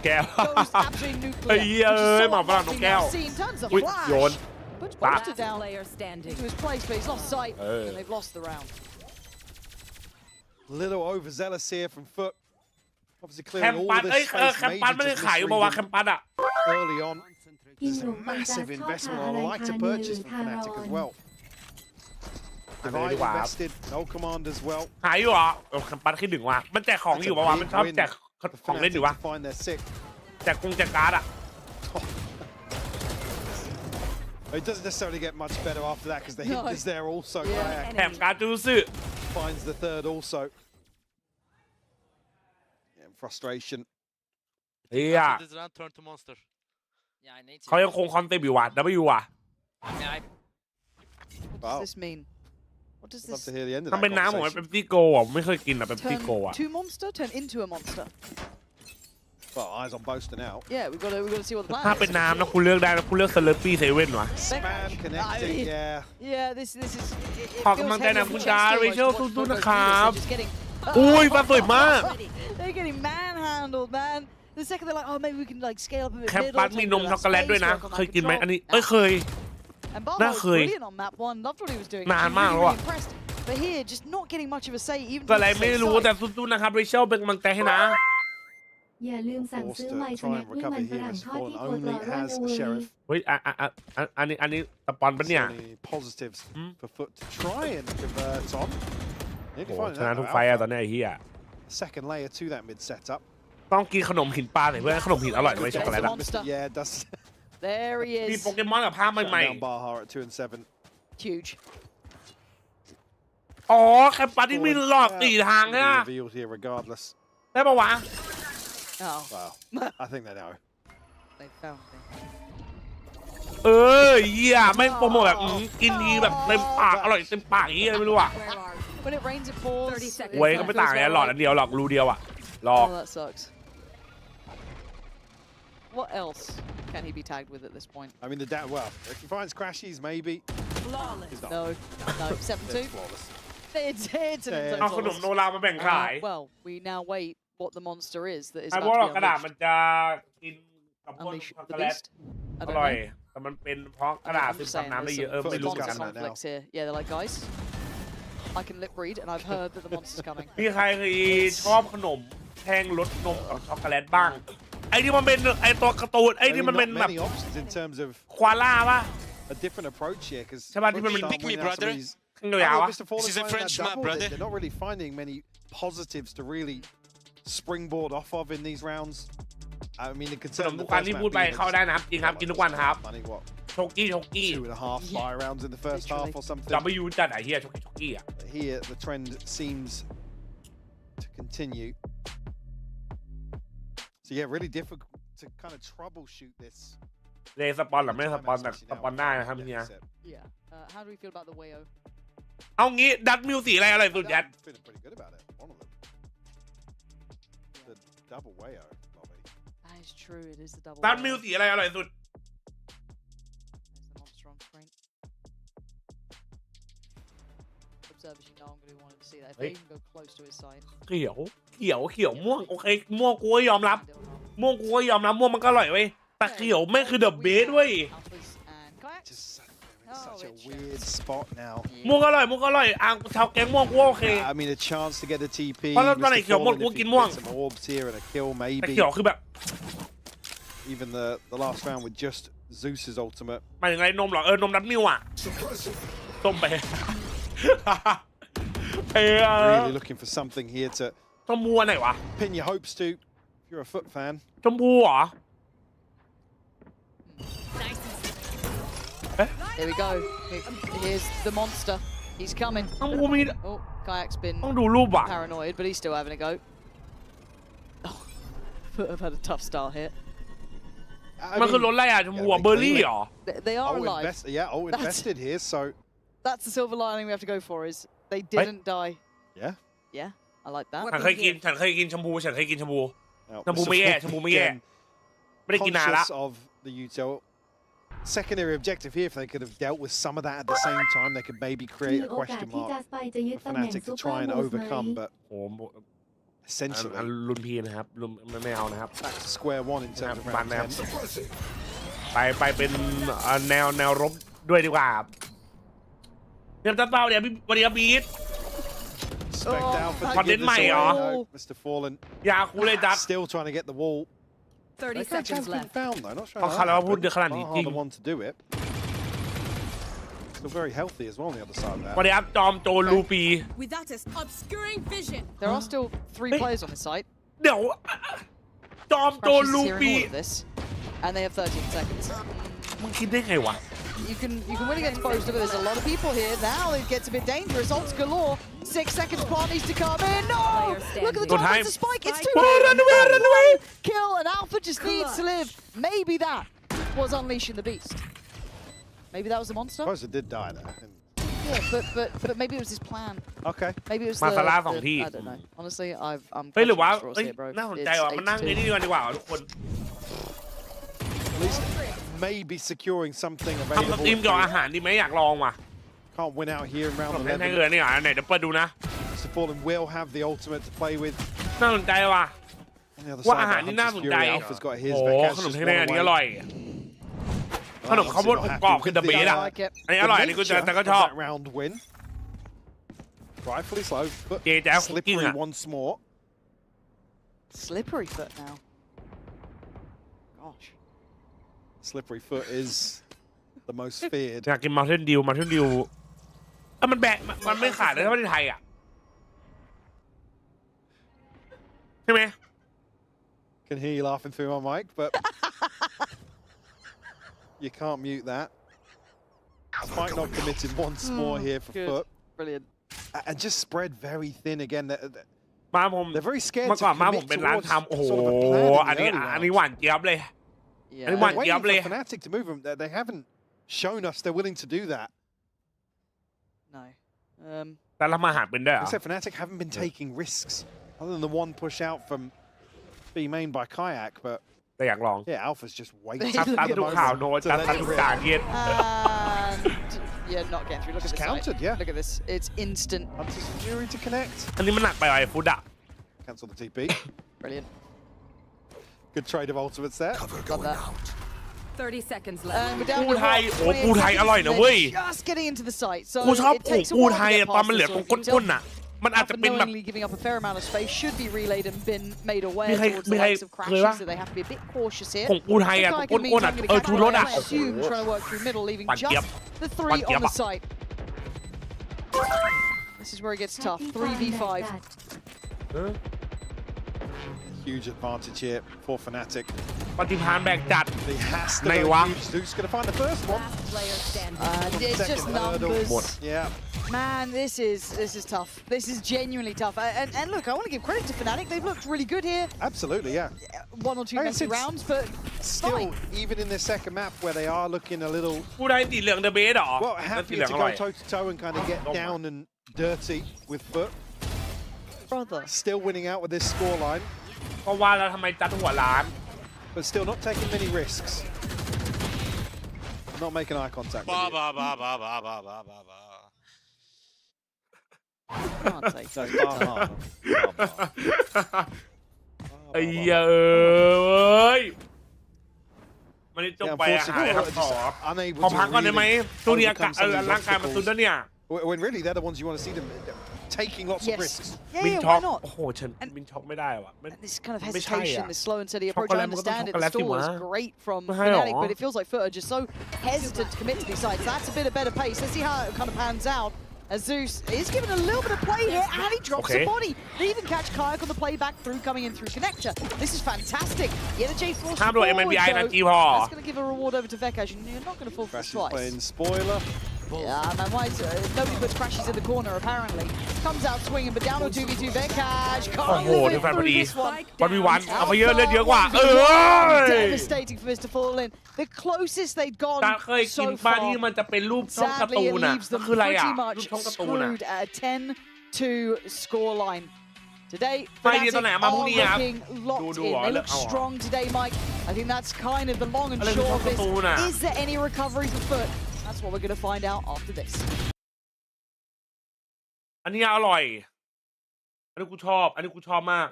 goes absolutely nuclear. Which is so unlikely now seen. Turns the flash. Puts Buster down into his place, but he's lost sight. And they've lost the round. Little overzealous here from FUT. Obviously แคม clearing ปั all นเอ้ย this space แคมปันไม่ได้ major ขายอยู่ป่าวะแคมปันอ่ะ early on. This is a massive investment I'd like to purchase from FNATIC as well. Divide invested, no command as well. ขายอยู่เหรอแคมปันขึ้นหนึ่งว่ะมันแจกของอยู่ป่าวะมันชอบแจกของเล่นอยู่วะ Find their sick. แจกการ์ดอ่ะ It doesn't necessarily get much better after that because the hit is there also. แถมการ์ดจูซึ Finds the third also. Frustration. เฮียเขายังคงคอนเซ็ปต์อยู่ว่ะ W ว่ะ What does this mean? What does this? ทำเป็นน้ำผมเป็นตี้โกอ่ะไม่เคยกินอ่ะเป็นตี้โกอ่ะ Two monster turn into a monster. Well, eyes on Boaster now. Yeah, we got to see what the plan is. ถ้าเป็นน้ำนะคุณเลือกได้นะคุณเลือกสเลอร์ปี้เซเว่นว่ะ Spam connecting, yeah. Yeah, this is. ขอกำลังใจนะคุณจ้าเรเชลสู้ๆนะครับอุ้ยมาสวยมาก They're getting manhandled, man. The second they're like, oh, maybe we can like scale up a bit. แคมปัสมีนมช็อกโกแลตด้วยนะเคยกินไหมอันนี้เคย And Barlow was brilliant on map one. Loved what he was doing. นานมากแล้วอ่ะ But here, just not getting much of a say. Even ก็อะไรไม่รู้แต่สู้ๆนะครับเรเชลเป็นกำลังใจให้นะ อย่าลืมสั่งซื้อไมค์สแน็คด้วยมันฝรั่งทอดที่โคตรร้อนเลย เฮ้ยอันนี้สปอนปะเนี่ย Positives for FUT to try and convert on. โอ้ชนะทุกไฟอะตอนนี้ไอ้เหี้ย Second layer to that mid setup. ต้องกินขนมหินปลาหน่อยเพื่อนขนมหินอร่อยด้วยช็อกโกแลต Yeah, does. There he is. มีโปเกมอนกับภาพใหม่ Baha at 2 and 7. Huge. อ๋อแคมปัสที่มีหลอดตีทางเนี่ย Revealed here regardless. ได้ปะวะ Oh. Wow. I think they know. They found him. เหี้ยแม่งโปรโมทแบบกินดีแบบเต็มปากอร่อยเต็มปากอย่างนี้อะไรไม่รู้อ่ะ When it rains, it falls. เว้ยก็ไม่ต่างเลยหลอดอันเดียวหลอกรูเดียวอ่ะหลอก Oh, that sucks. What else can he be tagged with at this point? I mean, well, if he finds crashies, maybe. No, 7-2. It's an เอาขนมโนรามาแบ่งขาย Well, we now wait what the monster is that is ไอ้ about พวกหลอก to ก be ระดาษ unleashed. มันจะกินกับพวก Unleash ช็อกโก the แลต beast. I อ don't ร่อย know. แต่มันเป็นเพราะกระดาษซึมซับน้ำได้เยอะไม่รู้เหมือนกัน conflicts here. Yeah, they're like, guys, I can lip read, and I've heard that the monster's coming. พี่ใครเคยชอบขนมแท่งรสนมกับช็อกโกแลตบ้างไอ้ที่มันเป็นไอ้ตัวการ์ตูนไอ้ที่มันเป็นแบบควาล่าป่ะ A different approach here because ใช่ป่ะที่มันเป็น Pick me, brother. ข้างยาวๆ This is a French map, brother. They're not really finding many positives to really springboard off of in these rounds. I mean, the ขนมทุกวันที่พูดไปเข้าได้นะครับจริงครับกินทุกวันครับโชกี้ 2.5 fire rounds in the first half or something. W จัดไอ้เหี้ยโชกี้อ่ะ Here the trend seems to continue. So yeah, really difficult to kind of troubleshoot this. เลยสปอนหรือไม่สปอนแบบสปอนได้นะครับพี่เนี่ย Yeah. How do we feel about the Wayo? เอางี้ดัตมิวสีอะไรสุดยัด Feeling pretty good about it. One of them. The double Wayo. That is true. It is the double. ดัตมิวสีอะไรสุด There's the monster on screen. Observers, you know I'm going to want to see that. If they even go close to his side. เขียวม่วงโอเคม่วงกูก็ยอมรับม่วงมันก็อร่อยเว้ยแต่เขียวแม่งคือเดอะเบสเว้ย Such a weird spot now. ม่วงอร่อยอ่างชาวแก๊งม่วงกูโอเค I mean, a chance to get the TP. เพราะตอนไหนเขียวหมดกูกินม่วง Some orbs here and a kill แต่ maybe. เขียวคือแบบ Even the last round with just Zeus's ultimate. หมายถึงอะไรนมเหรอนมดัตมิวอ่ะต้มไป Really looking for something here to ชมพูอันไหนวะ pin your hopes to. If you're a FUT fan. ชมพูเหรอ Here we go. Here's the monster. He's coming. ชมพูมี Oh, Kayak's been ต้องดูรูปอ่ะ paranoid, but he's still having a go. Oh, FUT have had a tough start here. มันคือรถอะไรอ่ะชมพูเบอร์รี่เหรอ They are alive. Invested here, so. That's the silver lining we have to go for is they didn't die. Yeah. Yeah, I like that. ฉันเคยกินชมพูชมพูไม่แย่ไม่ได้กินนานละ Conscious of the util. Secondary objective here, if they could have dealt with some of that at the same time, they could maybe create a question mark for Fnatic to try and overcome, but โอ้ essentially รุ่นพี่นะครับรุ่นไม่เอานะครับ back to square one in terms of round 10. ไปเป็นแนวรบด้วยดีกว่าเนี่ยตัดเป้าเนี่ยวันนี้บีท Spec down for Content to get this mày away, hả? though. Mr. Fallen ยาคูเลยจัด still trying to get the wall. 30 seconds left. Found though, not sure เขาคาราพูดเดือดขนาดนี้จริง the one to do it. Still very healthy as well on the other side of that. วันนี้จอมโจรลูปี Without us obscuring vision. There are still 3 players on the site. เดี๋ยวจอมโจรลูปี And they have 13 seconds. มึงคิดได้ไงวะ You can really get exposed to it. There's a lot of people here. Now it gets a bit dangerous. Ults galore. 6 seconds. Plant needs to come in. No! Look at the time. It's a spike. It's too late. Run away! Kill, and Alpha just needs to live. Maybe that was unleashing the beast. Maybe that was the monster. I suppose it did die there. Yeah, but maybe it was his plan. Okay. Maybe it was มา the, ซาร่า the 2 ที่ I don't know. Honestly, I'm เฮ้ยหรือว่า straws เฮ้ย here, bro. น่าสนใจ It's ว่ะมันนั่ง 8-2. นี่ดีกว่าทุกคน At least maybe securing something ทำสตรีม available. เกี่ยวกับอาหารดีไหมอยากลองว่ะ Can't win out here in ข round นมแท่ง 11. เกินนี่เหรอไหนเดี๋ยวเปิดดูนะ Mr. Fallen will have the ultimate to play with. น่าสนใจว่ะ On the other ว่า side, อาหารนี่น่าสน Hunter's ใจ Fury Alpha's got his. โอ้ Vegas ขนม just แท่ง one อันนี้ away. อร่อยขนมข้าวโพดอบกรอบคือเดอะเบสอะอันนี้อร่อยอันนี้กูจะแต่ก็ชอบ That round win. Rightfully slow, but JJaz slippery cooking once more. Slippery foot now. Gosh. Slippery foot is the most feared. อยากกินมาเทนดิวมันแบะมันไม่ขาดเลยถ้าในไทยอ่ะใช่ไหม Can hear you laughing through my mic, but you can't mute that. Spike not committed once more here for FUT. Brilliant. And just spread very thin again. มาผม They're very scared เมื่อ to ก่อนมาผม commit เป็นร้าน towards ทำโอ้โห sort of a plan in อัน the นี้ early อันนี้ rounds. หวานเจี๊ยบเลย อันนี้หวาน They're เจี๊ยบ waiting เลย for Fnatic to move them. They haven't shown us they're willing to do that. No. แต่ทำอาหารเป็นได้เหรอ Except Fnatic haven't been taking risks other than the one push out from B main by Kayak, but แต่อยากลอง yeah, Alpha's just waiting. ตัดทุกข่าวโน้ตตัดทุกการเย็น And yeah, not getting through. Look at Just this. countered, side. yeah. Look at this. It's instant. Hunter's Fury to connect. อันนี้มันหนักไปไอ้ฟุตอะ Cancel the TP. Brilliant. Good trade of ultimates there. Love that. 30 seconds ปูไทยโอ้ปูไทยอร่อยนะเว้ย Just getting into the site. So กูชอบ it takes a ปู while ไท to ย get อะตอน past มันเหลือ this ตรง sort of ก้นๆน่ะมันอาจจะเป็นแบบ knowingly giving up a fair amount of space should be relayed and been made aware มีใคร towards the likes of เคย crashes ปะ so they have to be a bit cautious here. ของปูไทยอะตรงก้นๆอะชูรสอะโอ้โห trying to work through middle, leaving ปั่นเจี๊ยบ just the three on the site. This is where it gets tough. 3v5. Huge advantage here for FNATIC. ปฏิภาณแบกจัด He has to ไหน go วะ huge. Duke's going to find the first one. It's just Second hurdle. numbers. Yeah. Man, this is tough. This is genuinely tough. And look, I want to give credit to FNATIC. They've looked really good here. Absolutely, yeah. One or two messy rounds, but Still, fine. even in this second map where they are looking a little ปูไทยสีเหลืองเดอะเบสหรอ well แล้วสี happy เหลือง to อร่อ go ย toe to toe and kind of get down and dirty with FUT. Brother. Still winning out with this scoreline. ก็ว่าแล้วทำไมจัดหัวล้าน But still not taking many risks. Not making eye contact. With you. Can't take No, that. bar. ไอ้เอ้ยมันได้จบ Yeah, ไปอาหาร unfortunately, ครับ just unable ขอ to พักก่อนได้ไหม really ช่วงนี้อากาศ overcome some of these ร่างกายมันตุนแล้วเนี่ย When really they're the ones you want to see them taking lots of Yes. risks. Yeah, มิน yeah, ช็อ why ก not? โอ้โหฉันมินช็อกไม่ได้ว่ะ This kind of ไม่ใช่ hesitation, อะ this slow and steady ช็อก approach. โกแล I ตมันก็ต้อง understand ช็อก it. โกแล The ตสิ stall วะ was great from ไม่ใช่หรอ FNATIC, but it feels like FUT are just so hesitant to commit to these sides. That's a bit of better pace. Let's see how it kind of pans out. As Zeus is given a little bit of play here, and he drops Okay. a body. They even catch Kayak on the play back through, coming in through connector. This is fantastic. Yeah, the J-Force ห้ามโดน forward, MMBI นะ though. จีพอ That's going to give a reward over to Vekash, and you're not going to fall for this Crashes twice. playing spoiler. Yeah, man, why is, nobody puts crashes in the corner, apparently. Comes out swinging, but down to 2v2 Vekash. โอ้โห Can't ดู move แฟน it พอ through ดี this one. วันวีวันเอาไปเยอะเลือดเยอะกว่าเอ้ย Devastating for Mr. Fallen. The closest they'd ตา gone เคยกิน so ปลา far. ที่มันจะเป็นรูปช่องการ์ Sadly, ตู it นน่ะ leaves ก็ them คืออะไรอ่ะ pretty รู much ปช่องการ์ตูนน่ะ screwed at a 10-2 scoreline. Today, ไม่ดีตอนไหน FNATIC มาพ are รุ่งนี้ครับ looking locked ดู in. เหรอ They เลือก look เอาเหรอ strong today, Mike. I think that's kind of the long and อะไรคือ short ช่อง of การ์ this. ตูนน่ะ Is there any recovery for FUT? That's what we're going to find out after this. อันนี้อร่อย อันนี้กูชอบ อันนี้กูชอบมาก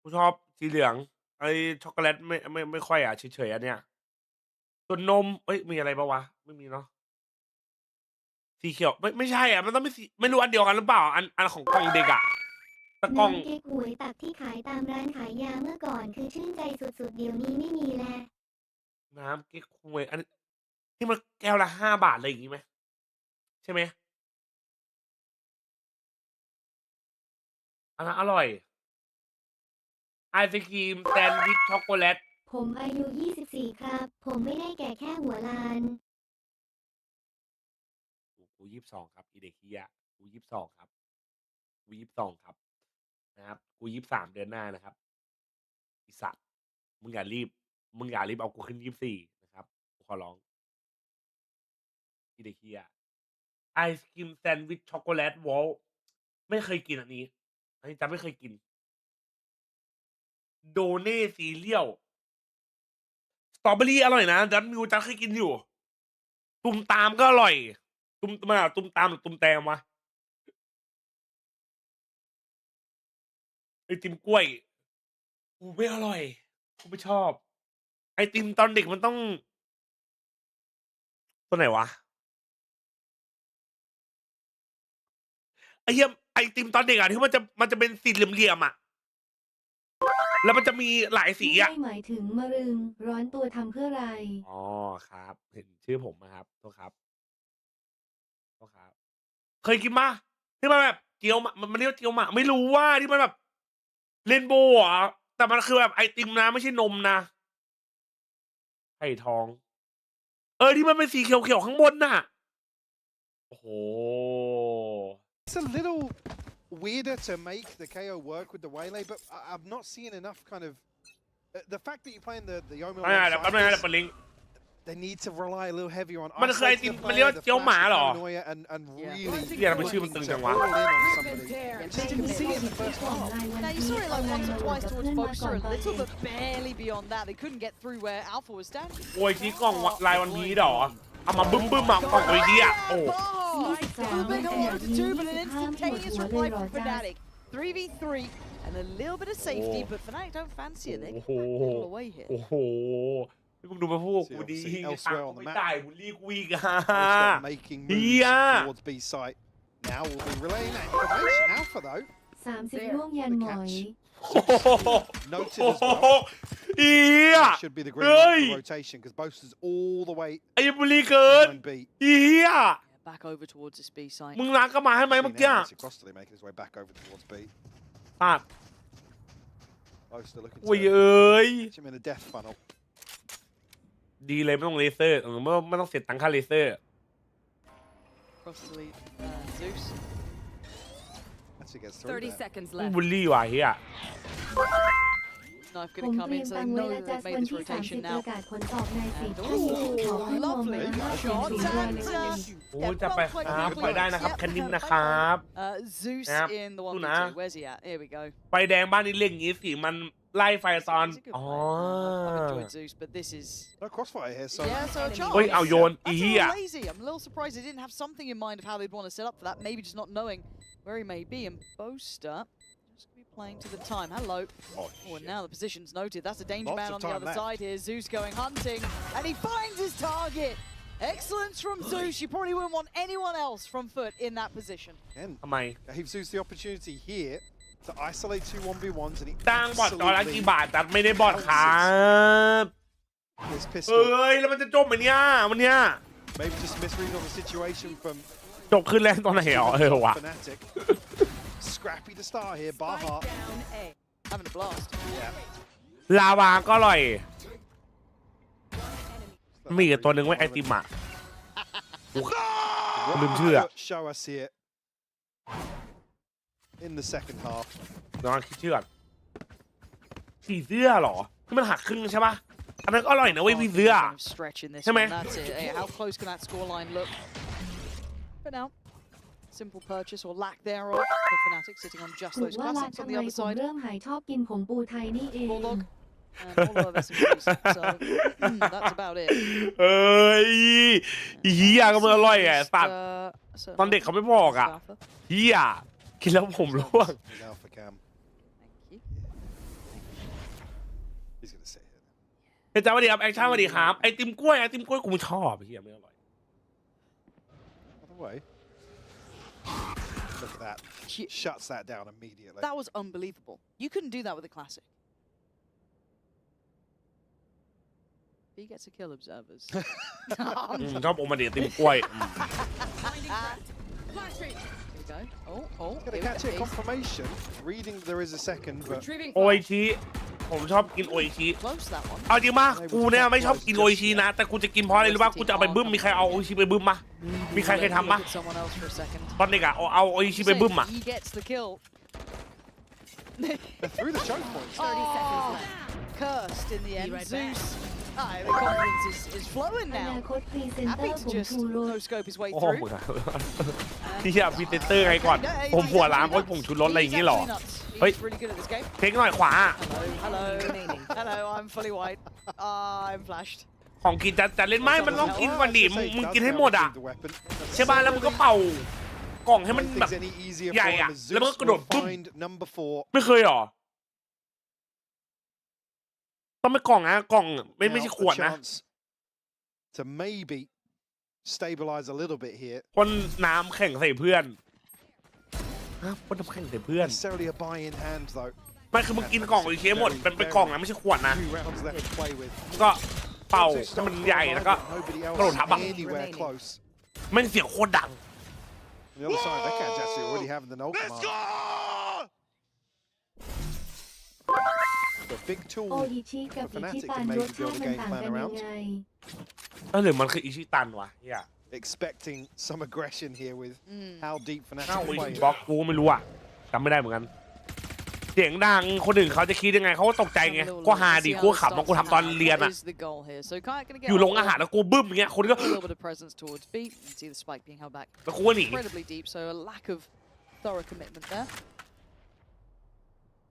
กูชอบสีเหลือง ไอ้ช็อกโกแลตไม่ค่อยอ่ะเฉยๆอันเนี้ยส่วนนมเอ้ยมีอะไรปะวะไม่มีเนาะสีเขียวไม่ใช่อ่ะมันต้องไม่สีไม่รู้อันเดียวกันหรือเปล่าอันของกล่องเด็กอ่ะตะกล่อง น้ำเก๊กหวยตักที่ขายตามร้านขายยาเมื่อก่อนคือชื่นใจสุดๆเดี๋ยวนี้ไม่มีแล้ว น้ำเก๊กฮวยอันที่มันแก้วละ5 บาทอะไรอย่างงี้ไหมใช่ไหมอันนั้นอร่อยไอศกรีมแซนด์วิชช็อกโกแลต ผมอายุ 24 ครับ ผมไม่ได้แก่แค่หัวล้าน กู22ครับอีเด็กเฮียกู22ครับกู22ครับนะครับกู23เดือนหน้านะครับอีสัตว์มึงอย่ารีบเอากูขึ้น24นะครับกูขอร้องอีเด็กเฮียไอศกรีมแซนด์วิชช็อกโกแลตวอลไม่เคยกินอันนี้จำไม่เคยกินโดเน่ซีเรียลสตรอเบอรี่อร่อยนะจันมิวจันเคยกินอยู่ตุ่มตามก็อร่อยตุ่มตามหรือตุ่มแตมวะไอติมกล้วยกูไม่อร่อยกูไม่ชอบไอติมตอนเด็กมันต้องตัวไหนวะไอเหี้ยไอติมตอนเด็กอะที่มันจะเป็นสีเหลี่ยมๆอะแล้วมันจะมีหลายสีอ่ะ ไม่หมายถึงมะรึงร้อนตัวทำเพื่ออะไร อ๋อครับเห็นชื่อผมนะครับโทษครับเคยกินมาที่มันแบบเกี๊ยวมันเรียกว่าเกี๊ยวหมาไม่รู้ว่าที่มันแบบเรนโบว์อ่ะแต่มันคือแบบไอติมนะไม่ใช่นมนะไข่ทองที่มันเป็นสีเขียวๆข้างบนน่ะโอ้โห It's a little weirder to make the KO work with the waylay, but I'm not seeing enough kind of the fact that you're playing the Yomo. They need to rely a little heavier on. มันคือไอติมมันเรียกว่าเกี๊ยวหมาเหรอ and really เรียกมันชื่อมันตึงจังวะ all in on somebody. Just didn't see it in the first half. Now you saw it like once or twice towards Boxer and little, but barely beyond that. They couldn't get through where Alpha was standing. โอ้ยชี้กล่องลายวันพีชเหรอเอามาบึ้มมากล่องไว้ที่อ่ะโอ้ Big hole to do, but an instantaneous reply from FNATIC. 3v3 and a little bit of safety, but Fnatic don't fancy it. They can back middle away here. โอ้โหมึงดูมาพวกกูดีไม่ได้บุลลี่กูอีกอ่ะ making moves towards B site. Now we'll be relaying that information. Alpha though. 30 ล่วงยันหมอย Noted as well. Yeah. Should be the green light for rotation because Boaster's all the way. ไอ้บุลลี่เกินBack over towards this B site. มึงล้างก็มาให้ไหมเมื่อกี้ Crossley making his way back over towards B. ตัด Boaster looking โอ้ยเอ้ย to him in a death funnel. ดีเลยไม่ต้องเลเซอร์ไม่ต้องเสียตังค่าเลเซอร์ Crossley, Zeus. 30 seconds บุลลี่ว่ะเฮีย Knife gonna come in, so they know that they've made this rotation now. Lovely shot, and โอ้จะไปครับไปได้นะครับแคนนิมนะครับ Zeus in the 1v2. Where's he at? Here we go. ไฟแดงบ้านนี้เล่นอย่างนี้สิมันไล่ไฟซอนอ๋อ I've enjoyed Zeus, but this is no crossfire here. So yeah, so a chance. เฮ้ยเอาโยน That's อี a เหี้ย little lazy. I'm a little surprised they didn't have something in mind of how they'd want to set up for that. Maybe just not knowing where he may be. And Boaster just gonna be playing to the time. Hello. Oh, and now the position's noted. That's a danger man on the other side here. Zeus going hunting, and he finds his target. Excellence from Zeus. You probably wouldn't want anyone else from FUT in that position. Again, ทำไม gives Zeus the opportunity here to isolate 2 1v1s, and he ตั้งบอดตอนละกี่บาทแต่ไม่ได้บอดครับ his เอ้ยแล้วมันจะจบไหมเนี่ยวันเนี้ย maybe just misread on the situation from จบขึ้นแรงตอนไหนเหรอวะ Fnatic. Scrappy to start here. Baha having a blast. Yeah. ลาวาก็อร่อยมีอีกตัวหนึ่งไว้ไอติมอ่ะลืมชื่อ Show us here in the second half. ลองคิดชื่อก่อนผีเสื้อเหรอที่มันหักครึ่งใช่ปะอันนั้นก็อร่อยนะเว้ยผีเสื้อ ใช่ไหม That's it. Hey, how close can that scoreline look? But now, simple purchase or lack thereof for Fnatic sitting on just those ว่า classics on the other ทำไมผม side. เริ่มหายชอบกินผงปูไทยนี่เอง Bulldog and all of SMGs. So that's about it. เอ้ยเฮียก็มันอร่อยอ่ะสัตว์ตอนเด็กเขาไม่บอกอ่ะเฮียกินแล้วผมร่วง Alpha cam. He's gonna sit here. เฮ้ยจ้าสวัสดีครับแอคชั่นสวัสดีครับไอติมกล้วยกูไม่ชอบเฮียไม่อร่อย By the way, look at that. Shuts that down immediately. That was unbelievable. You couldn't do that with a classic. He gets a kill, observers. ชอบอมเดียติมกล้วย Here we go. Oh, Gonna catch it. Confirmation. Reading there is a second, but โออิชิผมชอบกินโออิชิ close that one. เอาจริงป่ะกูเนี่ยไม่ชอบกินโออิชินะแต่กูจะกินเพราะอะไรรู้ป่ะกูจะเอาไปบึ้มมีใครเอาโออิชิไปบึ้มป่ะมีใครเคยทำป่ะ Look at someone else for a second. ตอนเด็กอะเอาโออิชิไปบึ้มอะ He gets the kill. through the choke points. 30 seconds left. Cursed in the end. right Zeus. The confidence is flowing อนา now. คตพรีเซนเตอ Happy ร์ผ to ง just ชูรส no scope his way โอ้โห through. ที่อยากพรีเซนเตอร์ไงก่อนผมหัวล้างเพราะผงชูรสอะไรอย่างงี้หรอ เฮ้ย He's really good at this game. เทคหน่อยขวา Hello. Hello, I'm fully white. I'm flashed. ของกินจะเล่นไหมมันต้องกินก่อนดิมึงกินให้หมดอ่ะใช่ป่ะแล้วมึงก็เป่ากล่องให้มันแบบ Anything's any easier ใหญ่ for him อ่ะ as แล้วมัน Zeus ก็กระโดด will ปุ๊บ find number 4. ไม่เคยหรอต้องไม่กล่องนะกล่องไม่ใช่ขวดนะ To maybe stabilize a little bit here. พ่นน้ำแข่งใส่เพื่อนพ่นน้ำแข่งใส่เพื่อน Necessarily a buy in hand though. ไม่คือมึงกินกล่องโอเคหมดเป็นกล่องนะไม่ใช่ขวดนะ 2 rounds left to play with. ก็เป่าให้มันใหญ่แล้วก็ Nobody กระโดด else ทับอ่ะ anywhere close. แม่งเสียงโคตรดัง On the other side, that catch actually already having the null command. The big โอ tool อิชิกับ for อิชิ Fnatic ตัน can ร maybe สชา build ติ a มัน game ต่าง plan กันยัง around. ไง หรือมันคืออิชิตันวะเฮีย Expecting some aggression here with how deep อ้าว Fnatic อิ play. ชิบล็อกกูไม่รู้อ่ะจำไม่ได้เหมือนกันเสียงดังคนอื่นเขาจะคิดยังไงเขาก็ตกใจไงก็ฮาดีกูขำมากูทำตอนเรียนอ่ะ อยู่โรงอาหารแล้วกูบึ้มอย่างเงี้ยคนก็ A little bit of presence towards B. You can see the spike being held back แล้วกูก็หนี incredibly deep, so a lack of thorough commitment there.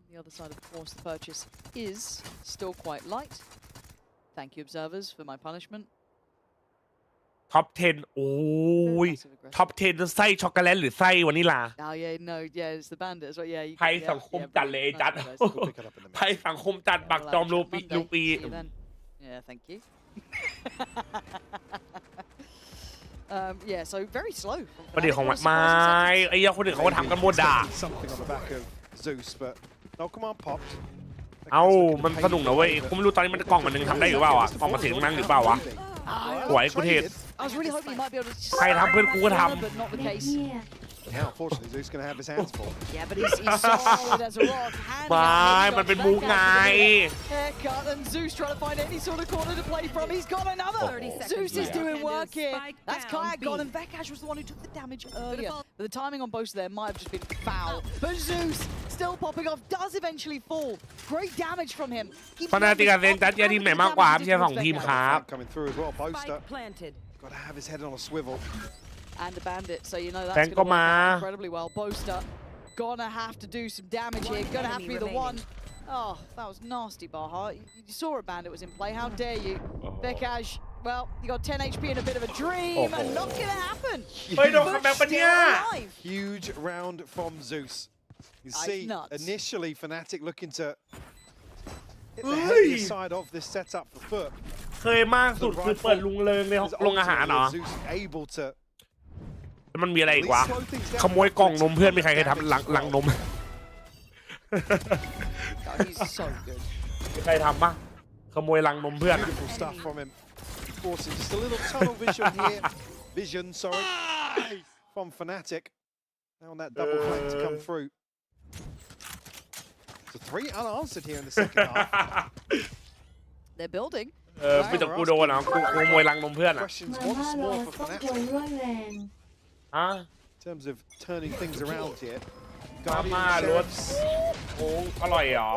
On the other side, of course, the purchase is still quite light. Thank you, observers, for my punishment. ท็อป 10 โอ้ย ท็อป 10 ไส้ช็อกโกแลตหรือไส้วานิลา Oh yeah, no, yeah, it's the bandits, right? Yeah. ภัยสังคมจัดเลยไอ้จัดภัยสังคมจัดบักจอมลูปี Yeah, thank you. Yeah, so very slow. ประเดี๋ยวของมันไม่ไอ้เหี้ยคนอื่นเขาก็ทำกันหมดด่า เอ้ามันสนุกนะเว้ยกูไม่รู้ตอนนี้มันกล่องมันนึงทำได้หรือเปล่าอ่ะกล่องมันเสียงนั่งหรือเปล่าวะสวยกูเทศ I was really hoping he might be able to. ใครทำเพื่อนกูก็ท But not the case. Now, unfortunately, Zeus going to have his hands full. Yeah, but he's solid as a rock. ำไม่มันเป็นมูไง Haircut and Zeus trying to find any sort of corner to play from. He's got another. Zeus is doing work here. That's Kayak gone, and Vekash was the one who took the damage earlier. But the timing on both of them might have just been foul. But Zeus still popping off, does eventually fall. Great damage from him. ฟนาติกาเซนจัดเชียร์ทีมไหนมากกว่าเชียร์2 ทีมครับ Coming through as well, Boaster. Got to have his head on a swivel. And a bandit, so you know that's Thank going to work you, out Ma. incredibly well. Boaster gonna have to do some damage here. Gonna have to be the one. Oh, that was nasty, Baha. You saw a bandit was in play. How dare you? Vekash, well, you got 10 HP and a bit of a dream, and not gonna happen. Huge round from Zeus. You see, initially FNATIC looking to hit the heavier side of this setup for FUT. เคยมากสุดคือเปิดลุงเริงในโรงอาหารเหรอ Able to แล้วมันมีอะไรอีกวะขโมยกล่องนมเพื่อนมีใครเคยทำลังนม He's so good. มีใครทำปะขโมยลังนมเพื่อน Beautiful stuff from him. Forcing just a little tunnel vision here. Vision, sorry, from FNATIC. Now on that double flank to come through. So 3 unanswered here in the second half. They're building. มีแต่กูโดนเหรอกูขโมยลังนมเพื่อนอ่ะ Questions once more for FNATIC. In terms of turning things around here. มารสโอ้อร่อยเหรอ